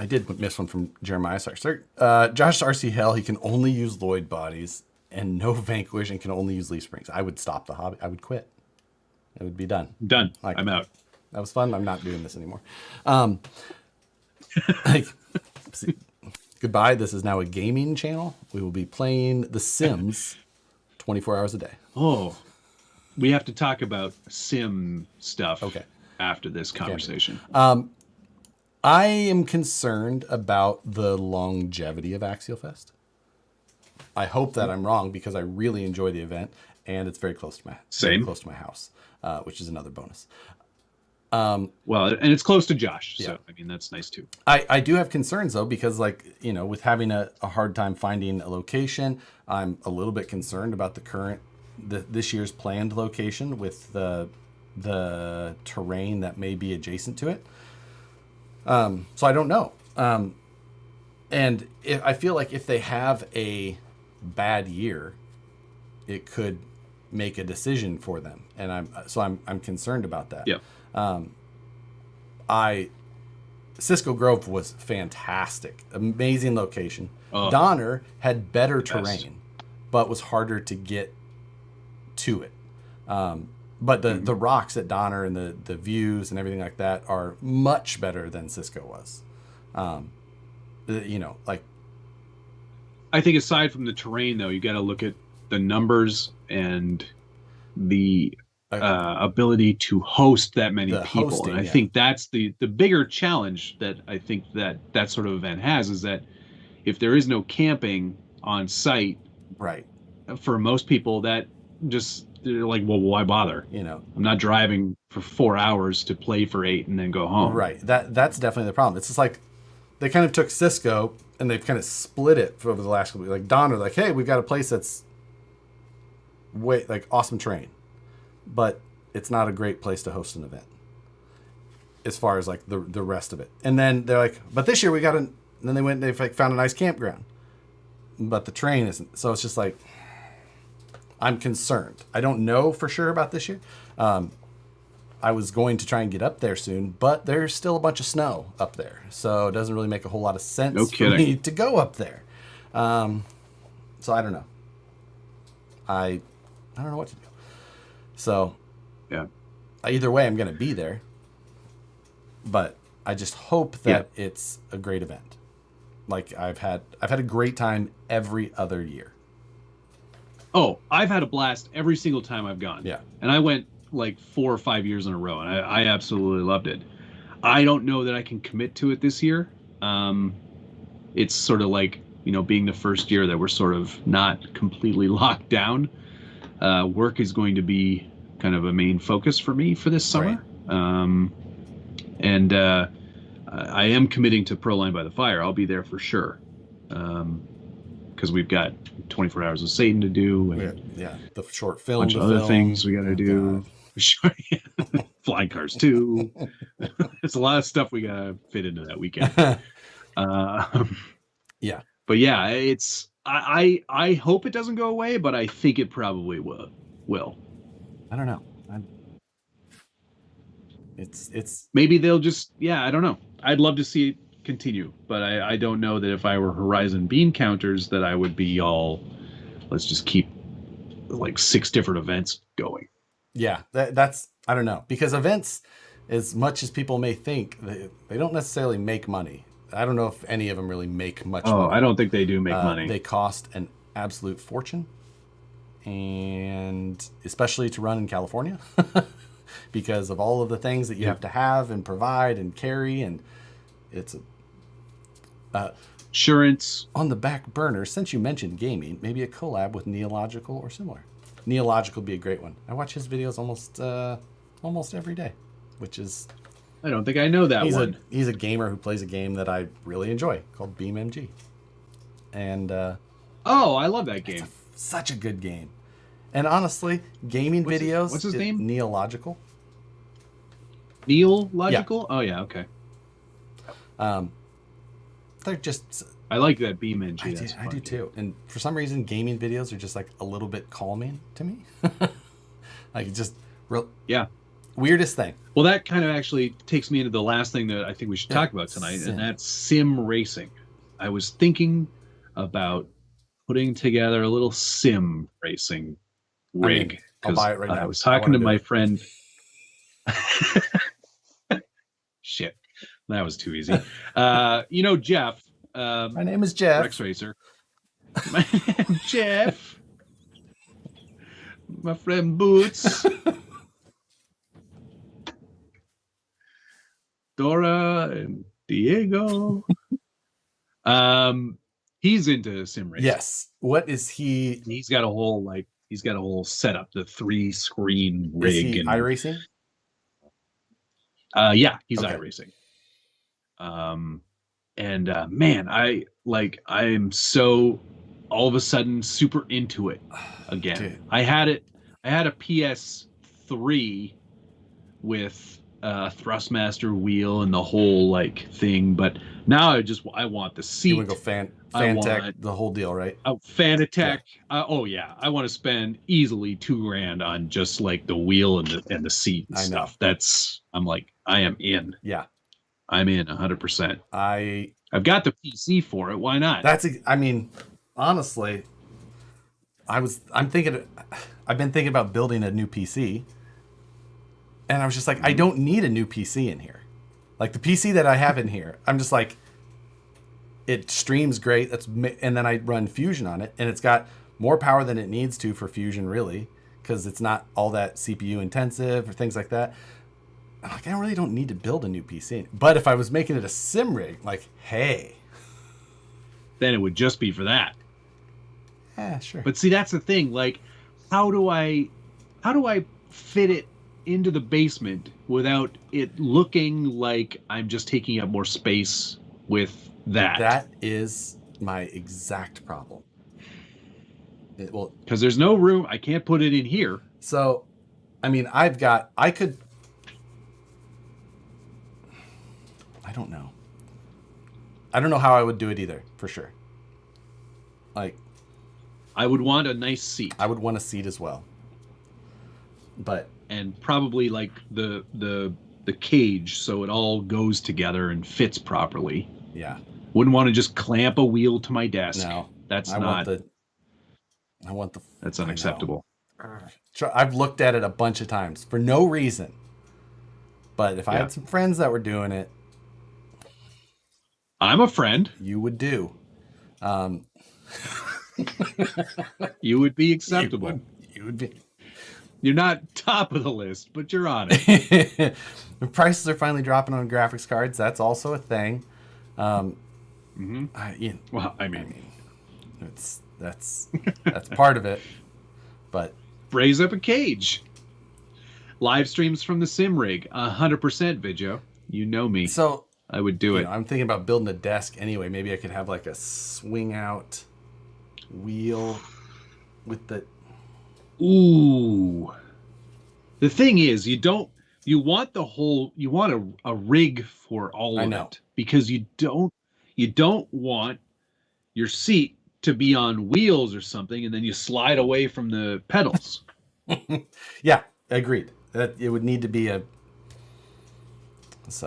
Speaker 1: did miss one from Jeremiah. Sorry. Josh RC Hell, he can only use Lloyd bodies and no Vanquish and can only use leaf springs. I would stop the hobby. I would quit. It would be done.
Speaker 2: Done. I'm out.
Speaker 1: That was fun. I'm not doing this anymore. Goodbye. This is now a gaming channel. We will be playing The Sims 24 hours a day.
Speaker 2: Oh, we have to talk about sim stuff.
Speaker 1: Okay.
Speaker 2: after this conversation.
Speaker 1: I am concerned about the longevity of Axialfest. I hope that I'm wrong because I really enjoy the event and it's very close to my house, which is another bonus.
Speaker 2: Well, and it's close to Josh, so I mean that's nice too.
Speaker 1: I do have concerns though because with having a hard time finding a location, I'm a little bit concerned about this year's planned location with the terrain that may be adjacent to it. So I don't know. And I feel like if they have a bad year, it could make a decision for them, and I'm concerned about that.
Speaker 2: Yeah.
Speaker 1: Cisco Grove was fantastic, amazing location.
Speaker 2: Oh,
Speaker 1: Donner had better terrain, but was harder to get to it. But the rocks at Donner and the views and everything like that are much better than Cisco was.
Speaker 2: I think aside from the terrain, though, you got to look at the numbers and the ability to host that many people.
Speaker 1: Hosting,
Speaker 2: and I think that's the bigger challenge that I think that sort of event has, is that if there is no camping on site,
Speaker 1: right,
Speaker 2: for most people, that just, they're like, well, why bother? I'm not driving for 4 hours to play for 8 and then go home.
Speaker 1: Right. That's definitely the problem. It's just like they kind of took Cisco and they've kind of split it over the last couple weeks. Like Donner, like, hey, we've got a place that's awesome terrain, but it's not a great place to host an event as far as like the rest of it. And then they're like, but this year we got and then they found a nice campground, but the terrain isn't. So it's just like, I'm concerned. I don't know for sure about this year. I was going to try and get up there soon, but there's still a bunch of snow up there. So it doesn't really make a whole lot of sense for me to go up there. So I don't know. I don't know what to do. So
Speaker 2: yeah,
Speaker 1: either way, I'm going to be there. But I just hope that it's a great event. Like I've had a great time every other year.
Speaker 2: Oh, I've had a blast every single time I've gone.
Speaker 1: Yeah.
Speaker 2: And I went like 4 or 5 years in a row, and I absolutely loved it. I don't know that I can commit to it this year. It's sort of like, being the first year that we're sort of not completely locked down. Work is going to be kind of a main focus for me for this summer. Right. And I am committing to Pro Line by the Fire. I'll be there for sure. Because we've got 24 Hours of Satan to do. And
Speaker 1: the short film.
Speaker 2: A bunch of other things we got to do. Flying Cars 2. There's a lot of stuff we got to fit into that weekend.
Speaker 1: Yeah.
Speaker 2: But yeah, it's I hope it doesn't go away, but I think it probably will.
Speaker 1: I don't know. It's
Speaker 2: maybe they'll just I don't know. I'd love to see it continue, but I don't know that if I were Horizon Bean Counters that I would be all, let's just keep like 6 different events going.
Speaker 1: Yeah, that's I don't know, because events, as much as people may think, they don't necessarily make money. I don't know if any of them really make much money.
Speaker 2: I don't think they do make money.
Speaker 1: They cost an absolute fortune, and especially to run in California because of all of the things that you have to have and provide and carry, and it's
Speaker 2: insurance.
Speaker 1: On the back burner, since you mentioned gaming, maybe a collab with Neological or similar. Neological would be a great one. I watch his videos almost every day, which is...
Speaker 2: I don't think I know that one.
Speaker 1: He's a gamer who plays a game that I really enjoy called BeamMG. And I
Speaker 2: love that game.
Speaker 1: It's such a good game. And honestly, gaming videos...
Speaker 2: What's his name?
Speaker 1: Neological.
Speaker 2: Neological? Yeah. Oh, yeah, okay.
Speaker 1: They're just...
Speaker 2: I like that BeamNG.
Speaker 1: I do too. And for some reason, gaming videos are just like a little bit calming to me. Like just real...
Speaker 2: Yeah.
Speaker 1: Weirdest thing.
Speaker 2: Well, that kind of actually takes me into the last thing that I think we should talk about tonight, and that's sim racing. I was thinking about putting together a little sim racing rig.
Speaker 1: I'll buy it right now.
Speaker 2: I was talking to my friend. Shit, that was too easy. Jeff.
Speaker 1: My name is Jeff.
Speaker 2: Rex Racer. My name Jeff. My friend Boots. Dora and Diego. He's into sim racing.
Speaker 1: Yes. What is he?
Speaker 2: He's got a whole setup, the 3-screen rig.
Speaker 1: Is he
Speaker 2: and
Speaker 1: iRacing?
Speaker 2: Yeah, he's
Speaker 1: Okay.
Speaker 2: iRacing. Man, I'm so all of a sudden super into it again.
Speaker 1: Dude.
Speaker 2: I had a PS3 with Thrustmaster wheel and the whole like thing, but now I want the seat.
Speaker 1: You want to go Fantech, the whole deal, right?
Speaker 2: Oh, Fanatec. Yeah. Oh yeah, I want to spend easily $2,000 on just like the wheel and the seat and stuff. I'm like, I am in.
Speaker 1: Yeah,
Speaker 2: I'm in 100%. I've got the PC for it. Why not?
Speaker 1: I mean, honestly, I've been thinking about building a new PC, and I was just like, I don't need a new PC in here. Like the PC that I have in here, I'm just like, it streams great. And then I run Fusion on it, and it's got more power than it needs to for Fusion, really, because it's not all that CPU intensive or things like that. I'm like, I really don't need to build a new PC. But if I was making it a sim rig, like, hey,
Speaker 2: then it would just be for that.
Speaker 1: Yeah, sure.
Speaker 2: But see, that's the thing. Like, how do I fit it into the basement without it looking like I'm just taking up more space with that?
Speaker 1: That is my exact problem.
Speaker 2: Because there's no room. I can't put it in here.
Speaker 1: So, I mean, I don't know. I don't know how I would do it either, for sure. Like,
Speaker 2: I would want a nice seat.
Speaker 1: I would want a seat as well.
Speaker 2: And probably like the cage, so it all goes together and fits properly.
Speaker 1: Yeah.
Speaker 2: Wouldn't want to just clamp a wheel to my desk.
Speaker 1: No.
Speaker 2: That's unacceptable.
Speaker 1: I've looked at it a bunch of times for no reason. But if I had some friends that were doing it,
Speaker 2: I'm a friend.
Speaker 1: You would do.
Speaker 2: You would be acceptable.
Speaker 1: You would be.
Speaker 2: You're not top of the list, but you're on it.
Speaker 1: The prices are finally dropping on graphics cards. That's also a thing.
Speaker 2: Well, I mean,
Speaker 1: that's part of it. But
Speaker 2: raise up a cage. Live streams from the sim rig, 100% video. You know me.
Speaker 1: So
Speaker 2: I would do it.
Speaker 1: I'm thinking about building a desk anyway. Maybe I could have like a swing out wheel with the.
Speaker 2: Ooh. The thing is, you want a rig for all of it, because you don't want your seat to be on wheels or something and then you slide away from the pedals.
Speaker 1: Yeah, agreed. That it would need to be it's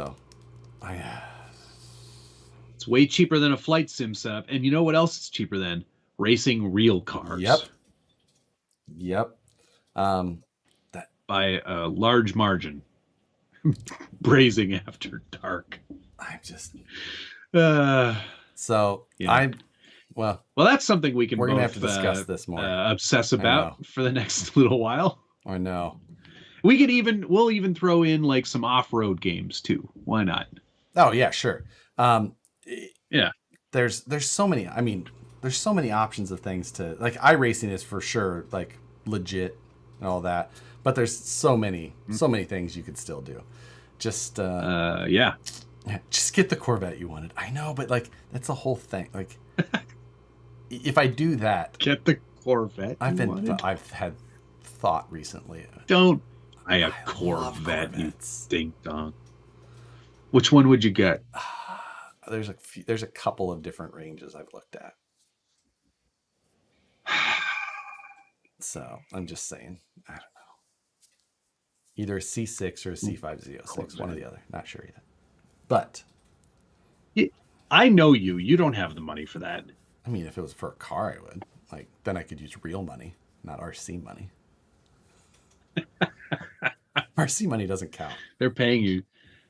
Speaker 2: way cheaper than a flight sim setup. And you know what else is cheaper than? Racing real cars.
Speaker 1: Yep.
Speaker 2: By a large margin. Brazing after dark.
Speaker 1: I'm just well,
Speaker 2: that's something we're
Speaker 1: gonna have to discuss this more.
Speaker 2: Obsess about for the next little while.
Speaker 1: I know.
Speaker 2: We'll even throw in like some off-road games too. Why not?
Speaker 1: Oh yeah, sure.
Speaker 2: Yeah.
Speaker 1: There's so many. I mean, there's so many options of things to like. iRacing is for sure like legit and all that, but there's so many things you could still do. Just just get the Corvette you wanted. I know, but like that's the whole thing. Like, if I do that,
Speaker 2: get the Corvette.
Speaker 1: I've had thought recently.
Speaker 2: I Corvette, you ding dong. Which one would you get?
Speaker 1: There's a couple of different ranges I've looked at. So I'm just saying, I don't know. Either a C6 or a C5Z06, one or the other. Not sure yet. But
Speaker 2: I know you don't have the money for that.
Speaker 1: I mean, if it was for a car, I would. Like, then I could use real money, not RC money. RC money doesn't count.
Speaker 2: They're paying you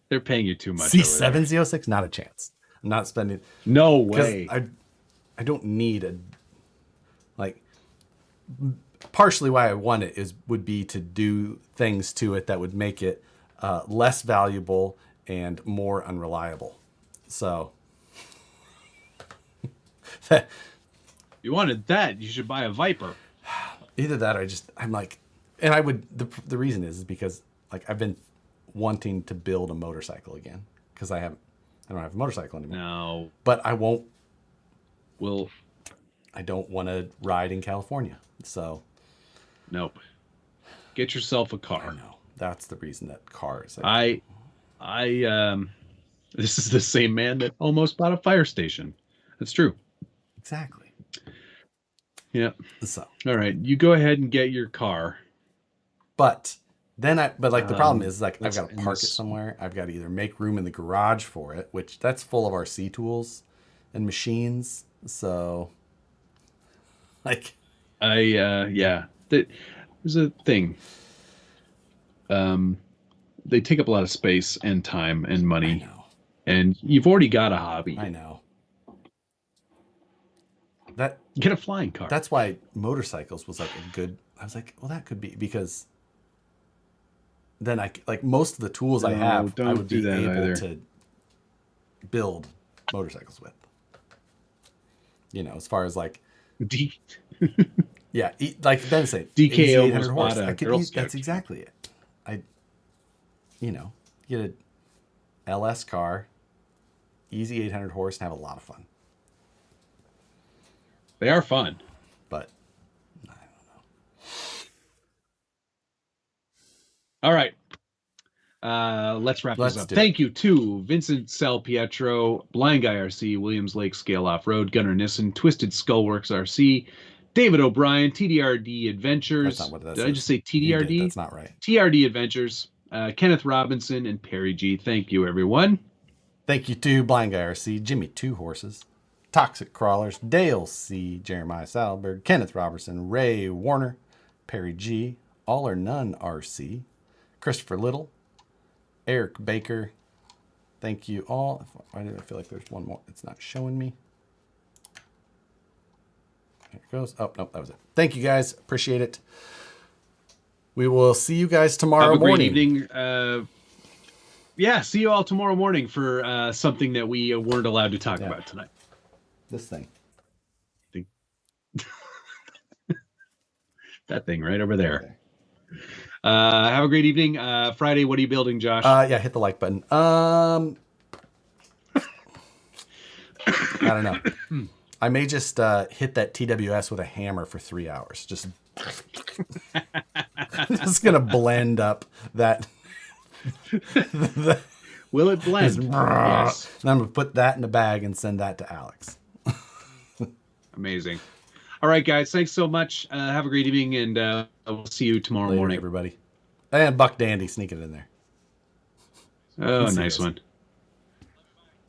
Speaker 2: too much.
Speaker 1: C7Z06, not a chance. I'm not spending.
Speaker 2: No way.
Speaker 1: I don't need partially why I want it would be to do things to it that would make it less valuable and more unreliable. So
Speaker 2: You wanted that, you should buy a Viper.
Speaker 1: either that or I'm like, and I would, the reason is because like I've been wanting to build a motorcycle again because I don't have a motorcycle anymore.
Speaker 2: No.
Speaker 1: But I won't.
Speaker 2: Well,
Speaker 1: I don't want to ride in California. So.
Speaker 2: Nope. Get yourself a car.
Speaker 1: I know. That's the reason that cars.
Speaker 2: This is the same man that almost bought a fire station. That's true.
Speaker 1: Exactly.
Speaker 2: Yeah.
Speaker 1: So.
Speaker 2: All right. You go ahead and get your car.
Speaker 1: But then the problem is like I've got to park
Speaker 2: this.
Speaker 1: it somewhere. I've got to either make room in the garage for it, which that's full of RC tools and machines. So like
Speaker 2: yeah. There's a thing. They take up a lot of space and time and money.
Speaker 1: I know.
Speaker 2: And you've already got a hobby.
Speaker 1: I know.
Speaker 2: Get a flying car.
Speaker 1: That's why motorcycles was like a good. I was like, well, that could be because then I like most of the tools I have, I would be able to build motorcycles with. You know, as far as like yeah, like Ben said,
Speaker 2: DKO
Speaker 1: 800 horse.
Speaker 2: bought a
Speaker 1: I could
Speaker 2: Girl
Speaker 1: use,
Speaker 2: Scout.
Speaker 1: that's exactly it. Get a LS car, easy 800 horse, and have a lot of fun.
Speaker 2: They are fun,
Speaker 1: but I don't know.
Speaker 2: All right. Let's wrap this up. Thank you to Vincent Sal Pietro, Blind Guy RC, Williams Lake Scale Off-Road, Gunnar Nissen, Twisted Skullworks RC, David O'Brien, TDRD Adventures.
Speaker 1: That's not what that
Speaker 2: Did
Speaker 1: says.
Speaker 2: I just say TDRD?
Speaker 1: That's not right.
Speaker 2: TRD Adventures, Kenneth Robinson, and Perry G. Thank you, everyone.
Speaker 1: Thank you to Blind Guy RC, Jimmy Two Horses, Toxic Crawlers, Dale C., Jeremiah Salberg, Kenneth Robertson, Ray Warner, Perry G., All or None RC, Christopher Little, Eric Baker. Thank you all. Why do I feel like there's one more? It's not showing me. There it goes. Oh, no, that was it. Thank you guys. Appreciate it. We will see you guys tomorrow morning.
Speaker 2: Have a great evening. Yeah, see you all tomorrow morning for something that we weren't allowed to talk about tonight.
Speaker 1: This thing.
Speaker 2: That thing right over there. Have a great evening. Friday, what are you building, Josh?
Speaker 1: Yeah, hit the like button. I don't know. I may just hit that TWS with a hammer for 3 hours. Just gonna blend up that.
Speaker 2: Will it blend?
Speaker 1: Yes. And I'm gonna put that in a bag and send that to Alex.
Speaker 2: Amazing. All right, guys. Thanks so much. Have a great evening, and we'll see you tomorrow morning,
Speaker 1: everybody. And Buck Dandy sneaking in there.
Speaker 2: Oh, nice one.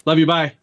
Speaker 2: Love you. Bye.